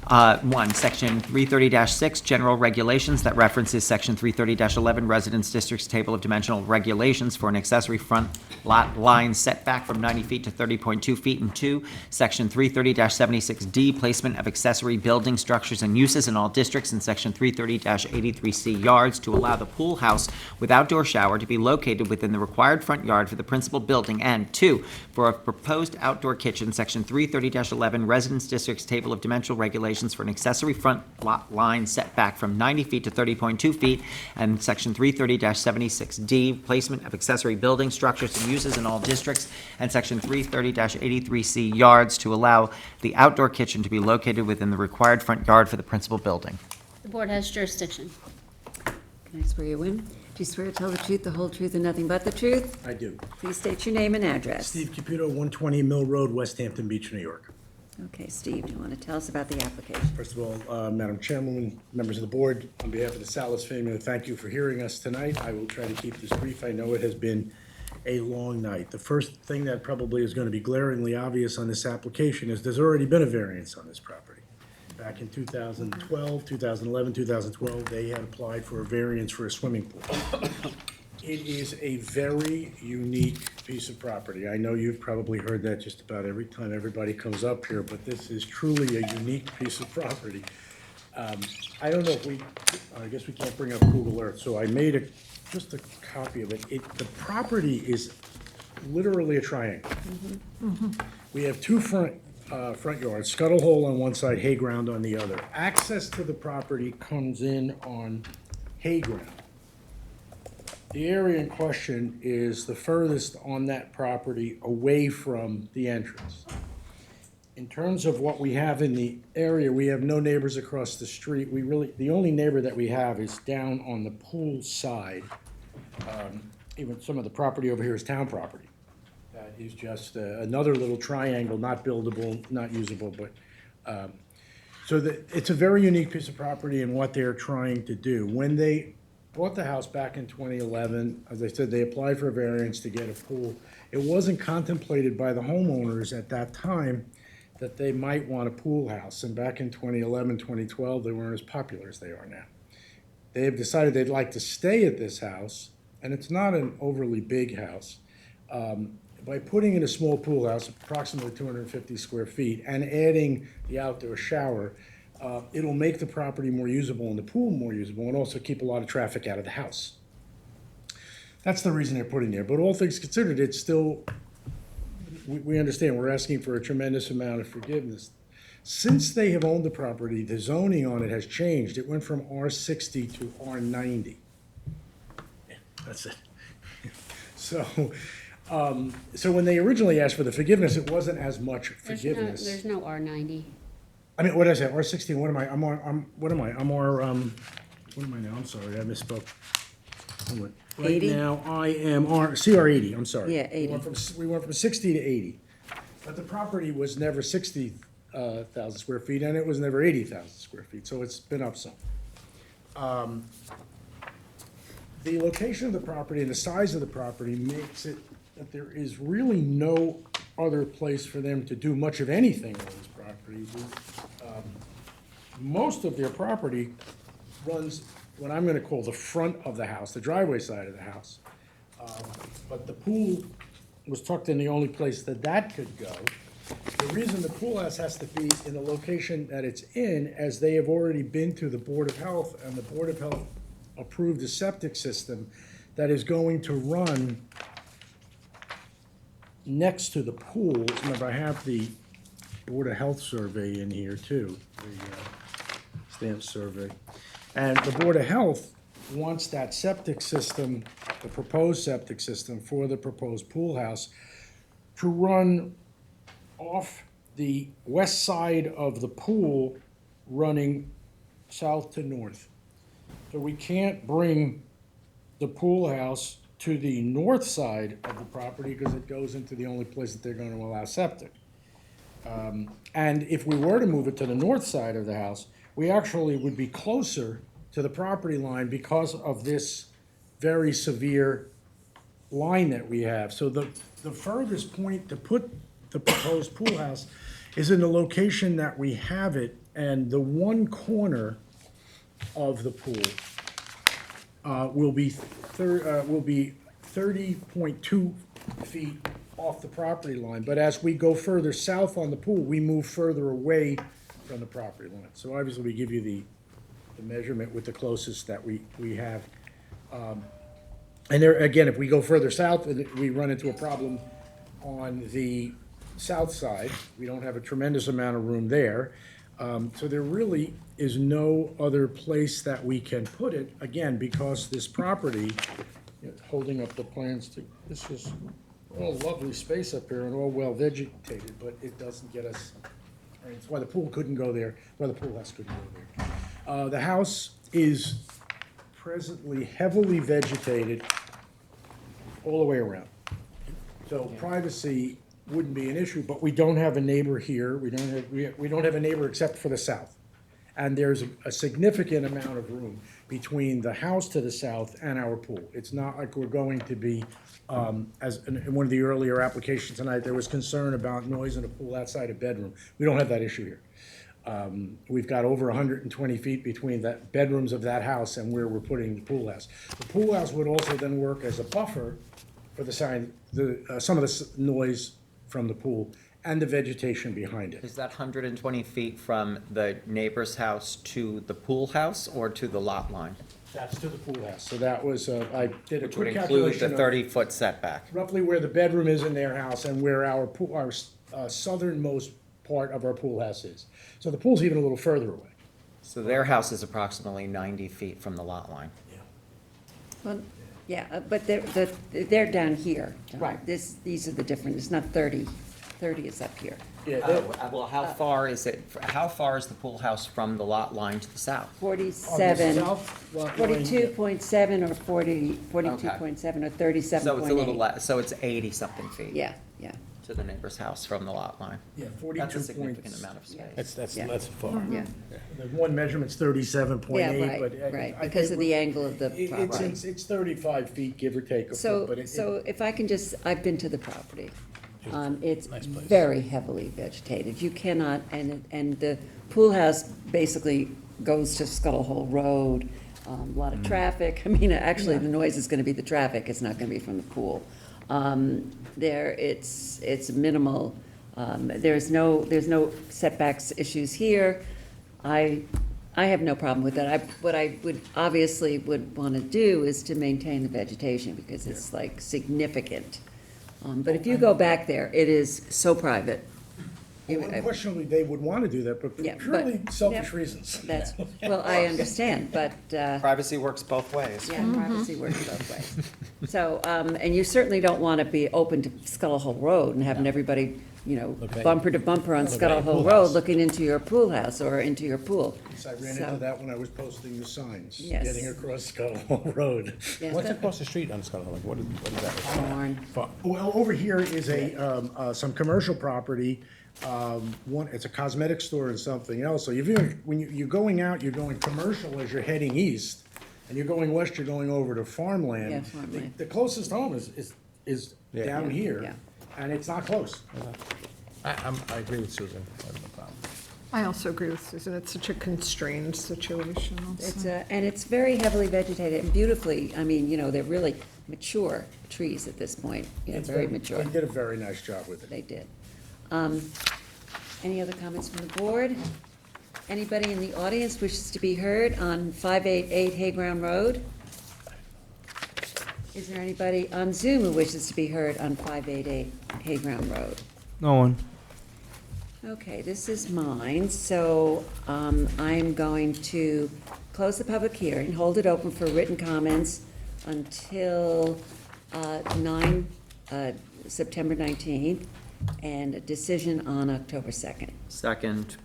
1, Section 330-6, General Regulations, that references Section 330-11, Residence Districts Table of Dimensional Regulations for an accessory front lot line setback from 90 feet to 30.2 feet. And 2, Section 330-76D, Placement of Accessory Building Structures and Uses in all districts, and Section 330-83C, Yards, to allow the pool house with outdoor shower to be located within the required front yard for the principal building. And 2, for a proposed outdoor kitchen, Section 330-11, Residence Districts Table of Dimensional Regulations for an accessory front lot line setback from 90 feet to 30.2 feet, and Section 330-76D, Placement of Accessory Building Structures and Uses in all districts, and Section 330-83C, Yards, to allow the outdoor kitchen to be located within the required front yard for the principal building. The board has jurisdiction. Can I swear you in? Do you swear to tell the truth, the whole truth, and nothing but the truth? I do. Please state your name and address. Steve Caputo, 120 Mill Road, West Hampton Beach, New York. Okay, Steve, do you want to tell us about the application? First of all, Madam Chairwoman, members of the board, on behalf of the Salas family, thank you for hearing us tonight. I will try to keep this brief. I know it has been a long night. The first thing that probably is going to be glaringly obvious on this application is there's already been a variance on this property. Back in 2012, 2011, 2012, they had applied for a variance for a swimming pool. It is a very unique piece of property. I know you've probably heard that just about every time everybody comes up here, but this is truly a unique piece of property. I don't know if I guess we can't bring up Google Earth, so I made just a copy of it. The property is literally a triangle. We have 2 front yards, scuttle hole on one side, hay ground on the other. Access to the property comes in on hay ground. The area in question is the furthest on that property away from the entrance. In terms of what we have in the area, we have no neighbors across the street. The only neighbor that we have is down on the pool side. Even some of the property over here is town property. That is just another little triangle, not buildable, not usable, but, it's a very unique piece of property and what they're trying to do. When they bought the house back in 2011, as I said, they applied for a variance to get a pool. It wasn't contemplated by the homeowners at that time that they might want a pool house. And back in 2011, 2012, they weren't as popular as they are now. They have decided they'd like to stay at this house, and it's not an overly big house. By putting in a small pool house, approximately 250 square feet, and adding the outdoor shower, it'll make the property more usable and the pool more usable, and also keep a lot of traffic out of the house. That's the reason they're putting there. But all things considered, it's still, we understand, we're asking for a tremendous amount of forgiveness. Since they have owned the property, the zoning on it has changed. It went from R60 to R90. Yeah, that's it. So when they originally asked for the forgiveness, it wasn't as much forgiveness. There's no R90. I mean, what did I say? R16, what am I? What am I now? I'm sorry, I misspoke. Right 80? now, I am CR80, I'm sorry. Yeah, 80. We went from 60 to 80. But the property was never 60,000 square feet, and it was never 80,000 square feet, so it's been up some. The location of the property and the size of the property makes it that there is really no other place for them to do much of anything on this property. Most of their property runs what I'm gonna call the front of the house, the driveway side of the house. But the pool was tucked in the only place that that could go. The reason the pool house has to be in the location that it's in, as they have already been to the Board of Health, and the Board of Health approved a septic system that is going to run next to the pool. Remember, I have the Board of Health survey in here too, the stamp survey. And the Board of Health wants that septic system, the proposed septic system for the proposed pool house, to run off the west side of the pool, running south to north. So we can't bring the pool house to the north side of the property because it goes into the only place that they're going to allow septic. And if we were to move it to the north side of the house, we actually would be closer to the property line because of this very severe line that we have. So the furthest point to put the proposed pool house is in the location that we have it, and the one corner of the pool will be 30.2 feet off the property line. But as we go further south on the pool, we move further away from the property line. So obviously, we give you the measurement with the closest that we have. And there, again, if we go further south, we run into a problem on the south side. We don't have a tremendous amount of room there. So there really is no other place that we can put it, again, because this property, holding up the plans to, this is all lovely space up here and all well vegetated, but it doesn't get us, I mean, it's why the pool couldn't go there, why the pool house couldn't go there. The house is presently heavily vegetated all the way around. So privacy wouldn't be an issue, but we don't have a neighbor here. We don't have a neighbor except for the south. And there's a significant amount of room between the house to the south and our pool. It's not like we're going to be, as in one of the earlier applications tonight, there was concern about noise in a pool outside a bedroom. We don't have that issue here. We've got over 120 feet between the bedrooms of that house and where we're putting the pool house. The pool house would also then work as a buffer for some of the noise from the pool and the vegetation behind it. Is that 120 feet from the neighbor's house to the pool house or to the lot line? That's to the pool house. So that was, I did a Which would quick include calculation the of 30-foot setback. roughly where the bedroom is in their house and where our pool, our southernmost part of our pool house is. So the pool's even a little further away. So their house is approximately 90 feet from the lot line. Well, yeah, but they're down here, John. Right. These are the different, it's not 30. 30 is up here. Yeah, Well, how far is the pool house from the lot line to the south? 47, south lot line, 42.7 or 40, 42.7 or 37.8. So it's a little less, so it's 80-something feet. Yeah, yeah, To the neighbor's house from the lot line. Yeah, That's 42 a significant points. amount of space. Yeah. That's far. yeah. The one measurement's 37.8, Yeah, but. right, because of the angle of the property. It's 35 feet, give or take a So, foot, but it. so if I can just, I've been to the property. It's Nice place. very heavily vegetated. You cannot, and the pool house basically goes to Scuttle Hole Road, a lot of traffic. I mean, actually, the noise is gonna be the traffic, it's not gonna be from the pool. It's minimal. There's no setbacks issues here. I have no problem with that. What I would obviously would wanna do is to maintain the vegetation, because it's like significant. But if you go back there, it is so private. Unquestionably, they would want to do that, but for Yeah, purely but- selfish yeah. reasons. That's, well, I understand, but, Privacy works both ways. yeah, privacy works both ways. So, and you certainly don't want to be open to Scuttle Hole Road and having everybody, Look at- bumper to bumper on look at Scuttle your Hole pool Road, house. looking into your pool house or into your pool. So I ran So- into that when I was posting the signs, Yes. getting across Scuttle Hole Road. Yes, What's that- across the street on Scuttle Hill? What is that? Barn. Well, over here is some commercial property. It's a cosmetic store and something else. So when you're going out, you're going commercial as you're heading east, and you're going west, you're going over to farmland. Yeah, farmland. The closest home is Yeah. down Yeah, here, yeah. and it's not close. I agree with Susan. I have no problem. I also agree with Susan, it's such a constrained situation also. And it's very heavily vegetated and beautifully, I mean, they're really mature trees at this point, very mature. They did a very nice job with it. They did. Any other comments from the board? Anybody in the audience wishes to be heard on 588 Hayground Road? Is there anybody on Zoom who wishes to be heard on 588 Hayground Road? No one. Okay, this is mine, so I'm going to close the public hearing, hold it open for written comments until September 19th, and a decision on October 2nd. Second.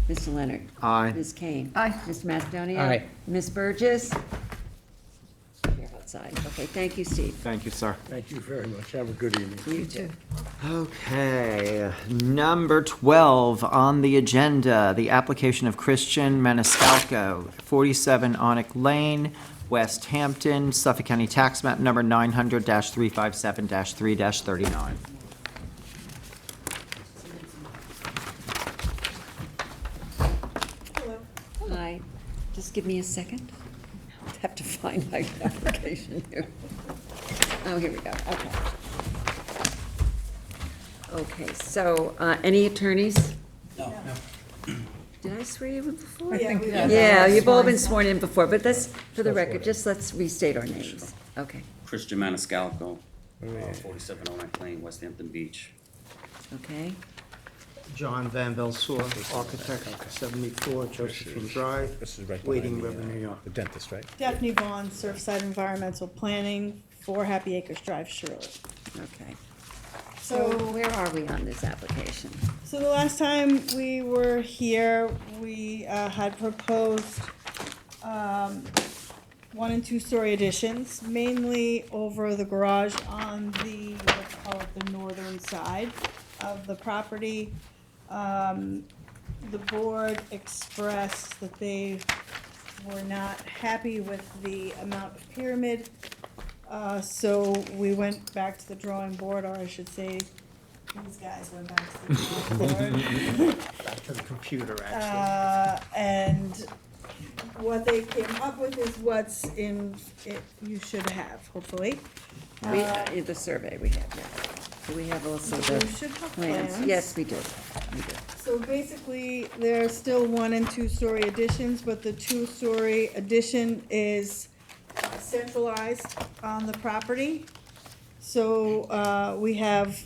Mr. Leonard? Aye. Ms. Kane? Aye. Mr. Macedonia? Aye. Ms. Burgess? You're outside. Okay, thank you, Steve. Thank you, sir. Thank you very much. Have a good evening. You too. Okay, number 12 on the agenda, the application of Christian Maniscalco, 47 Onic Lane, West Hampton, Suffolk County Tax Map number 900-357-3-39. Hi, just give me a second. I have to find my application here. Oh, here we go, okay. Okay, so, any attorneys? No. Did I swear you in before? I think, Yeah, you've all been sworn in before, but that's, for the record, just let's restate our names. Okay, Christian Maniscalco, 47 Onak Lane, West Hampton Beach. okay. John Van Velsour, architect, 74 Josephine Drive, This is right Wading behind River, New York. the dentist, right? Daphne Vaughn, Surfside Environmental Planning, 4 Happy Acres Drive, Shirley. Okay. So, So where are we on this application? so the last time we were here, we had proposed 1 and 2 story additions, mainly over the garage on the, let's call it the northern side of the property. The board expressed that they were not happy with the amount of pyramid. So we went back to the drawing board, or I should say, these guys went back to the drawing board. Back to the computer, actually. And what they came up with is what's in it, you should have, hopefully. The survey we have, yes. Do we have also the You should have plans? plans. Yes, we do. We do. So basically, there are still 1 and 2 story additions, but the 2 story addition is centralized on the property. So we have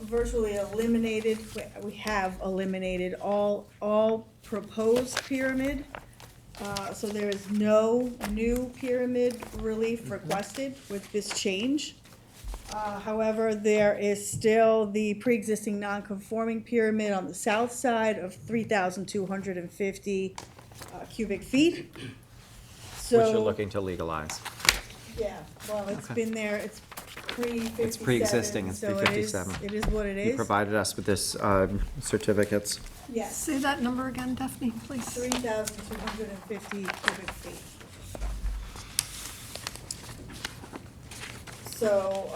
virtually eliminated, all proposed pyramid. So there is no new pyramid relief requested with this change. However, there is still the pre-existing non-conforming pyramid on the south side of 3,250 cubic feet. Which you're looking to legalize. Yeah, well, it's been there, it's pre-57. It's pre-existing, it's so pre-57. It is what it You is. provided us with this certificates. Yes, Say that number again, Daphne, please. 3,250 cubic feet. So,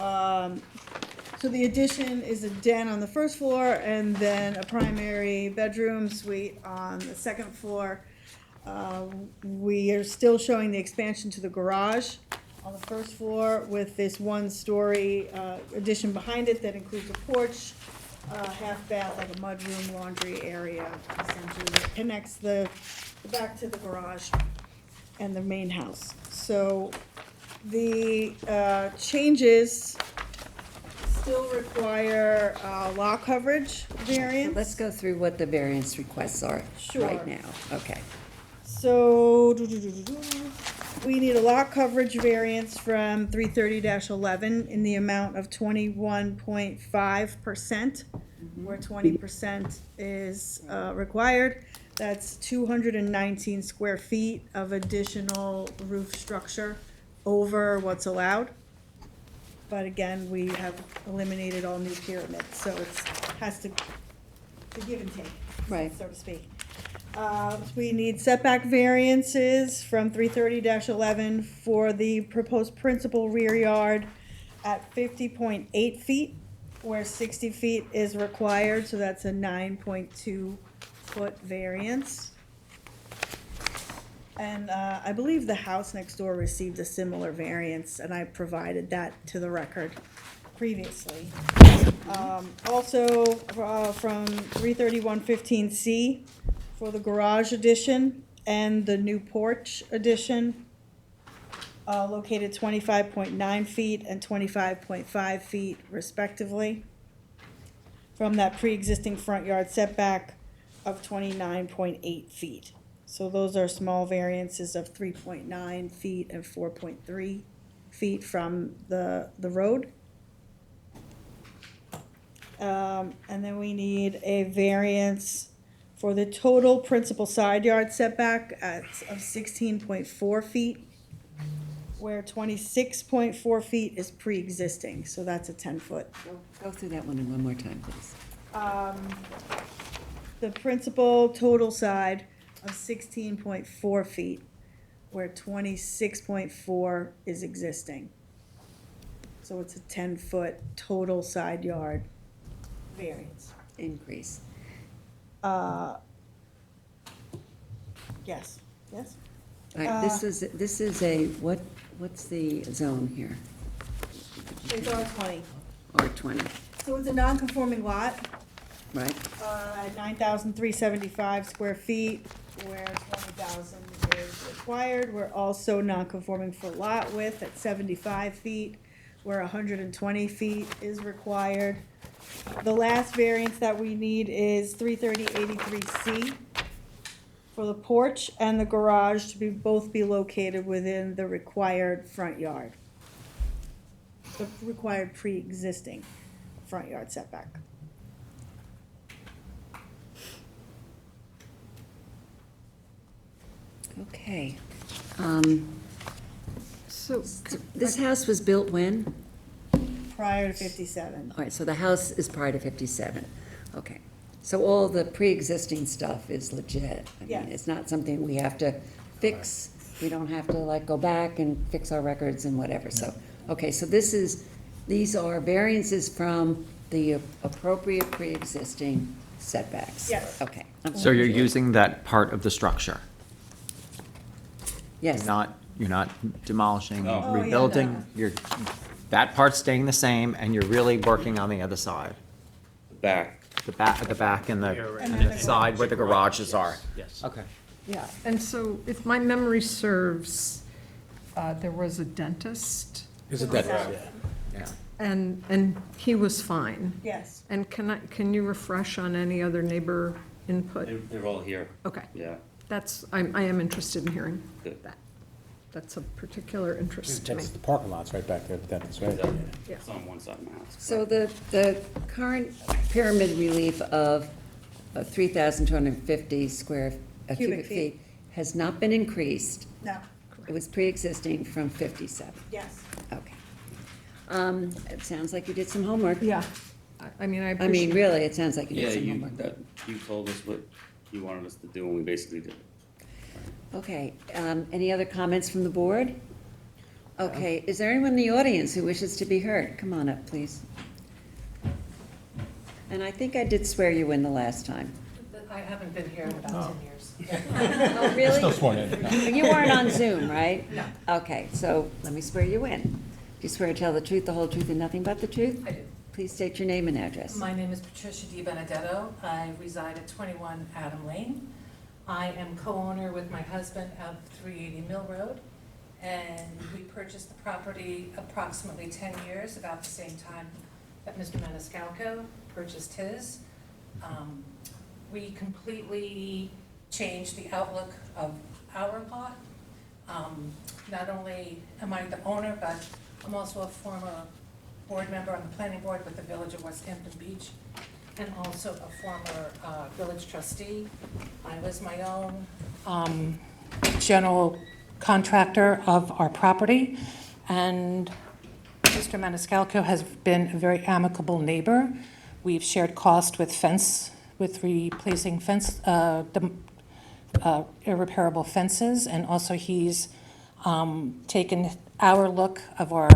so the addition is a den on the first floor and then a primary bedroom suite on the second floor. We are still showing the expansion to the garage on the first floor with this 1-story addition behind it that includes a porch, half bath, like a mudroom, laundry area, essentially, that connects the back to the garage and the main house. So the changes still require lot coverage variance. Let's go through what the variance requests are Sure. right now. Okay. So, we need a lot coverage variance from 330-11 in the amount of 21.5%, where 20% is required. That's 219 square feet of additional roof structure over what's allowed. But again, we have eliminated all new pyramids, so it's, has to give and take, Right. so to speak. We need setback variances from 330-11 for the proposed principal rear yard at 50.8 feet, where 60 feet is required, so that's a 9.2 10-foot variance. And I believe the house next door received a similar variance, and I provided that to the record previously. Also, from 33115C for the garage addition and the new porch addition, located 25.9 feet and 25.5 feet respectively, from that pre-existing front yard setback of 29.8 feet. So those are small variances of 3.9 feet and 4.3 feet from the road. And then we need a variance for the total principal side yard setback of 16.4 feet, where 26.4 feet is pre-existing, so that's a 10-foot. Go through that one one more time, please. The principal total side of 16.4 feet, where 26.4 is existing. So it's a 10-foot total side yard variance. Increase. Yes, yes? All right, this is a, what's the zone here? It's R20. R20, So it's a non-conforming lot, right? 9,375 square feet, where 20,000 is required. We're also non-conforming for lot width at 75 feet, where 120 feet is required. The last variance that we need is 33083C for the porch and the garage to both be located within the required front yard. The required pre-existing front yard setback. Okay. So, This house was built when? Prior to 57. All right, so the house is prior to 57. Okay. So all the pre-existing stuff is legit. I Yeah. mean, it's not something we have to fix. We don't have to like go back and fix our records and whatever. So, okay, so these are variances from the appropriate pre-existing setbacks. Yes. Okay. So you're using that part of the structure? Yes. You're not demolishing, No. Oh, yeah, rebuilding? no. You're, that part's staying the same, and you're really working on the other side? Back. The back and And the the side where the garages are? Yes. Okay. yeah, and so if my memory serves, there was a dentist, Is it that, yeah. Yeah. and he was fine. Yes. And can you refresh on any other neighbor input? They're all here. Okay, Yeah. I am interested in hearing Good. that. That's of particular interest to me. That's the parking lot's right back there, but that's right. Yeah. It's on one side of my house. So the current pyramid relief of 3,250 cubic feet has not been increased. No, It was pre-existing from 57. yes. Okay. It sounds like you did some homework. Yeah, I mean, I I appreciate. mean, really, it sounds like you Yeah, did some you, homework. you told us what you wanted us to do, and we basically did. Okay, any other comments from the board? Okay, is there anyone in the audience who wishes to be heard? Come on up, please. And I think I did swear you in the last time. I haven't been here in about 10 years. Oh, really? Still sworn in. No. You weren't on Zoom, right? No. Okay, so let me swear you in. Do you swear to tell the truth, the whole truth, and nothing but the truth? I do. Please state your name and address. My name is Patricia Di Benedetto. I reside at 21 Adam Lane. I am co-owner with my husband of 380 Mill Road, and we purchased the property approximately 10 years, about the same time that Mr. Maniscalco purchased his. We completely changed the outlook of our lot. Not only am I the owner, but I'm also a former board member on the planning board with the Village of West Hampton Beach, and also a former village trustee. I was my own general contractor of our property, and Mr. Maniscalco has been a very amicable neighbor. We've shared cost with replacing irreparable fences, and also he's taken our look of our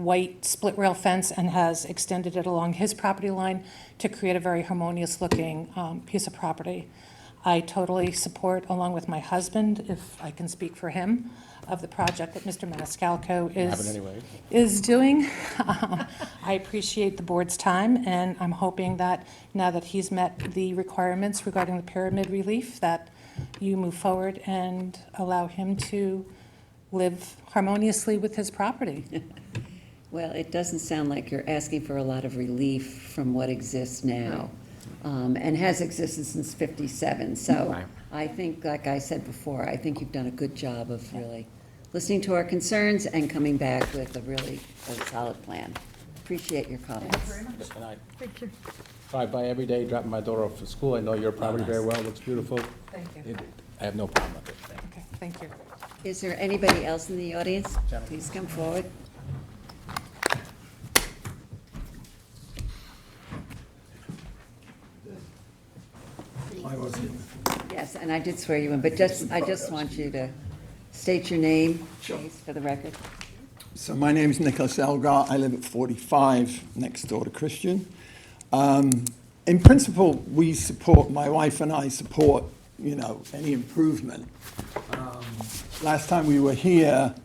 white split rail fence and has extended it along his property line to create a very harmonious looking piece of property. I totally support, along with my husband, if I can speak for him, of the project that Mr. Maniscalco Have it anyway. is doing. I appreciate the board's time, and I'm hoping that now that he's met the requirements regarding the pyramid relief, that you move forward and allow him to live harmoniously with his property. Well, it doesn't sound like you're asking for a lot of relief from what exists now, and has existed since '57. So Right. I think, like I said before, I think you've done a good job of really listening to our concerns and coming back with a really solid plan. Appreciate your comments. And I Thank you. drive by every day, dropping my daughter off to school. I know your property very well, looks beautiful. Thank you. I have no problem with it. Okay, thank you. Is there anybody else in the audience? Gentlemen. Please come forward. Yes, and I did swear you in, but I just want you to state your name, please, for the record. So my name is Nicholas Elgar. I live at 45 next door to Christian. In principle, we support, my wife and I support, any improvement. Last time we were here,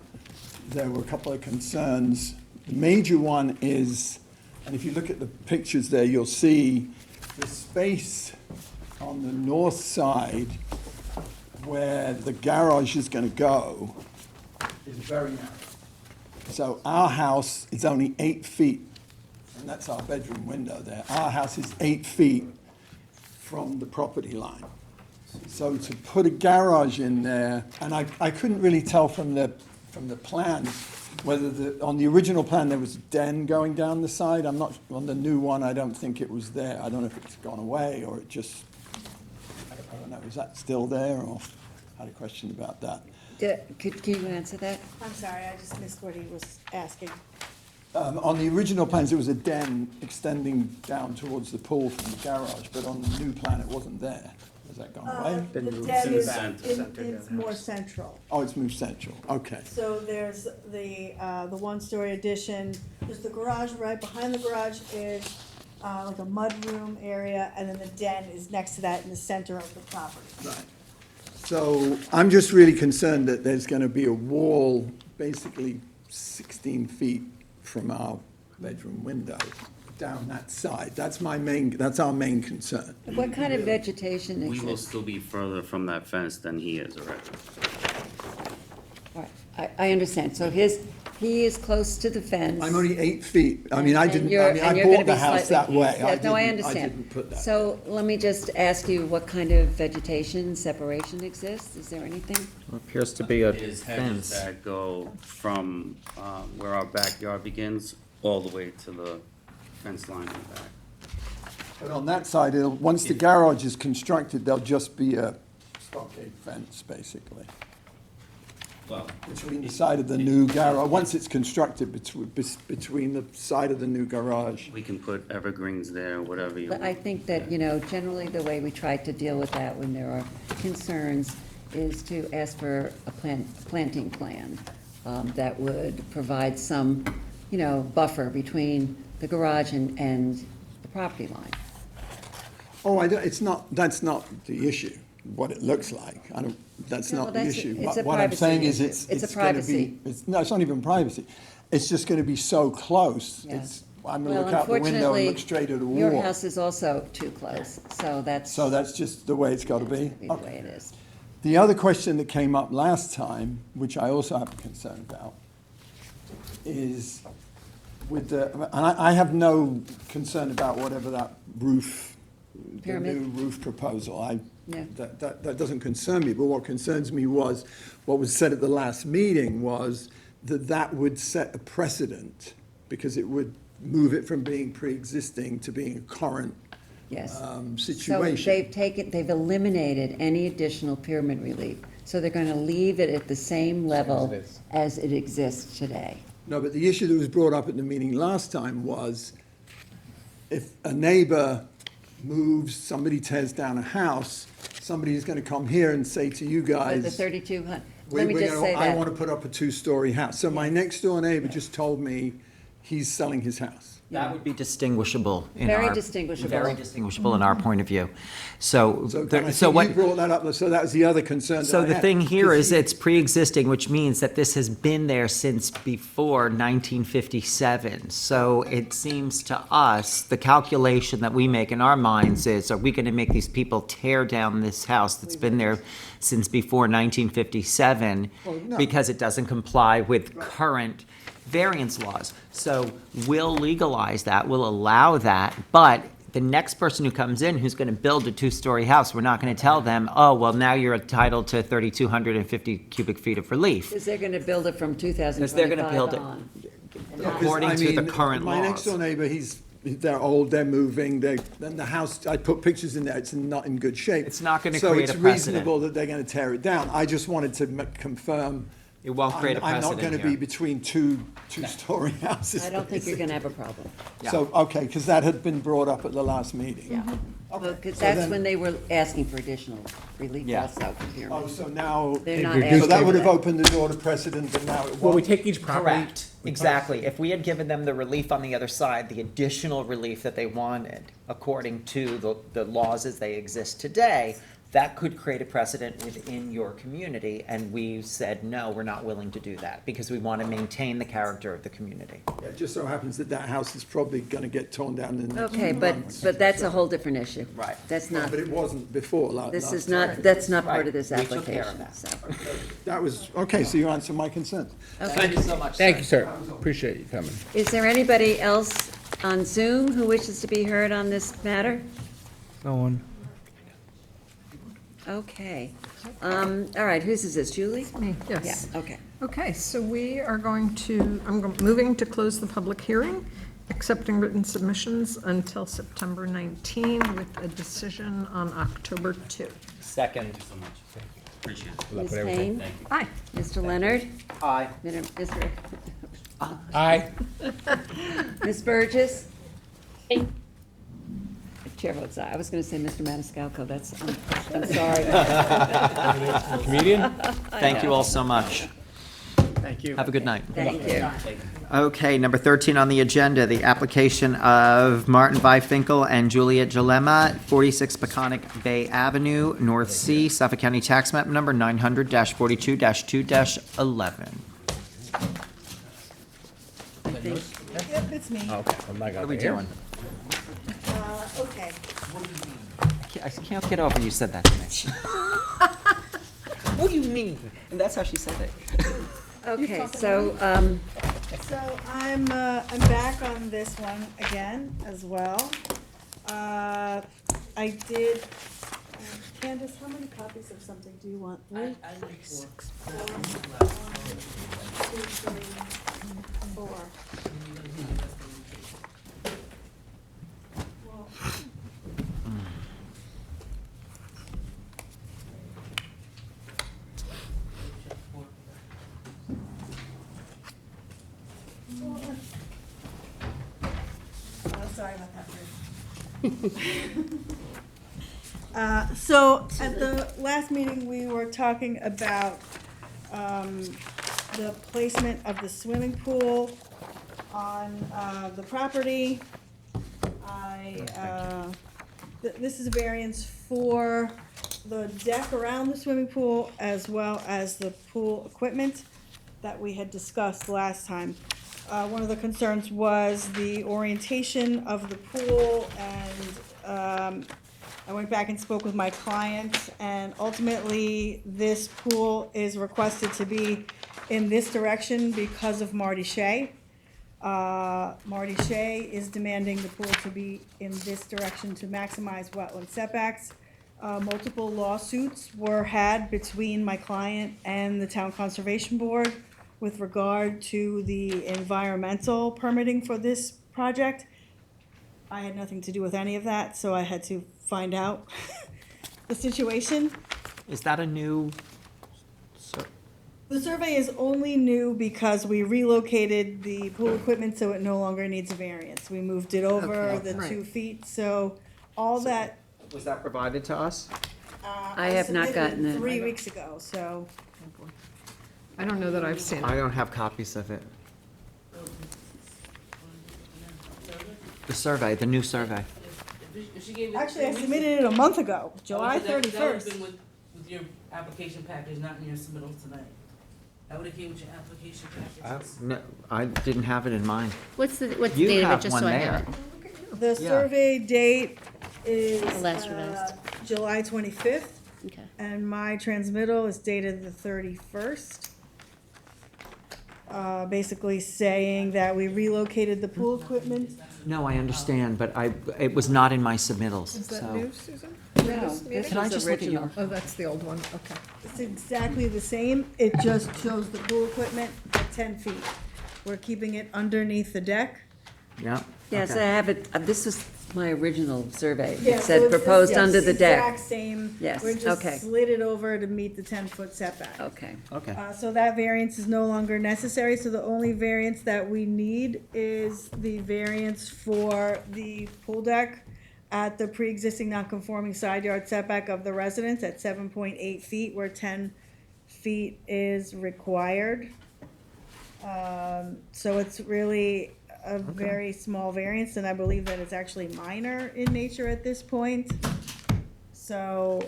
there were a couple of concerns. The major one is, and if you look at the pictures there, you'll see the space on the north side where the garage is going to go is very narrow. So our house is only 8 feet, and that's our bedroom window there. Our house is 8 feet from the property line. So to put a garage in there, and I couldn't really tell from the plans whether on the original plan there was a den going down the side. I'm not, on the new one, I don't think it was there. I don't know if it's gone away or it just, I don't know, is that still there, or I had a question about that. Could you answer that? I'm sorry, I just missed what he was asking. On the original plans, there was a den extending down towards the pool from the garage, but on the new plan, it wasn't there. Has that gone away? The Been moved? den is, Center. it's more central. Oh, it's moved central, okay. So there's the one-story addition, there's the garage, right behind the garage is like a mudroom area, and then the den is next to that in the center of the property. Right. So I'm just really concerned that there's going to be a wall basically 16 feet from our bedroom window down that side. That's our main concern. What kind of vegetation We will exists? still be further from that fence than he is already. All right, I understand. So he is close to the fence. I'm only 8 feet. I mean, and I you're bought gonna the be house slightly- that way. Yeah, no, I I understand. didn't put that. So let me just ask you, what kind of vegetation separation exists? Is there anything? Appears to be a Is hedges fence. that go from where our backyard begins all the way to the fence line in the back. But on that side, once the garage is constructed, there'll just be a stockade fence, basically, Well, between the side of the new garage. Once it's constructed, between the side of the new garage. we can put evergreens there, whatever you But want. I think that, generally the way we try to deal with that when there are concerns is to ask for a planting plan that would provide some, buffer between the garage and the property line. Oh, that's not the issue, what it looks like. That's No, not the that's- issue. it's a What I'm saying is privacy issue. It's a gonna be- privacy. No, it's not even privacy. It's just gonna be so close. Yeah. I'm gonna Well, look out the window and unfortunately, look straight at a wall. your house is also too close, so that's. So that's just the way it's gotta be? That's the way it is. The other question that came up last time, which I also have a concern about, is with and I have no concern about whatever that roof, the Pyramid? new roof proposal. Yeah. That doesn't concern me, but what concerns me was, what was said at the last meeting was that would set a precedent, because it would move it from being pre-existing to being a current Yes. situation. So they've eliminated any additional pyramid relief. So they're going to leave it at the same level it is. as it exists today. No, but the issue that was brought up at the meeting last time was if a neighbor moves, somebody tears down a house, somebody's going to come here and say to you But the guys, 3,200, let me just say I that. want to put up a two-story house. So my next door neighbor just told me he's selling his house. That would be distinguishable in Very our. distinguishable. Very distinguishable in our point of view. So, So, there- and I so think what? you brought that up, so that was the other concern that So I the had, thing here 'cause is he- it's pre-existing, which means that this has been there since before 1957. So it seems to us, the calculation that we make in our minds is, are we going to make these people tear down this house that's been there since before 1957 Well, no. because it doesn't comply with current variance laws? So we'll legalize that, we'll allow that, but the next person who comes in who's going to build a two-story house, we're not going to tell them, oh, well, now you're entitled to 3,250 cubic feet of relief. Because they're gonna build it from Because they're going to 2025 build it on. Yeah, 'cause, according I to the mean, current My next door laws. neighbor, they're old, they're moving, and the house, I put pictures in there, it's not in good shape. It's not gonna So create it's a precedent. reasonable that they're gonna tear it down. I just wanted to confirm. It won't create a I'm not precedent gonna be here. between two-story houses. I don't think you're gonna have a problem. So, okay, because that had been brought up at the last meeting. Yeah. Well, because So that's then- when they were asking for additional relief Yeah. also here. Oh, so now, They're not so asking that for would have that. opened the door to precedent, but now it won't. Well, we take each property. Correct, exactly. If we had given them the relief on the other side, the additional relief that they wanted, according to the laws as they exist today, that could create a precedent within your community, and we said, no, we're not willing to do that, because we want to maintain the character of the community. Yeah, it just so happens that that house is probably gonna get torn down in the next Okay, few months. but that's a whole different issue. Right. That's Well, not, But it wasn't before this last is time. not, that's not part Right. of this We took care of application, that. so. That was, okay, so you answered my concerns. Thank you so much, Thank you, sir. Appreciate you coming. Is there anybody else on Zoom who wishes to be heard on this matter? No one. Okay. All right, whose is this, Julie? Me, yes. Yeah, okay. Okay, so we are going to, moving to close the public hearing, accepting written submissions until September 19 with a decision on October 2. Second. Appreciate it. Good luck Ms. with everything. Payne? Aye. Mr. Leonard? Aye. Mr. Aye. Ms. Burgess? Chair votes aye. I was going to say Mr. Maniscalco, I'm sorry. Comedian? Thank you all so much. Thank you. Have a good night. Thank you. Okay, number 13 on the agenda, the application of Martin Bifinkel and Juliet Jalema, 46 Peconic Bay Avenue, North Sea, Suffolk County Tax Map Number 900-42-2-11. Yep, it's me. Okay, I'm not What are gonna we hear. doing? Okay. I can't get over you said that to me. What do you mean? And that's how she said it. Okay, so, So I'm back on this one again as well. I did, Candace, how many copies of something do you want? Three? I need four. 2, 3, 4. Well, oh, sorry about that, Bruce. So at the last meeting, we were talking about the placement of the swimming pool on the property. This is a variance for the deck around the swimming pool as well as the pool equipment that we had discussed last time. One of the concerns was the orientation of the pool, and I went back and spoke with my client, and ultimately, this pool is requested to be in this direction because of Marty Shea. Marty Shea is demanding the pool to be in this direction to maximize wetland setbacks. Multiple lawsuits were had between my client and the Town Conservation Board with regard to the environmental permitting for this project. I had nothing to do with any of that, so I had to find out the situation. Is that a new? The survey is only new because we relocated the pool equipment so it no longer needs a variance. We moved it over Okay. the Right. 2 feet, so all that. Was that provided to us? I have not submitted gotten it. 3 weeks ago, so. I don't know that I've seen I it. don't have copies of it. the survey, the new survey? If she gave it Actually, I 3 weeks submitted it a month ago, July Oh, so that would've 31st. been with your application package, not in your submittal tonight. That would've came with your application package. No, I didn't have it in mind. What's the date You of it, have just one so I there. have it? The Yeah. survey date is The last revised. July 25th, Okay. and my transmittal is dated the 31st. Basically saying that we relocated the pool equipment. No, I understand, but it was not in my submittals, Is that so. new, Susan? No, This this meeting? Can I was just look at original. your- Oh, that's the old one, okay. It's exactly the same, it just shows the pool equipment at 10 feet. We're keeping it underneath the deck. Yeah. Yes, I okay. have it, this was my original survey. Yeah, It so said it's proposed yes, under the deck. Exact same. Yes, We're just okay. slid it over to meet the 10-foot setback. Okay. Okay. So that variance is no longer necessary, so the only variance that we need is the variance for the pool deck at the pre-existing non-conforming side yard setback of the residence at 7.8 feet, where 10 feet is required. So it's really a very small variance, and I believe that it's actually minor in nature at this point. So,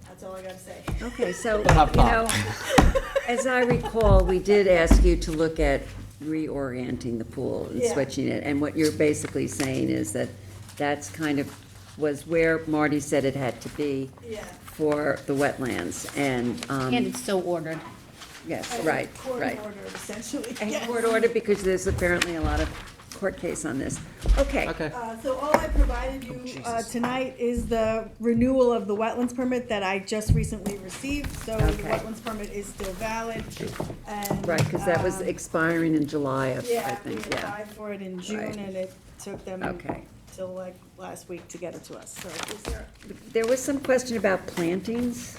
that's all I gotta say. Okay, so, Have you fun. know, as I recall, we did ask you to look at reorienting the pool and Yeah. switching it, and what you're basically saying is that that's kind of, was where Marty said it had to be Yeah. for the wetlands, and, And it's so ordered. yes, right, right. Court ordered, essentially. And yes. court order, because there's apparently a lot of court case on this. Okay. Okay. So all I provided you tonight is the renewal of the wetlands permit that I just recently received. So the Okay. wetlands permit is still valid, and. Right, because that was um, expiring in July of, I Yeah, we think, yeah. applied for it in June, Right. and it took them Okay. till like last week to get it to us, so is there? There was some question about plantings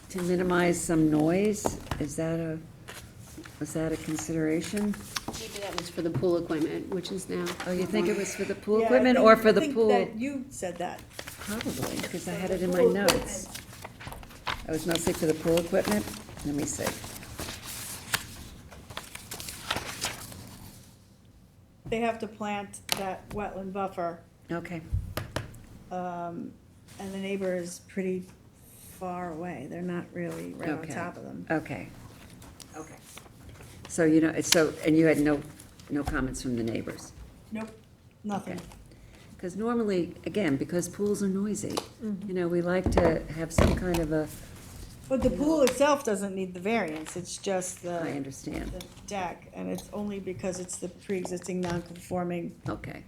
to minimize some noise. Was that a consideration? Maybe that was for the pool equipment, which is now. Oh, you think it was for the pool Yeah, I equipment think- or for I the think pool? that you said that. Probably, because I For had the it in my pool notes. It was mostly for the pool equipment? Let me see. They have to plant that wetland buffer, Okay, and the neighbor is pretty far away. They're not really right on Okay. top of them. okay. Okay. So, you know, and you had no comments from the neighbors? Nope, nothing. Because normally, again, because pools are noisy, you know, we like to have some kind of a, But the pool itself doesn't need the variance, it's just the. I understand. The deck, and it's only because it's the pre-existing non-conforming Okay.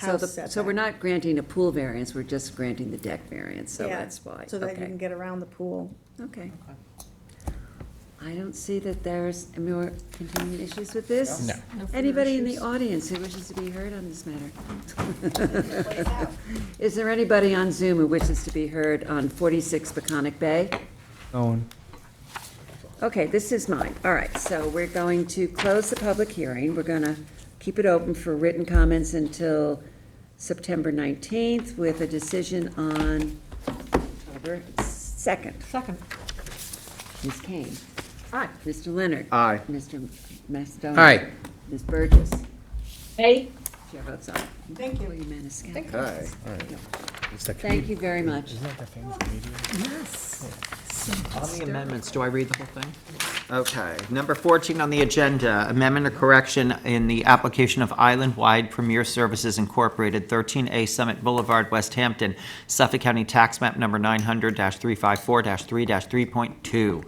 So house the, setback. so we're not granting a pool variance, we're just granting the deck variance, so Yeah, that's why. So that you Okay. can get around the pool. Okay. I don't see that there's any more continuing issues with this. No. Anybody in the audience who wishes to be heard on this matter? Is there anybody on Zoom who wishes to be heard on 46 Peconic Bay? Owen. Okay, this is mine. All right, so we're going to close the public hearing. We're going to keep it open for written comments until September 19th with a decision on October 2nd. Second. Ms. Kane. Aye. Mr. Leonard. Aye. Mr. Macedonia. Aye. Ms. Burgess. Hey. Chair votes aye. Thank you. Oh, you Maniscalco. Thank you. Okay. Thank you very much. Yes. On the amendments, do I read the whole thing? Okay. Number 14 on the agenda, amendment or correction in the application of Island-Wide Premier Services Incorporated, 13A Summit Boulevard, West Hampton, Suffolk County Tax Map Number 900-354-3-3.2.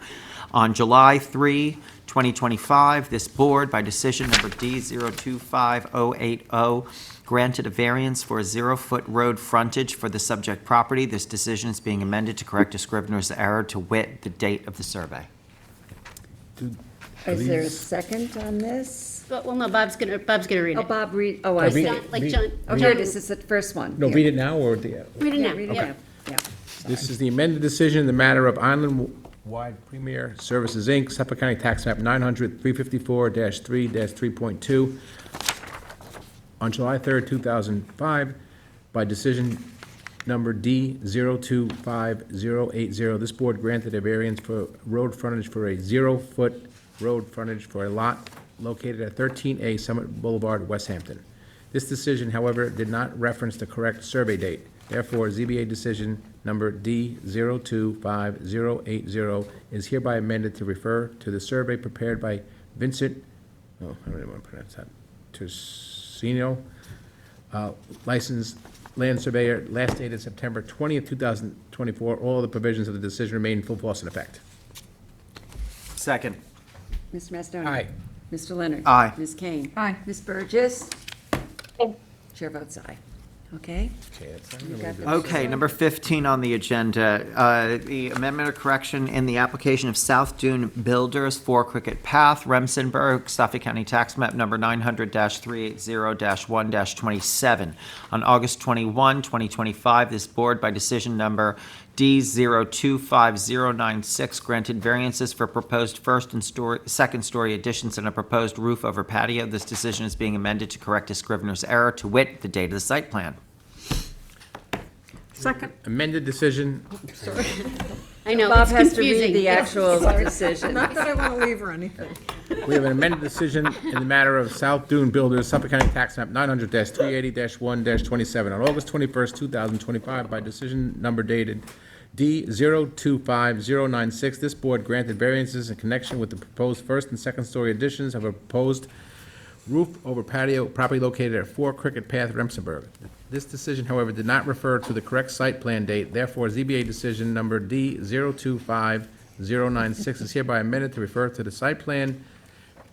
On July 3, 2025, this board, by decision number D025080, granted a variance for a 0-foot road frontage for the subject property. This decision is being amended to correct a scrivener's error to wit the date of the survey. Is there a second on this? But, well, no, Bob's gonna read Oh, it. Bob, read, oh, I see. John, like John. Oh, here it is, it's the first one. No, Here. read it now or the, Read it now. Read it Yeah. now, yeah. this is the amended decision in the matter of Island-Wide Premier Services, Inc., Suffolk County Tax Map 900-354-3-3.2. On July 3rd, 2005, by decision number D025080, this board granted a variance for road frontage for a 0-foot road frontage for a lot located at 13A Summit Boulevard, West Hampton. This decision, however, did not reference the correct survey date. Therefore, ZBA decision number D025080 is hereby amended to refer to the survey prepared by Vincent, I don't even want to pronounce that, Tursino, licensed land surveyor, last dated September 20th, 2024. All of the provisions of the decision remain in full force and effect. Second. Mr. Macedonia? Aye. Mr. Leonard? Aye. Ms. Kane? Aye. Ms. Burgess? Chair votes aye. Okay? Okay, that's not You really got good. the- Okay, number 15 on the agenda, the amendment or correction in the application of South Dune Builders, 4 Cricket Path, Remsenburg, Suffolk County Tax Map Number 900-380-1-27. On August 21, 2025, this board, by decision number D025096, granted variances for proposed first and second story additions and a proposed roof over patio. This decision is being amended to correct a scrivener's error, to wit, the date of the site plan. Second. Amended decision, I know, Bob it's has to read confusing. the It's- actual Sorry. decision. Not that I want to leave or anything. we have an amended decision in the matter of South Dune Builders, Suffolk County Tax Map 900-380-1-27 on August 21st, 2025, by decision number dated D025096. This board granted variances in connection with the proposed first and second story additions of a proposed roof over patio property located at 4 Cricket Path, Remsenburg. This decision, however, did not refer to the correct site plan date. Therefore, ZBA decision number D025096 is hereby amended to refer to the site plan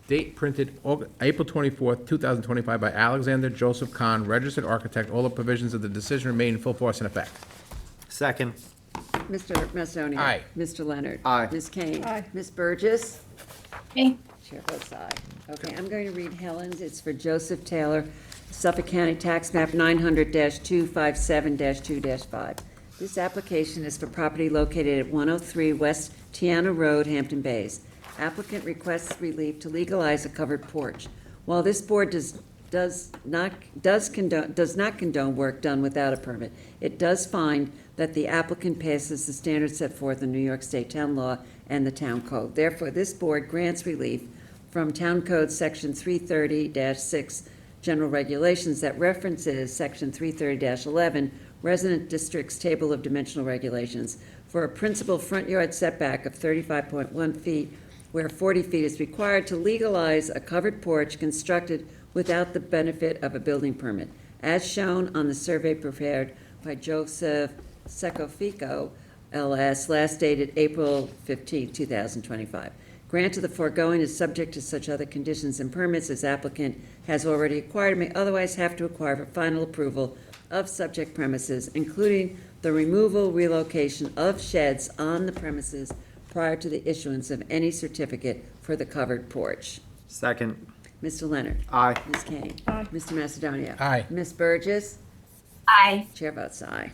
date printed April 24th, 2025 by Alexander Joseph Kahn, registered architect. All the provisions of the decision remain in full force and effect. Second. Mr. Macedonia? Aye. Mr. Leonard? Aye. Ms. Kane? Aye. Ms. Burgess? Aye. Chair votes aye. Okay, I'm going to read Helen's. It's for Joseph Taylor, Suffolk County Tax Map 900-257-2-5. This application is for property located at 103 West Tiana Road, Hampton Bays. Applicant requests relief to legalize a covered porch. While this board does not condone work done without a permit, it does find that the applicant passes the standards set forth in New York State Town Law and the Town Code. Therefore, this board grants relief from Town Code Section 330-6, General Regulations, that references Section 330-11, Resident Districts Table of Dimensional Regulations, for a principal front yard setback of 35.1 feet, where 40 feet is required, to legalize a covered porch constructed without the benefit of a building permit, as shown on the survey prepared by Joseph Secofico, LS, last dated April 15, 2025. Grant of the foregoing is subject to such other conditions and permits as applicant has already acquired and may otherwise have to acquire for final approval of subject premises, including the removal, relocation of sheds on the premises prior to the issuance of any certificate for the covered porch. Second. Mr. Leonard? Aye. Ms. Kane? Aye. Mr. Macedonia? Aye. Ms. Burgess? Aye. Chair votes aye.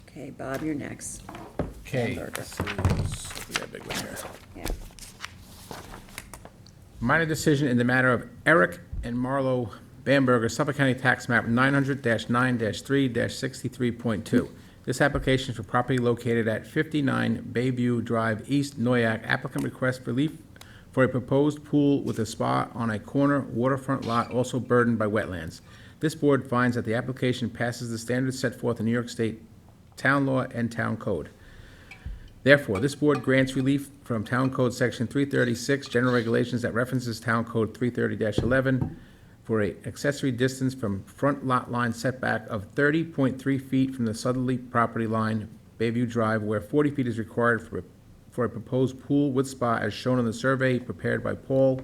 Okay, Bob, you're next. Okay. Hamburger. We got a big one here. Yeah. Minor decision in the matter of Eric and Marlo Bamberger, Suffolk County Tax Map 900-9-3-63.2. This application is for property located at 59 Bayview Drive East, Noyak. Applicant requests relief for a proposed pool with a spa on a corner waterfront lot also burdened by wetlands. This board finds that the application passes the standards set forth in New York State Town Law and Town Code. Therefore, this board grants relief from Town Code Section 336, General Regulations, that references Town Code 330-11 for a accessory distance from front lot line setback of 30.3 feet from the southerly property line, Bayview Drive, where 40 feet is required for a proposed pool with spa as shown on the survey prepared by Paul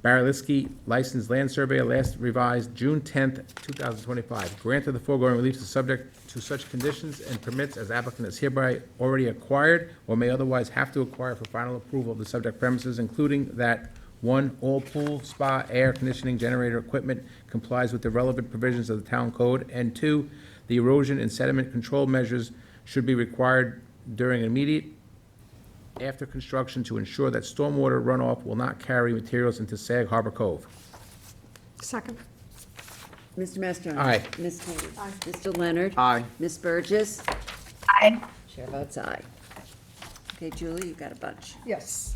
Baraliski, licensed land surveyor, last revised June 10th, 2025. Grant of the foregoing relief is subject to such conditions and permits as applicant is hereby already acquired or may otherwise have to acquire for final approval of the subject premises, including that 1, all pool, spa, air conditioning, generator equipment complies with the relevant provisions of the town code, and 2, the erosion and sediment control measures should be required during immediate after construction to ensure that stormwater runoff will not carry materials into Sag Harbor Cove. Second. Mr. Macedonia? Aye. Ms. Kane? Aye. Mr. Leonard? Aye. Ms. Burgess? Aye. Chair votes aye. Okay, Julie, you got a bunch. Yes.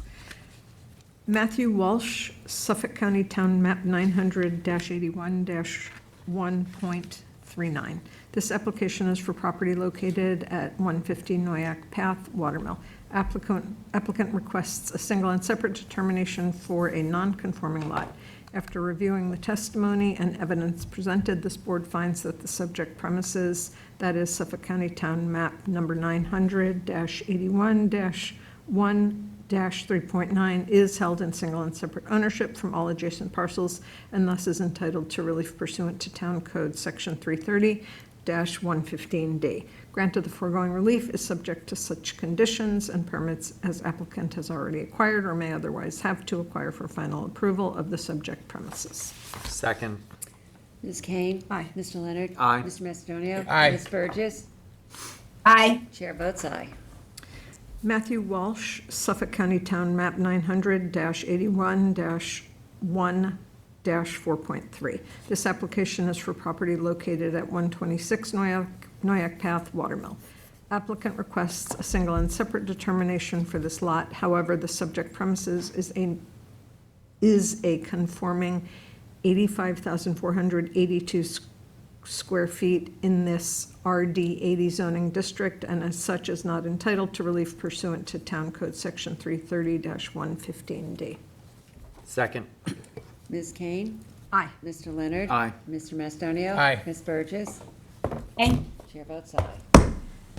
Matthew Walsh, Suffolk County Town Map 900-81-1.39. This application is for property located at 150 Noyak Path, Watermill. Applicant requests a single and separate determination for a non-conforming lot. After reviewing the testimony and evidence presented, this board finds that the subject premises, that is Suffolk County Town Map number 900-81-1-3.9, is held in single and separate ownership from all adjacent parcels and thus is entitled to relief pursuant to Town Code Section 330-115D. Grant of the foregoing relief is subject to such conditions and permits as applicant has already acquired or may otherwise have to acquire for final approval of the subject premises. Second. Ms. Kane? Aye. Mr. Leonard? Aye. Mr. Macedonia? Aye. Ms. Burgess? Aye. Chair votes aye. Matthew Walsh, Suffolk County Town Map 900-81-1-4.3. This application is for property located at 126 Noyak Path, Watermill. Applicant requests a single and separate determination for this lot. However, the subject premises is a conforming 85,482 square feet in this RD 80 zoning district, and as such is not entitled to relief pursuant to Town Code Section 330-115D. Second. Ms. Kane? Aye. Mr. Leonard? Aye. Mr. Macedonia? Aye. Ms. Burgess? Aye. Chair votes aye.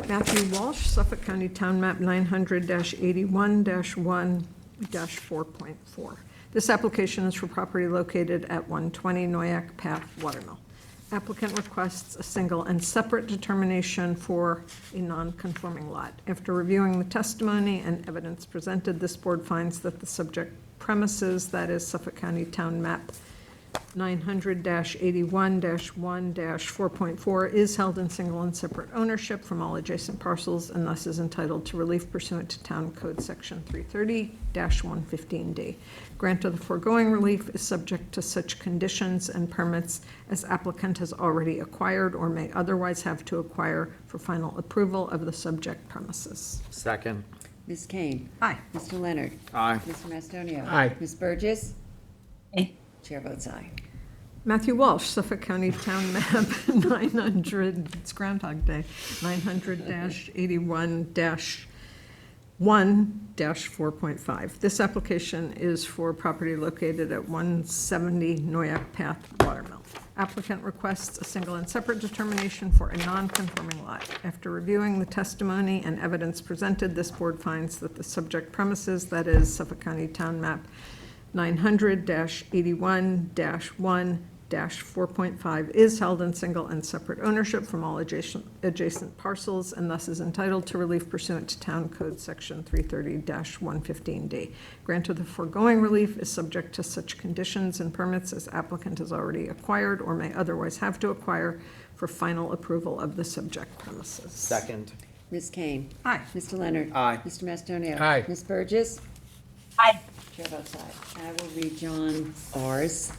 Matthew Walsh, Suffolk County Town Map 900-81-1-4.4. This application is for property located at 120 Noyak Path, Watermill. Applicant requests a single and separate determination for a non-conforming lot. After reviewing the testimony and evidence presented, this board finds that the subject premises, that is Suffolk County Town Map 900-81-1-4.4, is held in single and separate ownership from all adjacent parcels and thus is entitled to relief pursuant to Town Code Section 330-115D. Grant of the foregoing relief is subject to such conditions and permits as applicant has already acquired or may otherwise have to acquire for final approval of the subject premises. Second. Ms. Kane? Aye. Mr. Leonard? Aye. Mr. Macedonia? Aye. Ms. Burgess? Aye. Chair votes aye. Matthew Walsh, Suffolk County Town Map 900, it's Groundhog Day, 900-81-1-4.5. This application is for property located at 170 Noyak Path, Watermill. Applicant requests a single and separate determination for a non-conforming lot. After reviewing the testimony and evidence presented, this board finds that the subject premises, that is Suffolk County Town Map 900-81-1-4.5, is held in single and separate ownership from all adjacent parcels and thus is entitled to relief pursuant to Town Code Section 330-115D. Grant of the foregoing relief is subject to such conditions and permits as applicant has already acquired or may otherwise have to acquire for final approval of the subject premises. Second. Ms. Kane? Aye. Mr. Leonard? Aye. Mr. Macedonia? Aye. Ms. Burgess? Aye. Chair votes aye. I will read John R.'s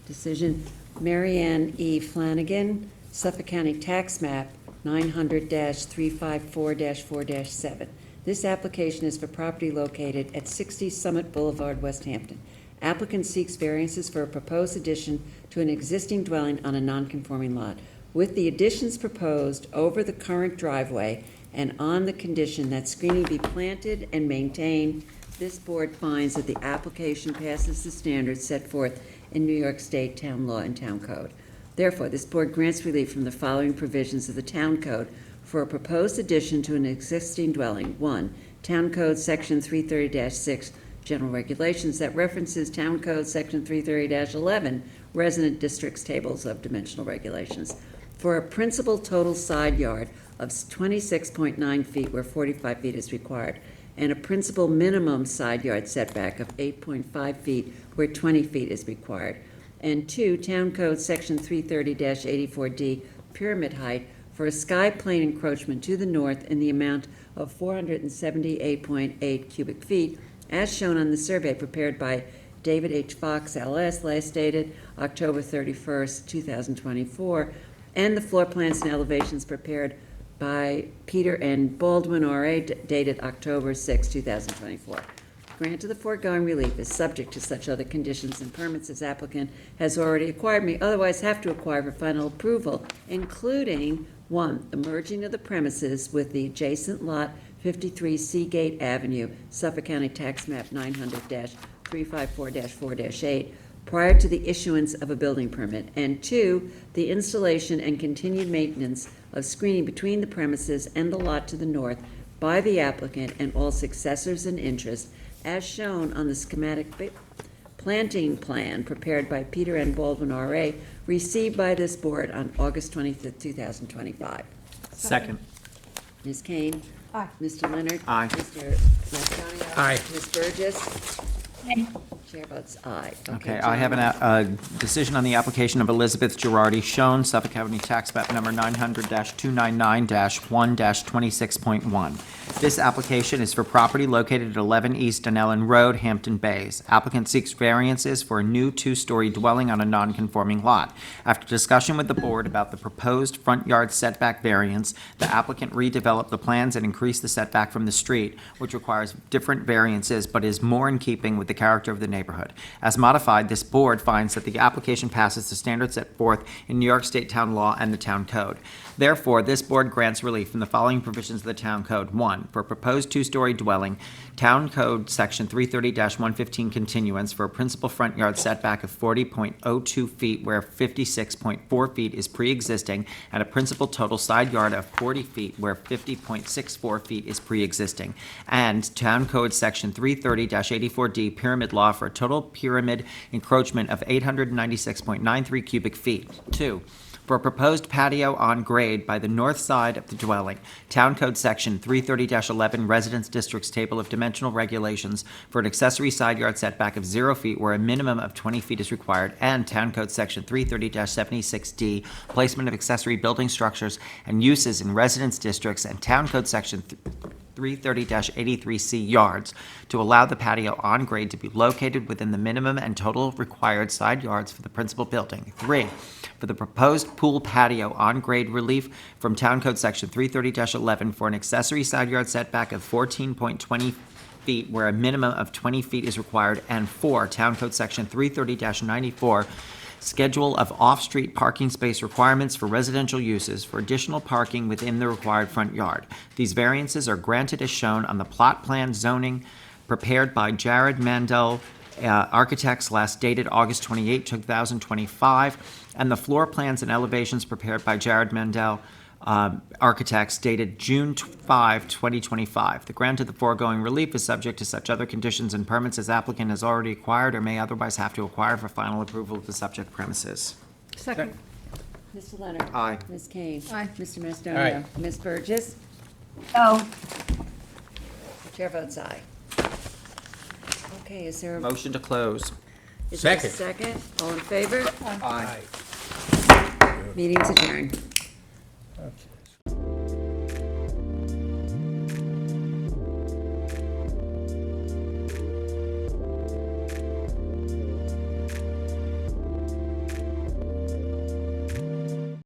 decision. Marianne E. Flanagan, Suffolk County Tax Map 900-354-4-7. This application is for property located at 60 Summit Boulevard, West Hampton. Applicant seeks variances for a proposed addition to an existing dwelling on a non-conforming lot. With the additions proposed over the current driveway and on the condition that screening be planted and maintained, this board finds that the application passes the standards set forth in New York State Town Law and Town Code. Therefore, this board grants relief from the following provisions of the Town Code for a proposed addition to an existing dwelling. 1. Town Code Section 330-6, General Regulations that references Town Code Section 330-11, Resident Districts Tables of Dimensional Regulations. For a principal total side yard of 26.9 feet where 45 feet is required, and a principal minimum side yard setback of 8.5 feet where 20 feet is required. And 2, Town Code Section 330-84D, pyramid height for a sky plane encroachment to the north in the amount of 478.8 cubic feet, as shown on the survey prepared by David H. Fox, LS, last dated October 31st, 2024, and the floor plans and elevations prepared by Peter N. Baldwin, R.A., dated October 6, 2024. grant of the foregoing relief is subject to such other conditions and permits as applicant has already acquired may otherwise have to acquire for final approval, including, 1, the merging of the premises with the adjacent lot 53 Seagate Avenue, Suffolk County Tax Map 900-354-4-8, prior to the issuance of a building permit, and 2, the installation and continued maintenance of screening between the premises and the lot to the north by the applicant and all successors in interest, as shown on the schematic planting plan prepared by Peter N. Baldwin, R.A., received by this board on August 25th, 2025. Second. Ms. Kane? Aye. Mr. Leonard? Aye. Mr. Macedonia? Aye. Ms. Burgess? Chair votes aye. Okay, I have a decision on the application of Elizabeth Girardi, shown Suffolk County Tax Map Number 900-299-1-26.1. This application is for property located at 11 East Dunellen Road, Hampton Bays. Applicant seeks variances for a new two-story dwelling on a non-conforming lot. After discussion with the board about the proposed front yard setback variance, the applicant redeveloped the plans and increased the setback from the street, which requires different variances but is more in keeping with the character of the neighborhood. As modified, this board finds that the application passes the standards set forth in New York State Town Law and the Town Code. Therefore, this board grants relief from the following provisions of the Town Code. 1, for a proposed two-story dwelling, Town Code Section 330-115 continuance for a principal front yard setback of 40.02 feet where 56.4 feet is pre-existing, and a principal total side yard of 40 feet where 50.64 feet is pre-existing. And Town Code Section 330-84D pyramid law for a total pyramid encroachment of 896.93 cubic feet. 2, for a proposed patio on grade by the north side of the dwelling, Town Code Section 330-11 Residence District's Table of Dimensional Regulations for an accessory side yard setback of 0 feet where a minimum of 20 feet is required, and Town Code Section 330-76D Placement of accessory building structures and uses in residence districts, and Town Code Section 330-83C yards to allow the patio on grade to be located within the minimum and total required side yards for the principal building. 3, for the proposed pool patio on grade relief from Town Code Section 330-11 for an accessory side yard setback of 14.20 feet where a minimum of 20 feet is required, and 4, Town Code Section 330-94 Schedule of off-street parking space requirements for residential uses for additional parking within the required front yard. These variances are granted as shown on the plot plan zoning prepared by Jared Mandel Architects, last dated August 28, 2025, and the floor plans and elevations prepared by Jared Mandel Architects dated June 5, 2025. The grant of the foregoing relief is subject to such other conditions and permits as applicant has already acquired or may otherwise have to acquire for final approval of the subject premises. Second. Mr. Leonard? Aye. Ms. Kane? Aye. Mr. Macedonia? Aye. Ms. Burgess? No. Chair votes aye. Okay, is there a Motion to close. is there a Second. second? All in favor? Aye. Meeting's adjourned. Okay.